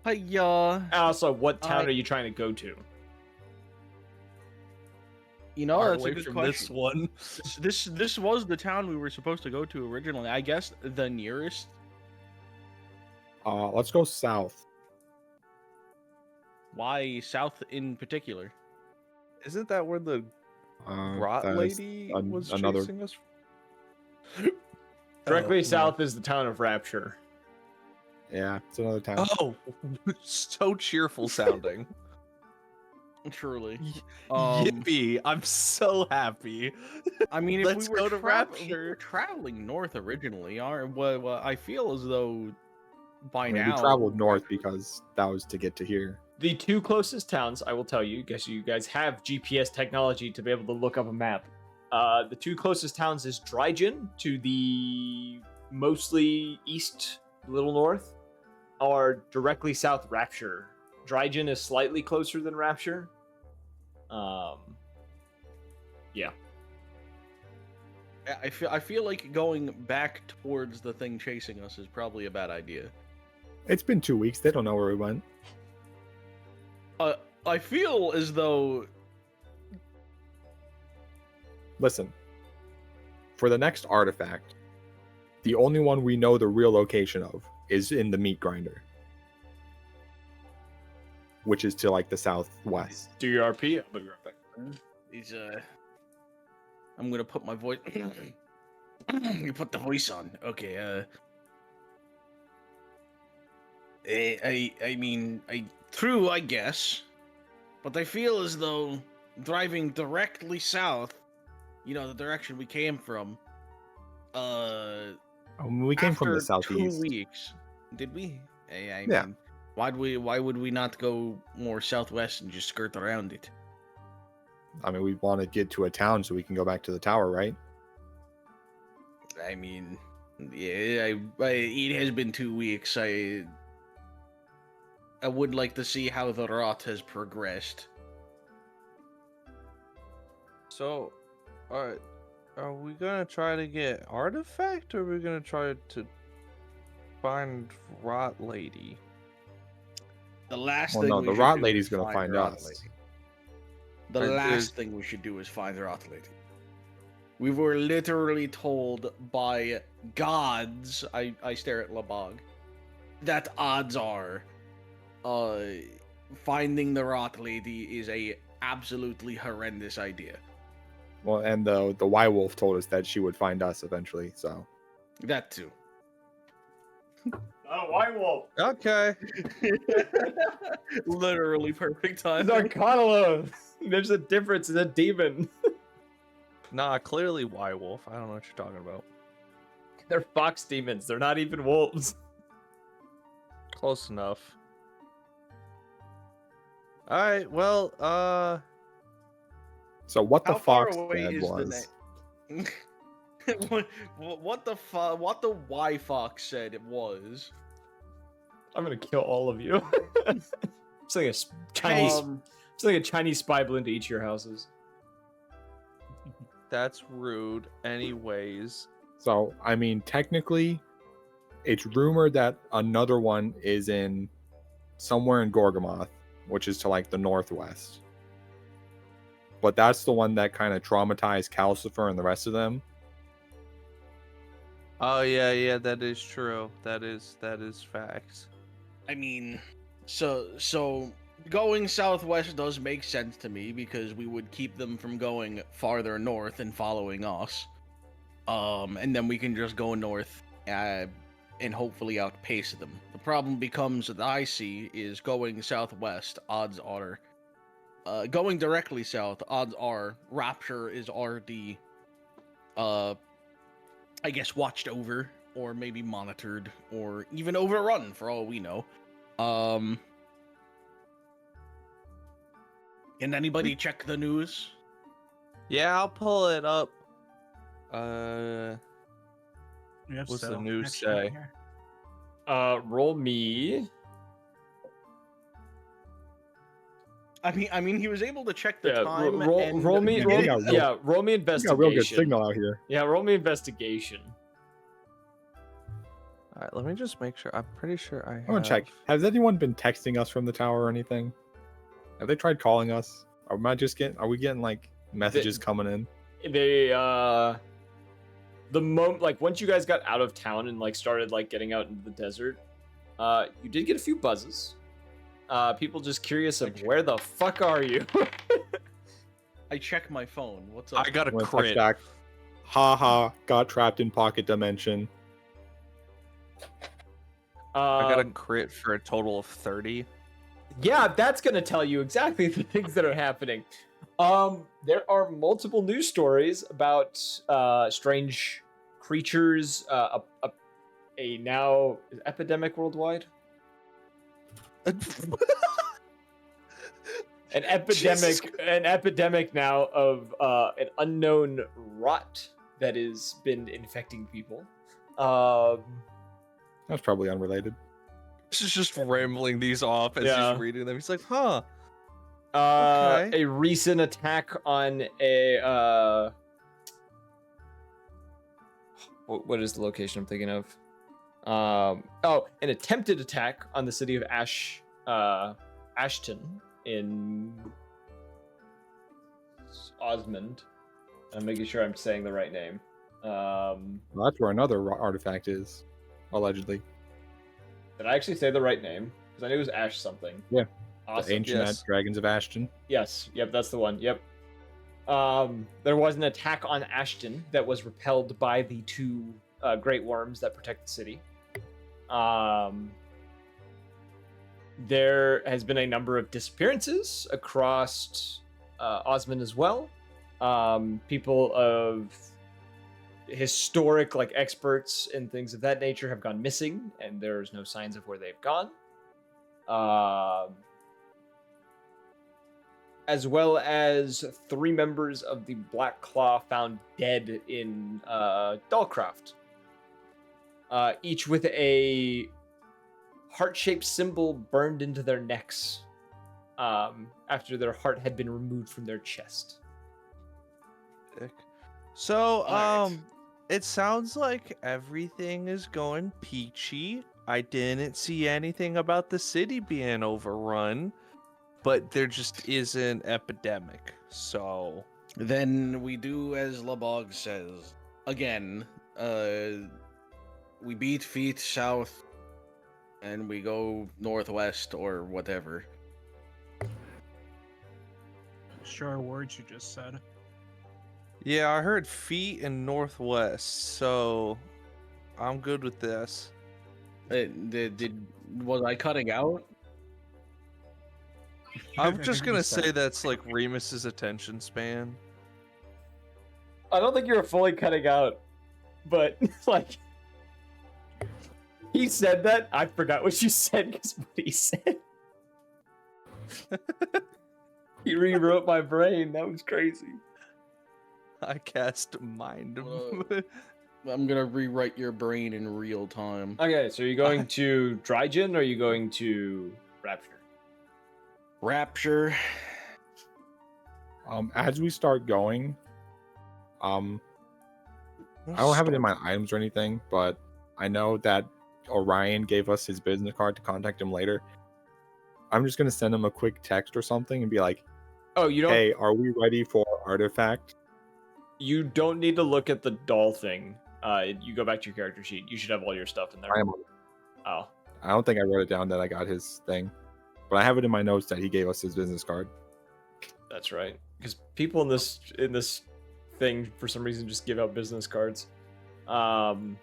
Hiya. Also, what town are you trying to go to? You know, Far that's a away good from question. this one. This was the town we were supposed to go to originally. I guess the nearest. Let's go south. Why south in particular? Isn't that where the rot That's lady was another chasing us? Directly no. south is the town of Rapture. Yeah, it's another town. Oh, so cheerful sounding. Truly. Yippee! I'm so happy. I mean, if Let's we were, go to we Rapture. were traveling north originally, well, I feel as though by I mean, now we traveled north because that was to get to here. The two closest towns, I will tell you, guess you guys have GPS technology to be able to look up a map. The two closest towns is Drygen to the mostly east, little north, or directly south Rapture. Drygen is slightly closer than Rapture. Yeah. I feel like going back towards the thing chasing us is probably a bad idea. It's been 2 weeks. They don't know where we went. I feel as though Listen, for the next artifact, the only one we know the real location of is in the meat grinder, which is to like the southwest. Do your RP. I'll be right back. he's I'm gonna put my voice. You put the voice on. Okay. I mean, true, I guess, but I feel as though driving directly south, you know, the direction we came from. We came from the after southeast. 2 weeks, did we? I Yeah. mean, why would we not go more southwest and just skirt around it? I mean, we want to get to a town so we can go back to the tower, right? I mean, yeah, it has been 2 weeks. I would like to see how the rot has progressed. So, are we gonna try to get artifact, or are we gonna try to find Rot Lady? The last Well, thing no, we the should Rot do Lady's is gonna find find Rot us. Lady. The Or last is- thing we should do is find the Rot Lady. We were literally told by gods, I stare at Labog, that odds are finding the Rot Lady is a absolutely horrendous idea. Well, and the Wolf told us that she would find us eventually. So That too. Oh, White Wolf. Okay. Literally perfect It's timing. Arcanalo. There's a difference. It's a demon. Nah, clearly Wolf. I don't know what you're talking about. They're fox demons. They're not even wolves. Close enough. All right. Well, so what the How far fox away said is was the name? what the Y Fox said it was. I'm gonna kill all of you. It's like a Chinese. It's like a Chinese spy balloon to each of your houses. that's rude. Anyways, so. I mean, technically, it's rumored that another one is in somewhere in Gorgamoth, which is to like the northwest. But that's the one that kind of traumatized Calcifer and the rest of them. oh yeah, that is true. That is facts. I mean, so going southwest does make sense to me because we would keep them from going farther north and following us. And then we can just go north and hopefully outpace them. The problem becomes that I see is going southwest, odds are going directly south, odds are Rapture is already I guess watched over or maybe monitored or even overrun for all we know. Can anybody check the news? Yeah, I'll pull it up. We have What's the Cell news actually in say? here. Roll me. I mean, he was able to check the Yeah, time. and roll me. Yeah, Roll, we got real- yeah, roll me We got investigation. real good signal out here. Yeah, roll me investigation. All right, let me just make sure. I'm pretty sure I have. I want to check. Has anyone been texting us from the tower or anything? Have they tried calling us? Are we getting like messages coming in? They the moment, like, once you guys got out of town and like started like getting out into the desert, you did get a few buzzes. People just curious of where the fuck are you? I check my phone. What's up? I got a I'm gonna text crit. back. Haha, got trapped in pocket dimension. I got a Um, crit for a total of 30. yeah, that's gonna tell you exactly the things that are happening. There are multiple news stories about strange creatures, a now epidemic worldwide. Jesus An epidemic now of an unknown rot that has been infecting people. That's probably unrelated. This is just rambling these off as Yeah. he's reading them. He's like, huh. Okay. A recent attack on a what is the location I'm thinking of? An attempted attack on the city of Ashton in Osmond. I'm making sure I'm saying the right name. Well, that's where another artifact is, allegedly. Did I actually say the right name? Because I knew it was Ash something. Yeah. Awesome. The ancient Yes. dragons of Ashton. Yes. Yep. That's the one. Yep. There was an attack on Ashton that was repelled by the two great worms that protect the city. There has been a number of disappearances across Osmond as well. People of historic, like experts and things of that nature, have gone missing, and there's no signs of where they've gone. As well as 3 members of the Black Claw found dead in Dollcraft. Each with a heart-shaped symbol burned into their necks after their heart had been removed from their chest. So, Alright. it sounds like everything is going peachy. I didn't see anything about the city being overrun, but there just is an epidemic. So, Then we do as Labog says. Again, we beat feet south, and we go northwest or whatever. Sure words you just said. yeah, I heard feet and northwest, so I'm good with this. Was I cutting out? I'm just gonna say that's like Remus's attention span. I don't think you were fully cutting out, but like he said that. I forgot what you said because what he said. He rewrote my brain. That was crazy. I cast mind. I'm gonna rewrite your brain in real time. Okay, so are you going to Drygen or are you going to Rapture? Rapture. As we start going, I don't have it in my items or anything, but I know that Orion gave us his business card to contact him later. I'm just gonna send him a quick text or something and be like, Oh, you don't. "Hey, are we ready for artifact?" You don't need to look at the doll thing. You go back to your character sheet. You should have all your stuff in there. I am. Oh, I don't think I wrote it down that I got his thing, but I have it in my notes that he gave us his business card. that's right. Because people in this thing for some reason just give out business cards. I'm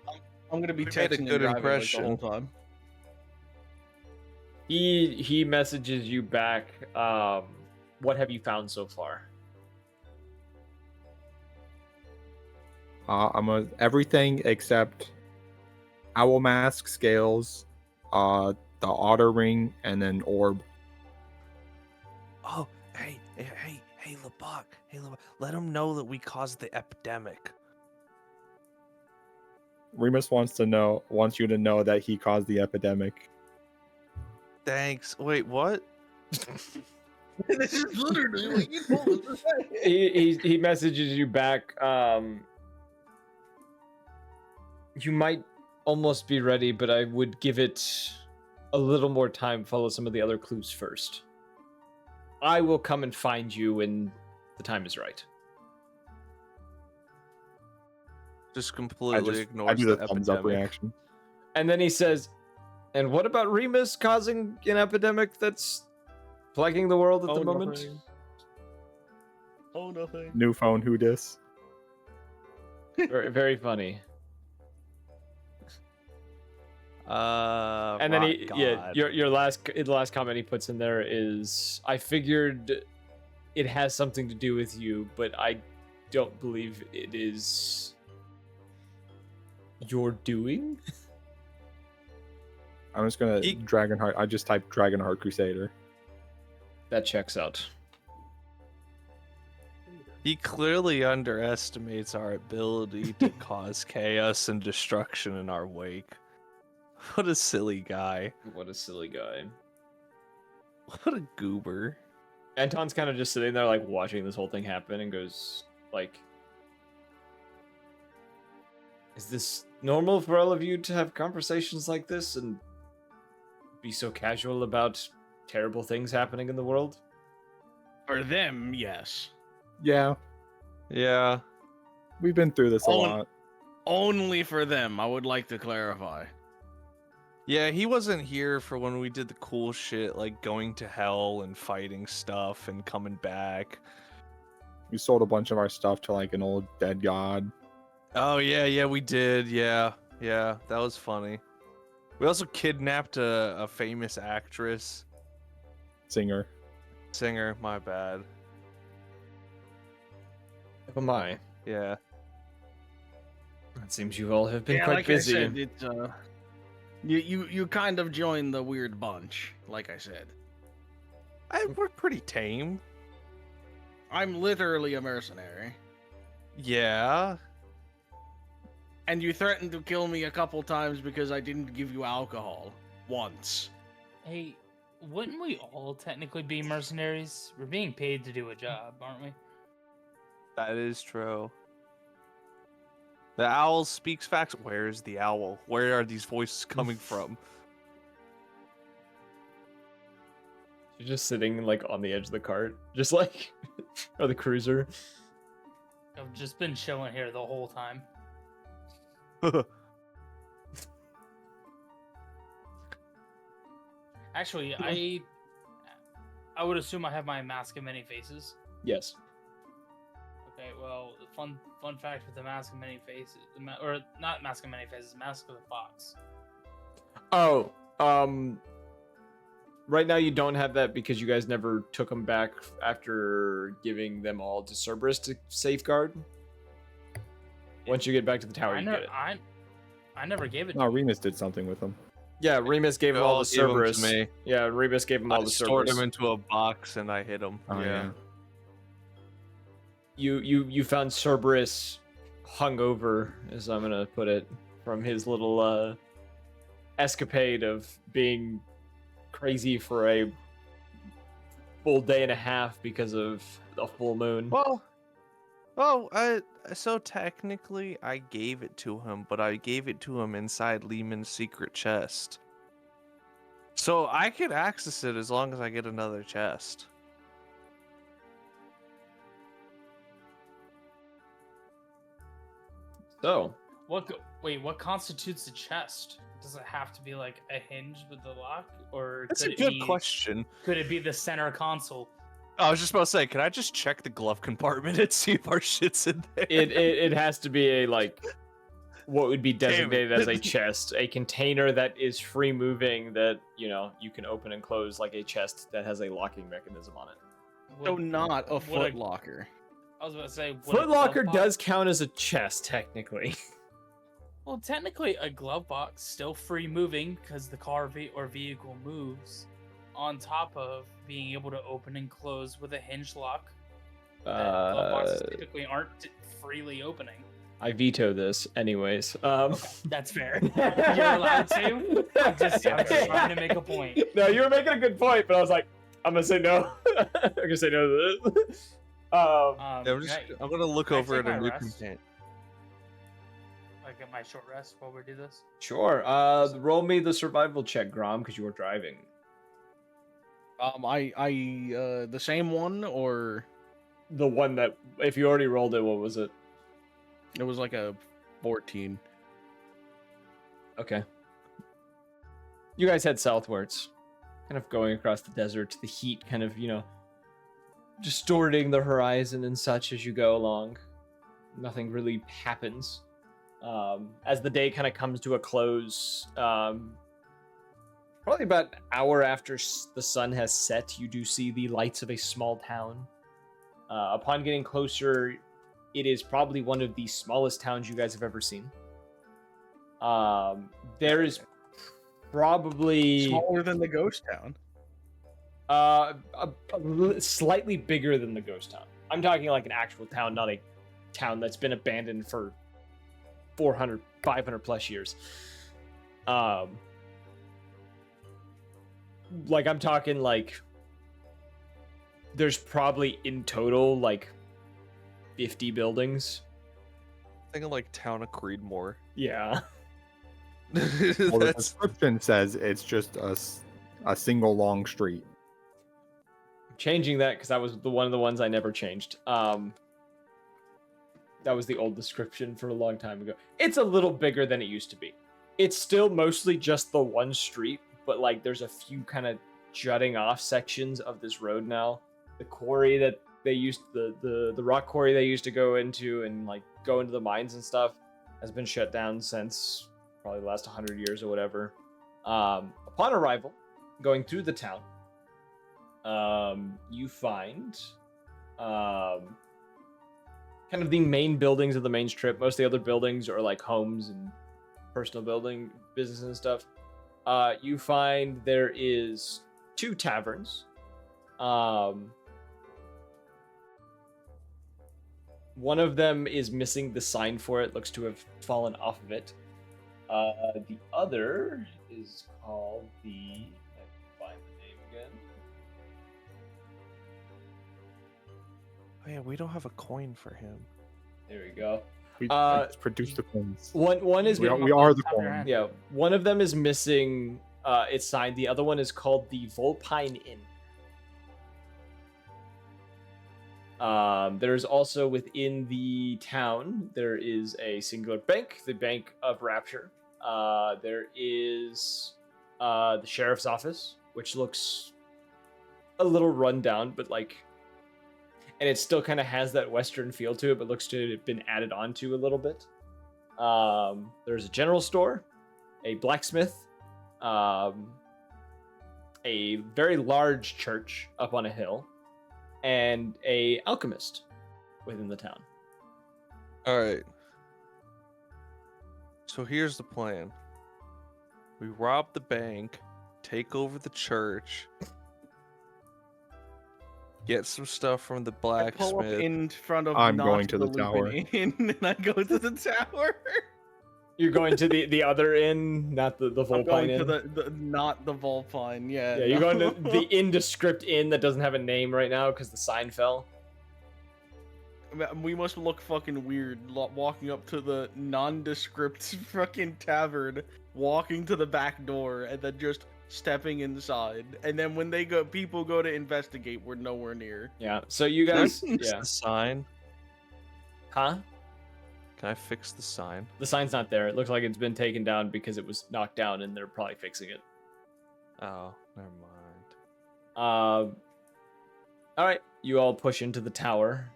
gonna be We made a texting good and driving like, the impression. whole time. He messages you back. What have you found so far? Everything except owl mask, scales, the otter ring, and then orb. Oh, hey, Labak. Hey, Labak. Let him know that we caused the epidemic. Remus wants you to know that he caused the epidemic. Thanks. Wait, what? This is literally what you told us to say. He messages you back. You might almost be ready, but I would give it a little more time. Follow some of the other clues first. I will come and find you when the time is right. Just completely I ignores do the the thumbs up epidemic. reaction. And then he says, "And what about Remus causing an epidemic that's plaguing the world at the moment?" Nothing. Oh, nothing. New phone, who dis? Very, very funny. And then rock yeah, god. the last comment he puts in there is, I figured it has something to do with you, but I don't believe it is your doing. I'm just gonna Dragonheart. I just typed Dragonheart Crusader. That checks out. He clearly underestimates our ability to cause chaos and destruction in our wake. What a silly guy. What a silly guy. What a goober. Anton's kind of just sitting there, like, watching this whole thing happen, and goes, like, is this normal for all of you to have conversations like this and be so casual about terrible things happening in the world? For them, yes. Yeah, Yeah. we've been through this a lot. Only for them, I would like to clarify. Yeah, he wasn't here for when we did the cool shit, like going to hell and fighting stuff and coming back. We sold a bunch of our stuff to like an old dead god. Oh, yeah, we did. Yeah, that was funny. We also kidnapped a famous actress. Singer. My bad. Oh my. Yeah. It seems you all have been Yeah, quite like busy. I said, you kind of joined the weird bunch, like I said. We're pretty tame. I'm literally a mercenary. Yeah. And you threatened to kill me a couple times because I didn't give you alcohol. Once. Hey, wouldn't we all technically be mercenaries? We're being paid to do a job, aren't we? That is true. The owl speaks facts. Where is the owl? Where are these voices coming from? You're just sitting, like, on the edge of the cart. Just like, or the cruiser. I've just been chilling here the whole time. Actually, I would assume I have my mask of many faces. Yes. Okay, well, fun fact with the mask of many faces, or not mask of many faces, mask of the fox. Oh, right now you don't have that because you guys never took them back after giving them all to Cerberus to safeguard. Once you get back to the tower, you get it. I never gave it. No, Remus did something with them. Yeah, Remus gave them all to Gave 'em to Cerberus. me. Yeah, Remus gave them all I to stored Cerberus. him into a box and I hit him. Oh, yeah. You found Cerberus hungover, as I'm gonna put it, from his little escapade of being crazy for a full day and a half because of a full moon. So technically I gave it to him, but I gave it to him inside Lehman's secret chest. So I could access it as long as I get another chest. So, Wait, what constitutes a chest? Does it have to be like a hinge with the lock, or That's could a it good be, question. Could it be the center console? I was just about to say, can I just check the glove compartment and see if our shit's in there? it has to be a, like, what would be Damn it. designated as a chest, a container that is free moving, that, you know, you can open and close like a chest that has a locking mechanism on it. So not a would foot locker. I was about to say, would a Foot locker glove does box- count as a chest, technically. Well, technically, a glove box still free moving because the car or vehicle moves. On top of being able to open and close with a hinge lock, glove boxes typically aren't freely opening. I veto this, anyways. That's fair. You're allowed to. I'm just trying to make a point. No, you were making a good point, but I was like, I'm gonna say no. I'm gonna say no to this. I'm gonna look can I over take at a my new rest? content. Like get my short rest while we do this. Sure. Roll me the survival check, Grom, because you were driving. The same one, or The one that, if you already rolled it, what was it? it was like a 14. Okay. You guys head southwards, kind of going across the desert, the heat kind of, distorting the horizon and such as you go along. nothing really happens. As the day kind of comes to a close, probably about an hour after the sun has set, you do see the lights of a small town. Upon getting closer, it is probably one of the smallest towns you guys have ever seen. There is probably Smaller than the ghost town. slightly bigger than the ghost town. I'm talking like an actual town, not a town that's been abandoned for 400, 500 plus years. Like I'm talking like there's probably in total like 50 buildings. Thinking like Town of Creedmoor. Yeah. Well, the That's description says it's just a single long street. Changing that because that was one of the ones I never changed. That was the old description for a long time ago. It's a little bigger than it used to be. It's still mostly just the one street, but like there's a few kind of jutting off sections of this road now. The quarry that they used, the rock quarry they used to go into and like go into the mines and stuff, has been shut down since probably the last 100 years or whatever. Upon arrival, going through the town, you find kind of the main buildings of the main strip. Most of the other buildings are like homes and personal building, business and stuff. You find there is 2 taverns. One of them is missing the sign for it, looks to have fallen off of it. The other is called the... Let me find the name again. Oh yeah, we don't have a coin for him. There we go. We produce the coins. One is We are the Top of your coin. hand. yeah. One of them is missing its sign. The other one is called the Volpine Inn. There's also within the town, there is a singular bank, the Bank of Rapture. There is the sheriff's office, which looks a little run down, but like, and it still kind of has that Western feel to it, but looks to have been added onto a little bit. There's a general store, a blacksmith, a very large church up on a hill, and a alchemist within the town. All right. So here's the plan. We rob the bank, take over the church, get some stuff from the I pull up blacksmith. in front of I'm not going to the Lupin tower. Inn, and I go to the tower. You're going to the other inn, not the I'm Volpine going Inn. to the not the Volpine. Yeah. Yeah, you're going to no. the indescript inn that doesn't have a name right now because the sign fell. We must look fucking weird walking up to the nondescript fucking tavern, walking to the back door, and then just stepping inside. And then when people go to investigate, we're nowhere near. Yeah, so you Can I guys, fix yeah, the sign? huh? Can I fix the sign? The sign's not there. It looks like it's been taken down because it was knocked down, and they're probably fixing it. Oh, never mind. All right, you all push into the tower.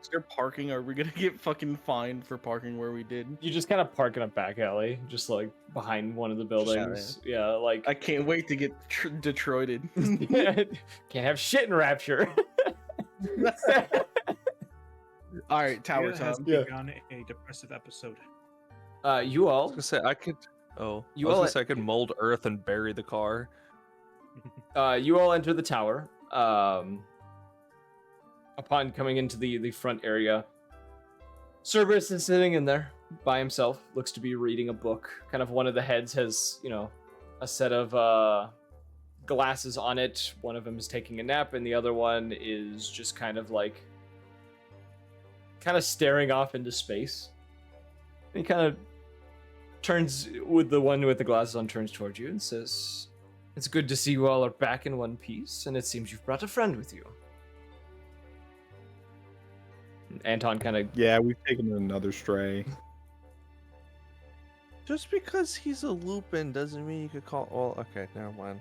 Is there parking? Are we gonna get fucking fined for parking where we did? You just kind of park in a back alley, just like behind one of the buildings. Yeah, like I can't wait to get Detroited. can't have shit in Rapture. All right, tower It has time. Yeah. begun a depressive episode. You I all, was gonna say I could. Oh, You I was all- gonna say I could mold earth and bury the car. you all enter the tower. Upon coming into the front area, Cerberus is sitting in there by himself. Looks to be reading a book. Kind of one of the heads has, a set of glasses on it. One of them is taking a nap, and the other one is just kind of staring off into space. And he kind of turns with the one with the glasses on, turns towards you and says, "It's good to see you all are back in one piece, and it seems you've brought a friend with you." Anton kind of Yeah, we've taken another stray. Just because he's a Lupin doesn't mean you could call. Well, okay, never mind.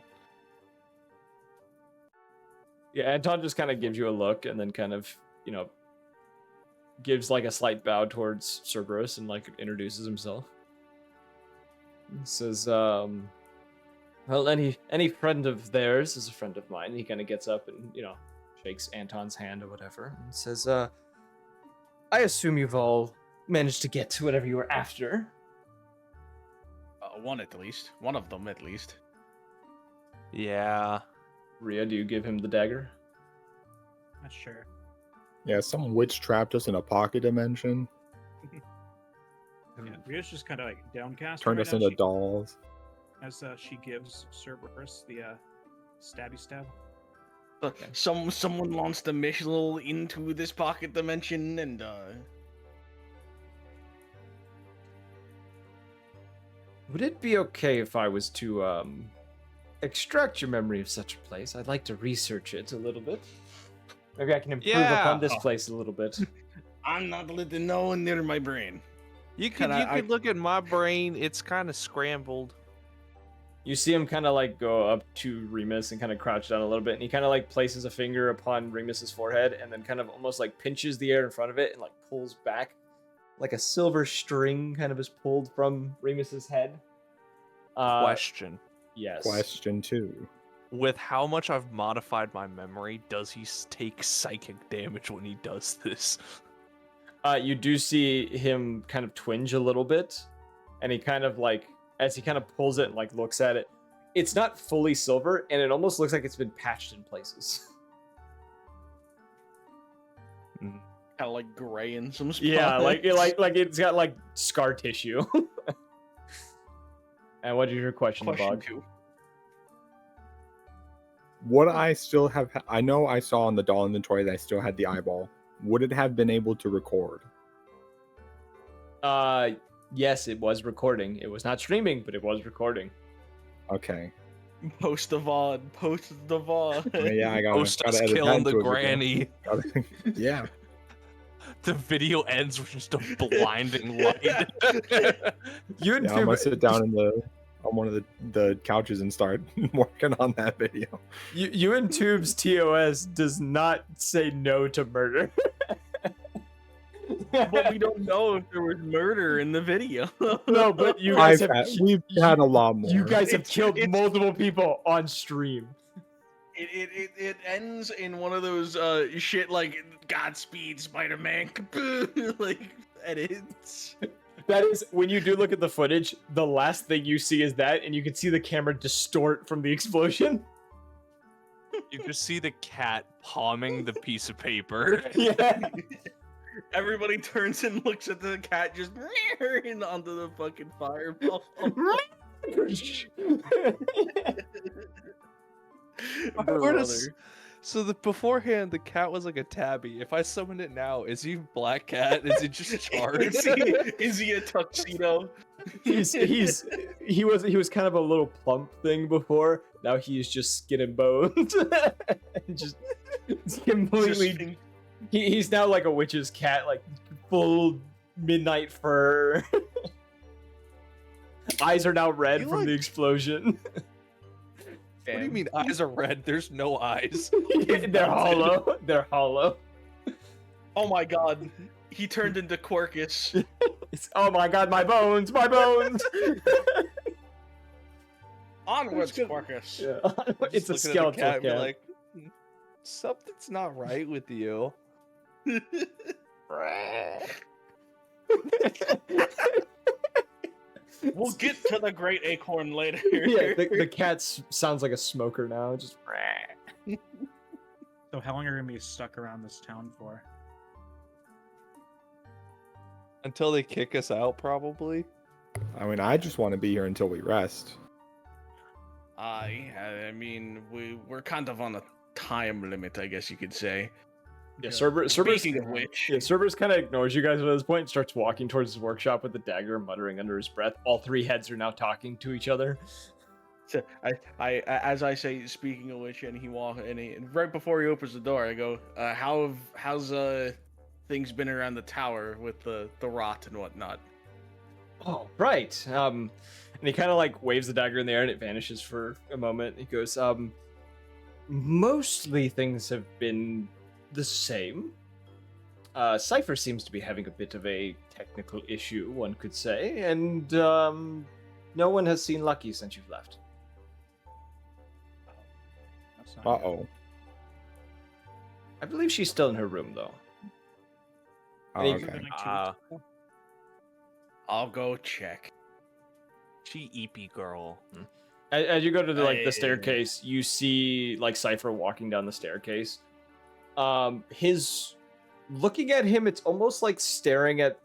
Anton just kind of gives you a look and then kind of gives like a slight bow towards Cerberus and like introduces himself. He says, well, any friend of theirs is a friend of mine. He kind of gets up and, shakes Anton's hand or whatever and says, I assume you've all managed to get to whatever you were after. One at least. One of them at least. Yeah. Rhea, do you give him the dagger? Not sure. Yeah, some witch trapped us in a pocket dimension, Yeah, Rhea's just kind of like downcast. turned right us now. into dolls. As she gives Cerberus the stabby stab. Someone launched a missile into this pocket dimension, and Would it be okay if I was to extract your memory of such a place? I'd like to research it a little bit. Maybe I can improve upon this place a little bit. I'm not letting no one near my brain. You could look at my brain. It's kind of scrambled. You see him kind of like go up to Remus and kind of crouch down a little bit, and he kind of like places a finger upon Remus's forehead and then kind of almost like pinches the air in front of it and like pulls back. Like a silver string kind of is pulled from Remus's head. Question. Yes. Question 2. With how much I've modified my memory, does he take psychic damage when he does this? You do see him kind of twinge a little bit, and he kind of like, as he kind of pulls it and like looks at it, it's not fully silver, and it almost looks like it's been patched in places. Kind of like gray in some spots. Yeah, like it's got like scar tissue. And what is your question, Question Bog? 2. Would I still have? I know I saw on the doll inventory that I still had the eyeball. Would it have been able to record? Yes, it was recording. It was not streaming, but it was recording. Okay. Post the VOD. Post the VOD. Yeah, I got Post us killing the granny. Yeah. The video ends with just a blinding light. You and Yeah, I'm gonna sit down on one of the couches and start working on that video. you and Tube's TOS does not say no to murder. But we don't know if there was murder in the video. No, but you guys We've had a lot more. You guys have killed it's- multiple people on stream. It ends in one of those shit like Godspeed Spider-Man like edits. That is, when you do look at the footage, the last thing you see is that, and you can see the camera distort from the explosion. You just see the cat palming the piece of paper. Yeah. Everybody turns and looks at the cat just and onto the fucking fireball. So beforehand, the cat was like a tabby. If I summon it now, is he Black Cat? Is he just charged? Is he a tuxedo? he was kind of a little plump thing before. Now he's just skin and bones. just completely. He's now like a witch's cat, like full midnight fur. Eyes are now red from the explosion. What do you mean eyes are red? There's no eyes. They're hollow. They're hollow. Oh my god. He turned into Quirkus. Oh my god, my bones, my bones. Onwards, Quirkus. Yeah. It's Just a looking at the skeletal cat and be cat. like, something's not right with you. We'll get to the great acorn later. Yeah, the cat sounds like a smoker now. Just. So how long are you gonna be stuck around this town for? Until they kick us out, probably. I mean, I just want to be here until we rest. I mean, we're kind of on a time limit, I guess you could say. Yeah, Cerberus. Speaking of which, Yeah, Cerberus kind of ignores you guys at this point and starts walking towards his workshop with the dagger, muttering under his breath. All three heads are now talking to each other. so I as I say, speaking of which, and he right before he opens the door, I go, how's things been around the tower with the rot and whatnot? Oh, right. And he kind of like waves the dagger in the air and it vanishes for a moment. He goes, mostly things have been the same. Cypher seems to be having a bit of a technical issue, one could say, and no one has seen Lucky since you've left. That's not good. Uh-oh. I believe she's still in her room, though. Oh, Any- It's been okay. like 2 weeks ago. I'll go check. She EP girl. As you go to the I- staircase, you see like Cypher walking down the staircase. His looking at him, it's almost like staring at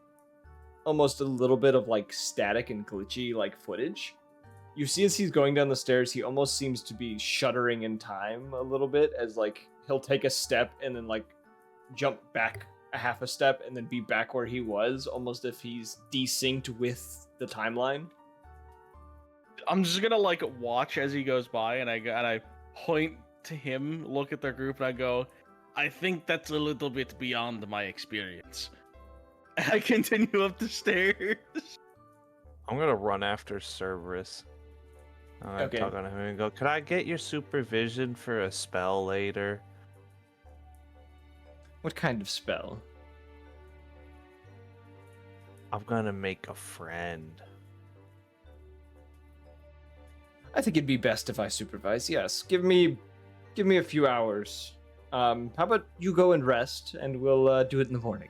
almost a little bit of like static and glitchy like footage. You see as he's going down the stairs, he almost seems to be shuddering in time a little bit, as like he'll take a step and then like jump back a half a step and then be back where he was, almost if he's desynced with the timeline. I'm just gonna like watch as he goes by, and I point to him, look at the group, and I go, I think that's a little bit beyond my experience. I continue up the stairs. I'm gonna run after Cerberus. I'm gonna Okay. talk on him and go, could I get your supervision for a spell later? What kind of spell? I'm gonna make a friend. I think it'd be best if I supervise. Yes, give me a few hours. How about you go and rest, and we'll do it in the morning.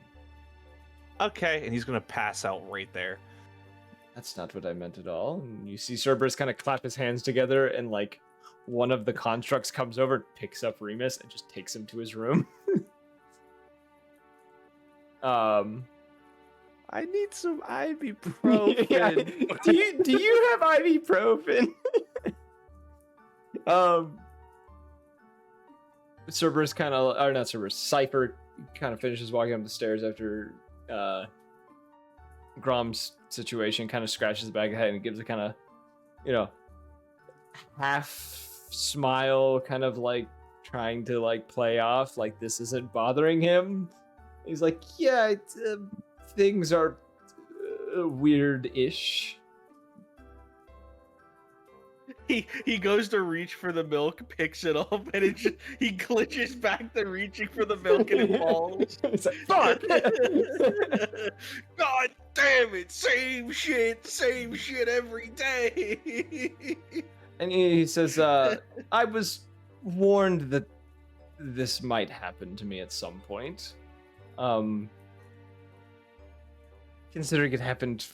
Okay, and he's gonna pass out right there. That's not what I meant at all. And you see Cerberus kind of clap his hands together, and like one of the constructs comes over, picks up Remus, and just takes him to his room. I need some ibuprofen. Yeah. Do you have ibuprofen? Cerberus kind of, or not Cerberus, Cypher kind of finishes walking up the stairs after Grom's situation, kind of scratches the back of the head and gives a kind of, half smile, kind of like trying to like play off like this isn't bothering him. He's like, yeah, things are weird-ish. He goes to reach for the milk, picks it up, and he glitches back to reaching for the milk and it falls. It's like, fuck! God damn it! Same shit every day. And he says, I was warned that this might happen to me at some point. Considering it happened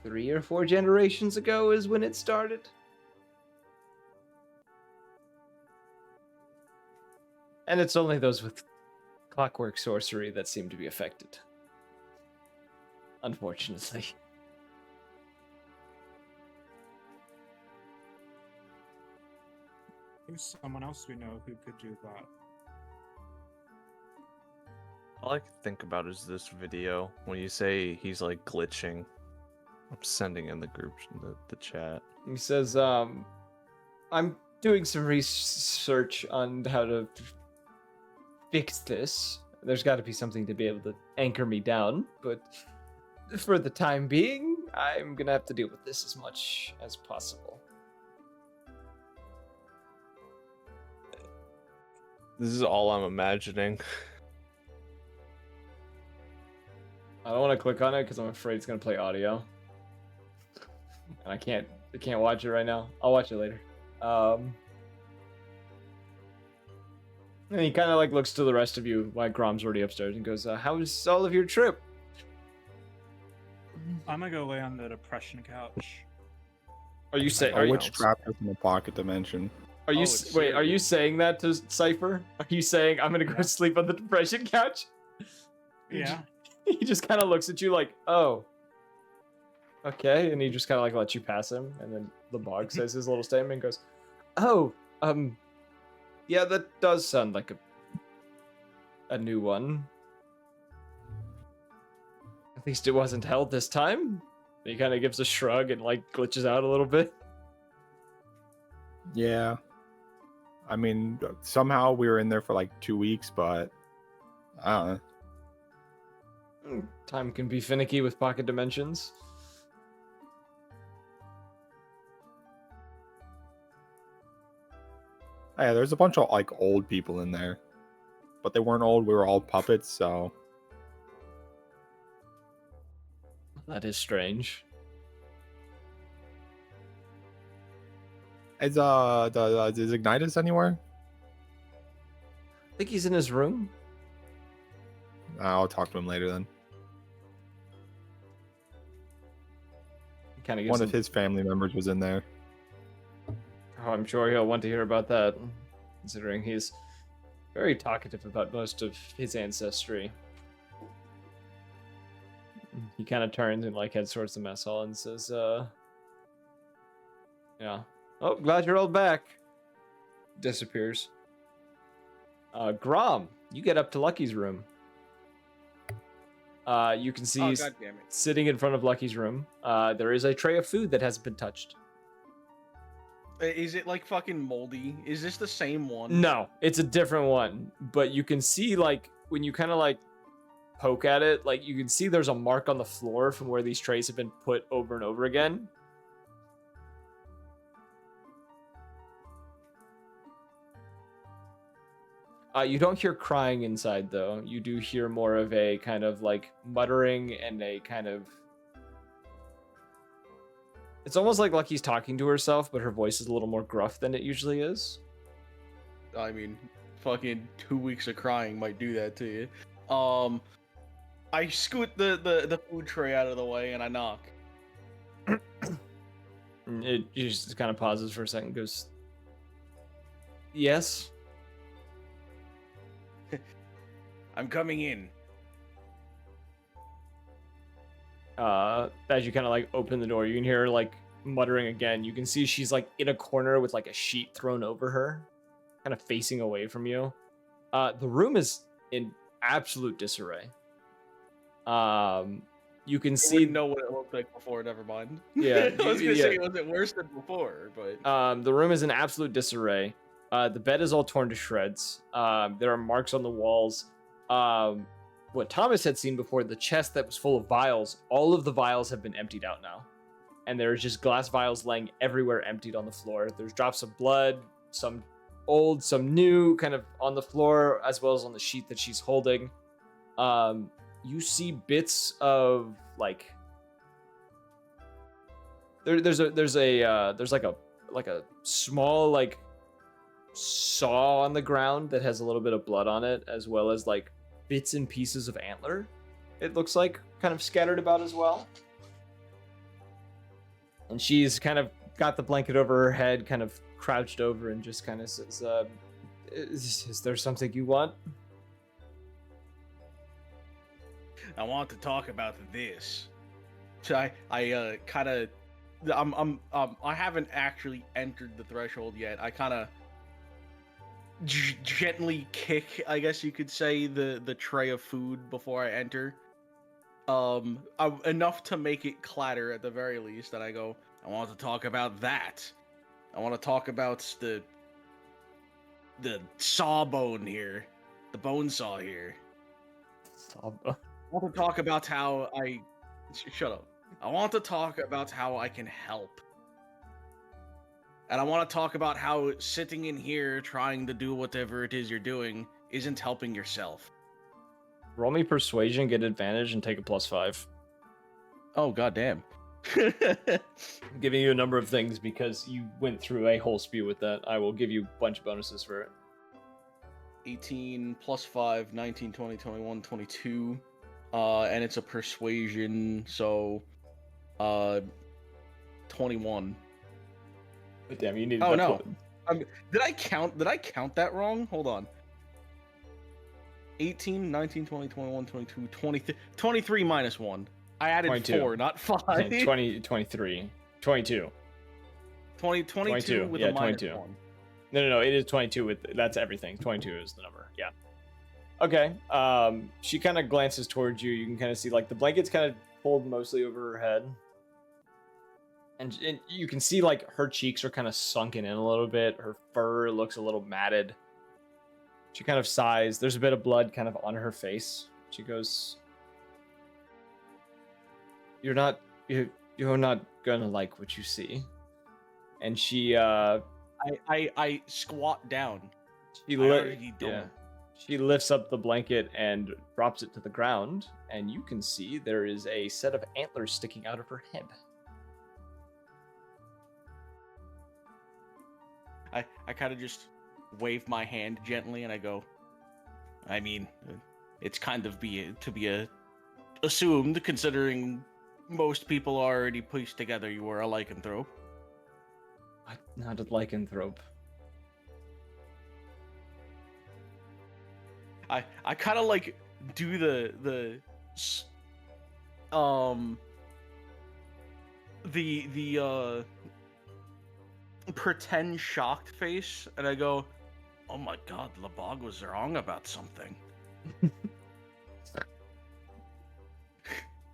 3 or 4 generations ago is when it started. And it's only those with clockwork sorcery that seem to be affected. Unfortunately. There's someone else we know who could do that. All I can think about is this video when you say he's like glitching. I'm sending in the group, the chat. He says, I'm doing some research on how to fix this. There's got to be something to be able to anchor me down, but for the time being, I'm gonna have to deal with this as much as possible. This is all I'm imagining. I don't want to click on it because I'm afraid it's gonna play audio, and I can't watch it right now. I'll watch it later. And he kind of like looks to the rest of you while Grom's already upstairs and goes, "How's all of your trip?" I'm gonna go lay on the depression couch. Are you saying? A Are you, witchcraft is in the pocket dimension. are you Oh, s- it's wait? Are you serious. saying that to Cypher? Are you saying I'm gonna go Yeah. sleep on the depression couch? Yeah. He just kind of looks at you like, "Oh, okay," and he just kind of like lets you pass him, and then the bog says his little statement and goes, "Oh, yeah, that does sound like a new one. At least it wasn't held this time." He kind of gives a shrug and like glitches out a little bit. Yeah. I mean, somehow we were in there for like 2 weeks, but I don't know. Time can be finicky with pocket dimensions. Yeah, there's a bunch of like old people in there. but they weren't old. We were all puppets, so That is strange. is Ignitus anywhere? I think he's in his room. I'll talk to him later then. Kind of One of his family members was in there. Oh, I'm sure he'll want to hear about that, considering he's very talkative about most of his ancestry. He kind of turns and like heads towards the mess hall and says, yeah. Oh, glad you're all back. Disappears. Grom, you get up to Lucky's room. You can see Oh, God damn it. sitting in front of Lucky's room, there is a tray of food that hasn't been touched. Is it like fucking moldy? Is this the same one? No, it's a different one. But you can see, like, when you kind of like poke at it, like you can see there's a mark on the floor from where these trays have been put over and over again. You don't hear crying inside, though. You do hear more of a kind of like muttering and a kind of. It's almost like Lucky's talking to herself, but her voice is a little more gruff than it usually is. I mean, fucking 2 weeks of crying might do that to you. I scoot the food tray out of the way and I knock. It just kind of pauses for a second, goes, yes? I'm coming in. As you kind of like open the door, you can hear her like muttering again. You can see she's like in a corner with like a sheet thrown over her, kind of facing away from you. The room is in absolute disarray. You can I see didn't know what it looked like before. Never mind. Yeah, I was gonna yeah. say it wasn't worse than before, but the room is in absolute disarray. The bed is all torn to shreds. There are marks on the walls. What Thomas had seen before, the chest that was full of vials, all of the vials have been emptied out now. And there's just glass vials laying everywhere emptied on the floor. There's drops of blood, some old, some new, kind of on the floor, as well as on the sheet that she's holding. You see bits of like there's like a small like saw on the ground that has a little bit of blood on it, as well as like bits and pieces of antler, it looks like, kind of scattered about as well. And she's kind of got the blanket over her head, kind of crouched over, and just kind of says, is there something you want? I want to talk about this. So I kind of, I haven't actually entered the threshold yet. I kind of gently kick, I guess you could say, the tray of food before I enter. Enough to make it clatter at the very least. And I go, I want to talk about that. I want to talk about the sawbone here, the bone saw here. Sawbone. I want to talk about how shut up. I want to talk about how I can help. And I want to talk about how sitting in here trying to do whatever it is you're doing isn't helping yourself. Roll me persuasion, get advantage, and take a +5. Oh, goddamn. I'm giving you a number of things because you went through a whole spew with that. I will give you a bunch of bonuses for it. 18 plus 5, 19, 20, 21, 22. And it's a persuasion, so 21. But damn, you need. Oh no! Did I count that wrong? Hold on. 18, 19, 20, 21, 22, 23, 23 minus 1. I added 22. 4, not 5. 20, 23, 22. 22 with yeah, a minus 22. 1. No, it is 22 with, that's everything. 22 is the number, yeah. Okay, she kind of glances towards you. You can kind of see, like, the blanket's kind of pulled mostly over her head. And you can see, like, her cheeks are kind of sunken in a little bit. Her fur looks a little matted. She kind of sighs. There's a bit of blood kind of on her face. She goes, you're not gonna like what you see. And she, I squat down. She I already don't. yeah. She lifts up the blanket and drops it to the ground, and you can see there is a set of antlers sticking out of her head. I kind of just wave my hand gently and I go, I mean, it's kind of to be assumed, considering most people already pieced together you were a lycanthrope. Not a lycanthrope. I kind of like do the pretend shocked face, and I go, "Oh my God, Labog was wrong about something."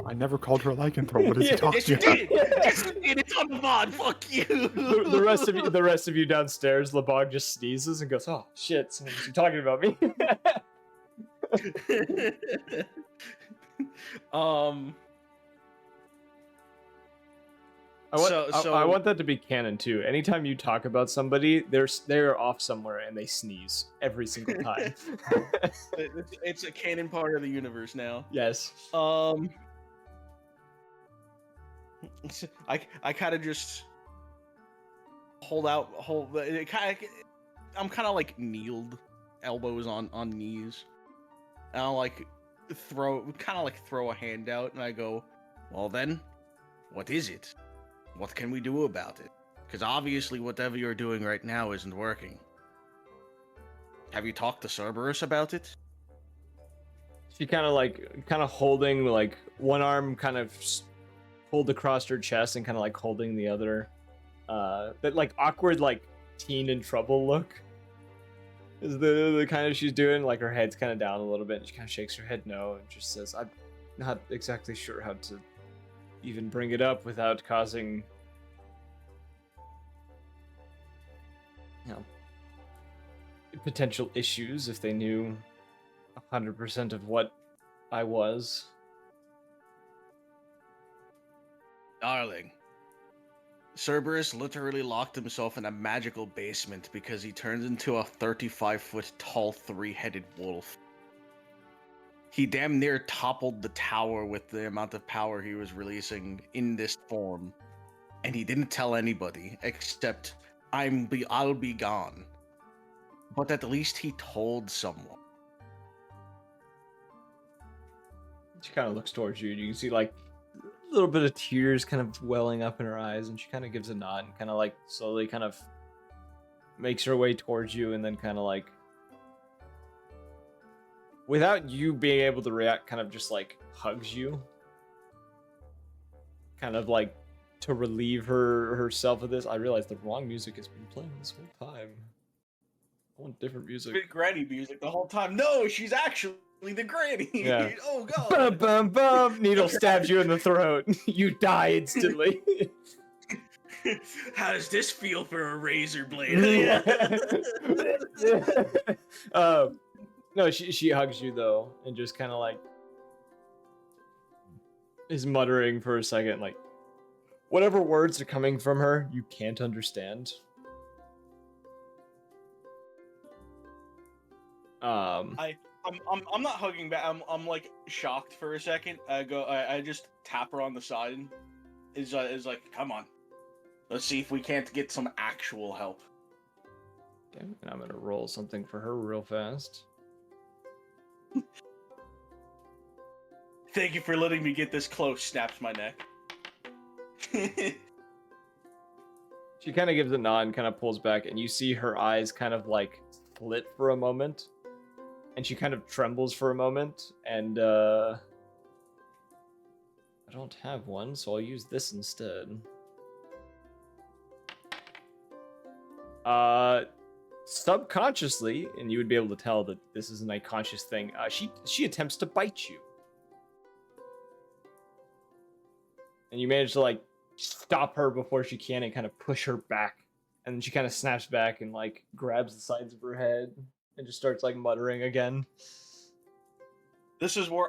I never called her a lycanthrope. What is he talking Yes, you about? did. Yes, you did. It's on the VOD. Fuck you. The rest of you downstairs, Labog just sneezes and goes, "Oh shit, someone's talking about me." I want that to be canon too. Anytime you talk about somebody, they're off somewhere and they sneeze every single time. it's a canon part of the universe now. Yes. I kind of just I'm kind of like kneeled, elbows on knees, and I'll like throw a hand out, and I go, well then, what is it? What can we do about it? Because obviously whatever you're doing right now isn't working. Have you talked to Cerberus about it? She kind of holding like one arm kind of pulled across her chest and kind of like holding the other. That like awkward like teen in trouble look is the kind of she's doing. Like her head's kind of down a little bit. And she kind of shakes her head no and just says, "I'm not exactly sure how to even bring it up without causing, potential issues if they knew 100% of what I was." Darling, Cerberus literally locked himself in a magical basement because he turned into a 35-foot tall, 3-headed wolf. He damn near toppled the tower with the amount of power he was releasing in this form. And he didn't tell anybody, except, I'll be gone. But at least he told someone. She kind of looks towards you and you can see like a little bit of tears kind of welling up in her eyes, and she kind of gives a nod and kind of like slowly kind of makes her way towards you, and then kind of like, without you being able to react, kind of just like hugs you, kind of like to relieve herself of this. I realized the wrong music has been playing this whole time. I want different music. Big granny music the whole time. No, she's actually the granny. Yeah. Oh god. Bum, bum, bum. Needle stabs you in the throat. You die instantly. How does this feel for a razor blade? No, she hugs you though, and just kind of like is muttering for a second, like whatever words are coming from her, you can't understand. I'm not hugging back. I'm like shocked for a second. I just tap her on the side. Is like, come on, let's see if we can't get some actual help. Okay, and I'm gonna roll something for her real fast. Thank you for letting me get this close. Snaps my neck. She kind of gives a nod and kind of pulls back, and you see her eyes kind of like split for a moment, and she kind of trembles for a moment, and I don't have one, so I'll use this instead. Subconsciously, and you would be able to tell that this is an unconscious thing, she attempts to bite you. And you manage to like stop her before she can and kind of push her back. And then she kind of snaps back and like grabs the sides of her head and just starts like muttering again. This is where...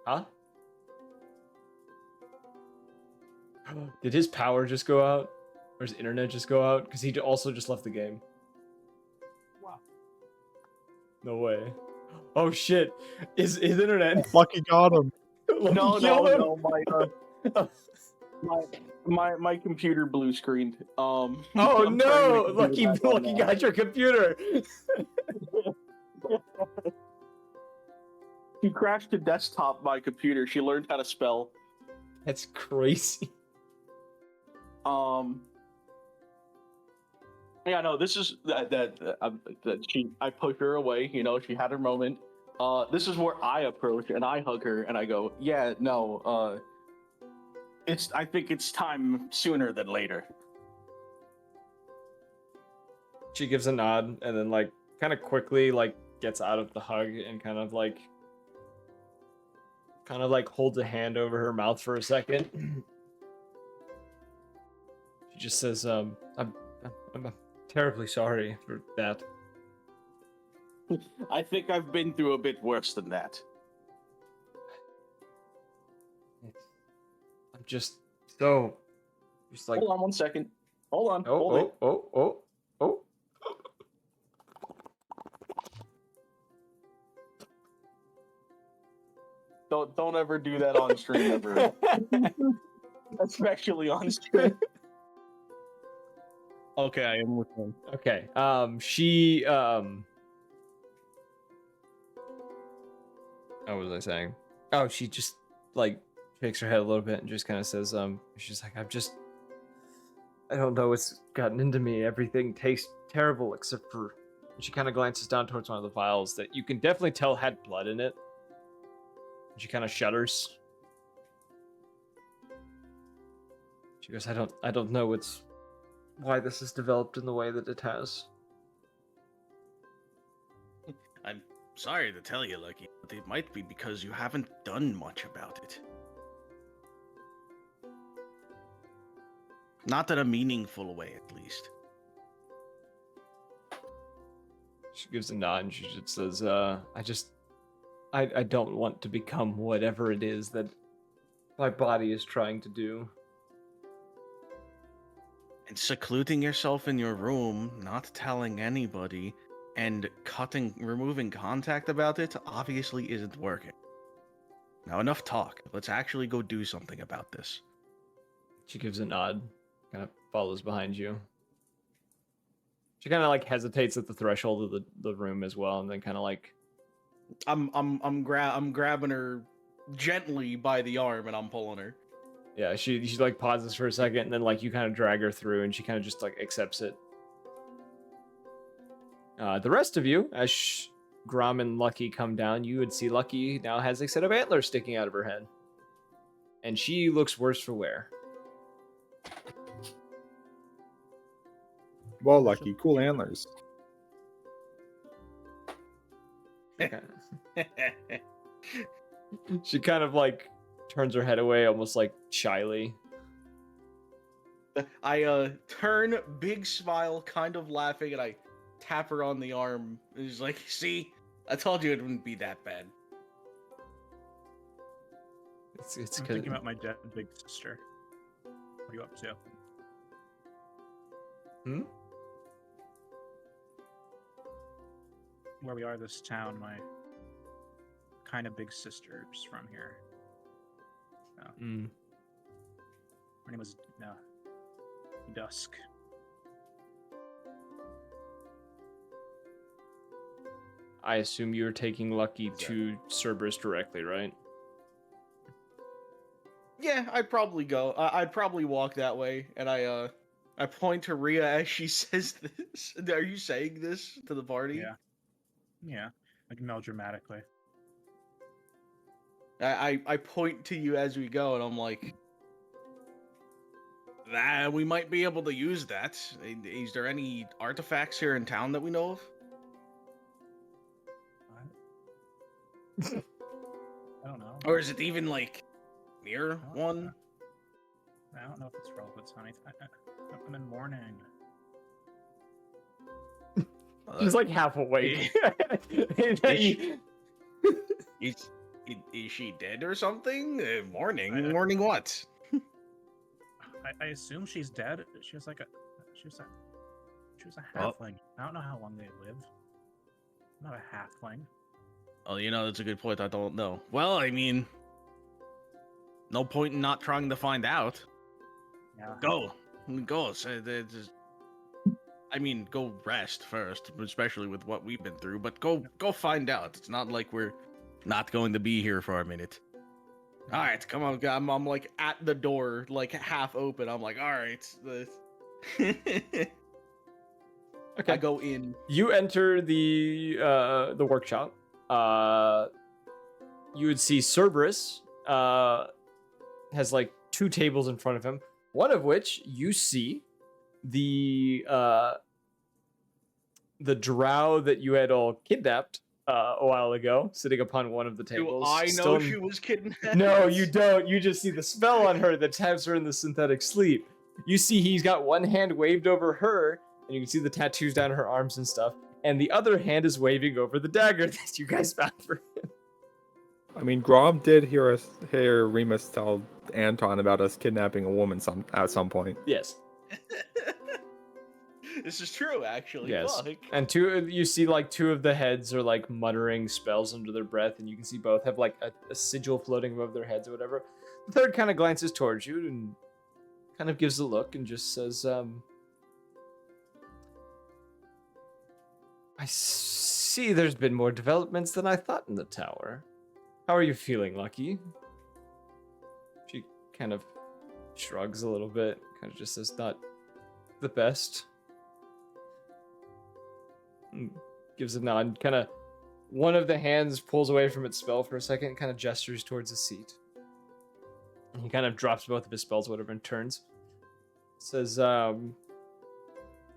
Huh? Did his power just go out? Or his internet just go out? Because he also just left the game. Wow. No way. Oh shit! His internet. Lucky got him. Lucky killed him. My computer blue screened. Oh I'm no! turning the computer Lucky back on Lucky now. got your computer. She crashed to desktop my computer. She learned how to spell. That's crazy. Yeah, no, this is that I push her away. You know, she had her moment. This is where I approach and I hug her and I go, yeah, no, I think it's time sooner than later. She gives a nod and then like kind of quickly like gets out of the hug and kind of like holds a hand over her mouth for a second. She just says, I'm terribly sorry for that. I think I've been through a bit worse than that. I'm just like, Hold on 1 second. Hold on. Hold it. oh. Don't ever do that on stream ever. Especially on stream. Okay, I am with him. Okay. She what was I saying? Oh, she just like shakes her head a little bit and just kind of says, she's like, I don't know what's gotten into me. Everything tastes terrible except for. And she kind of glances down towards one of the vials that you can definitely tell had blood in it. She kind of shudders. She goes, I don't know why this has developed in the way that it has. I'm sorry to tell you, Lucky, but it might be because you haven't done much about it. Not in a meaningful way, at least. She gives a nod and she just says, I don't want to become whatever it is that my body is trying to do. And secluding yourself in your room, not telling anybody, and removing contact about it obviously isn't working. Now enough talk. Let's actually go do something about this. She gives a nod, kind of follows behind you. She kind of like hesitates at the threshold of the room as well, and then kind of like I'm grabbing her gently by the arm and I'm pulling her. yeah, she like pauses for a second, and then like you kind of drag her through, and she kind of just like accepts it. The rest of you, as Grom and Lucky come down, you would see Lucky now has a set of antlers sticking out of her head, and she looks worse for wear. Well, Lucky, cool antlers. Okay. She kind of like turns her head away, almost like shyly. I turn, big smile, kind of laughing, and I tap her on the arm. And she's like, see, I told you it wouldn't be that bad. It's I'm thinking about my dead big sister. What are you up to? Hmm? Where we are this town, my kind of big sister's from here. Mm. Her name was Dusk. I assume you're taking Lucky to Cerberus directly, right? Yeah, I'd probably go. I'd probably walk that way, and I point to Rhea as she says this. Are you saying this to the party? Yeah, like melodramatically. I point to you as we go, and I'm like, we might be able to use that. Is there any artifacts here in town that we know of? I don't know. Or is it even like near one? I don't know if it's relevant, honey. I'm in mourning. He's like half awake. Is she dead or something? Mourning what? I assume she's dead. She was a Oh. halfling. I don't know how long they live. Not a halfling. Oh, that's a good point. I don't know. Well, I mean, no point in not trying to find out. Yeah. Go. Go rest first, especially with what we've been through. But go find out. It's not like we're not going to be here for a minute. All right, come on. I'm like at the door, like half open. I'm like, all right. Okay. I go in. You enter the workshop. You would see Cerberus has like 2 tables in front of him. One of which you see the drow that you had all kidnapped a while ago, sitting upon one of the tables. Do I know she was kidnapped? No, you don't. You just see the spell on her that taps her in the synthetic sleep. You see he's got one hand waved over her, and you can see the tattoos down her arms and stuff. And the other hand is waving over the dagger that you guys found for him. I mean, Grom did hear Remus tell Anton about us kidnapping a woman at some point. Yes. This is true, actually. Yes. Fuck. And you see like 2 of the heads are like muttering spells under their breath, and you can see both have like a sigil floating above their heads or whatever. The third kind of glances towards you and kind of gives a look and just says, I see there's been more developments than I thought in the tower. How are you feeling, Lucky? She kind of shrugs a little bit, kind of just says, not the best. And gives a nod, kind of one of the hands pulls away from its spell for a second, kind of gestures towards a seat. And he kind of drops both of his spells, whatever, and turns. Says, well,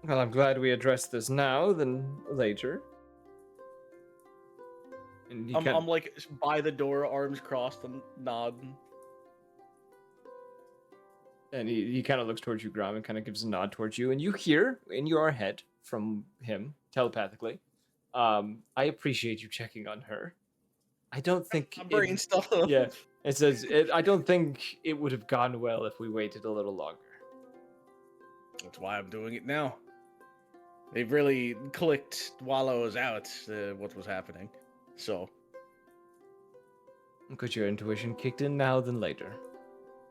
I'm glad we addressed this now than later. And he I'm like by the door, arms crossed, and nod. And he kind of looks towards you, Grom, and kind of gives a nod towards you. And you hear in your head from him, telepathically, I appreciate you checking on her. I don't think... brain stuff. Yeah. It says, I don't think it would have gone well if we waited a little longer. That's why I'm doing it now. They've really clicked while I was out what was happening. So. Because your intuition kicked in now than later.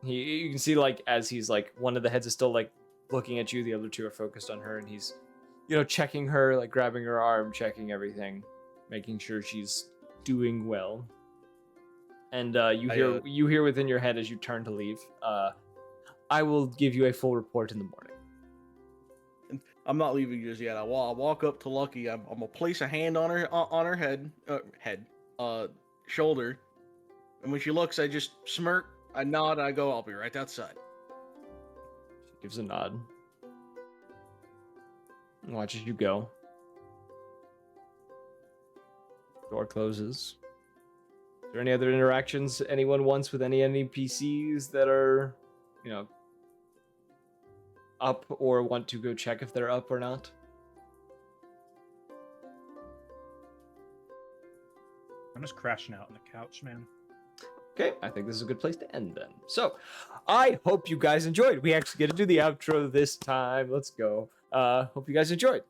You can see, like, as he's, like, one of the heads is still, like, looking at you, the other 2 are focused on her, and he's, checking her, like, grabbing her arm, checking everything, making sure she's doing well. And you hear within your head as you turn to leave, I will give you a full report in the morning. I'm not leaving just yet. I walk up to Lucky. I'm gonna place a hand on her shoulder, and when she looks, I just smirk. I nod. And I go, I'll be right outside. She gives a nod. And watches you go. Door closes. Is there any other interactions anyone wants with any NPCs that are, up or want to go check if they're up or not? I'm just crashing out on the couch, man. Okay, I think this is a good place to end then. So, I hope you guys enjoyed. We actually get to do the outro this time. Let's go. Hope you guys enjoyed.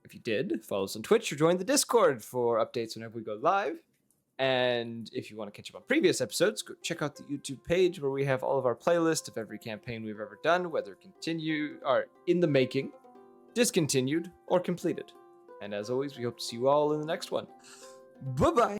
If you did, follow us on Twitch or join the Discord for updates whenever we go live. And if you want to catch up on previous episodes, go check out the YouTube page where we have all of our playlists of every campaign we've ever done, whether continue or in the making, discontinued, or completed. And as always, we hope to see you all in the next one. Bye-bye!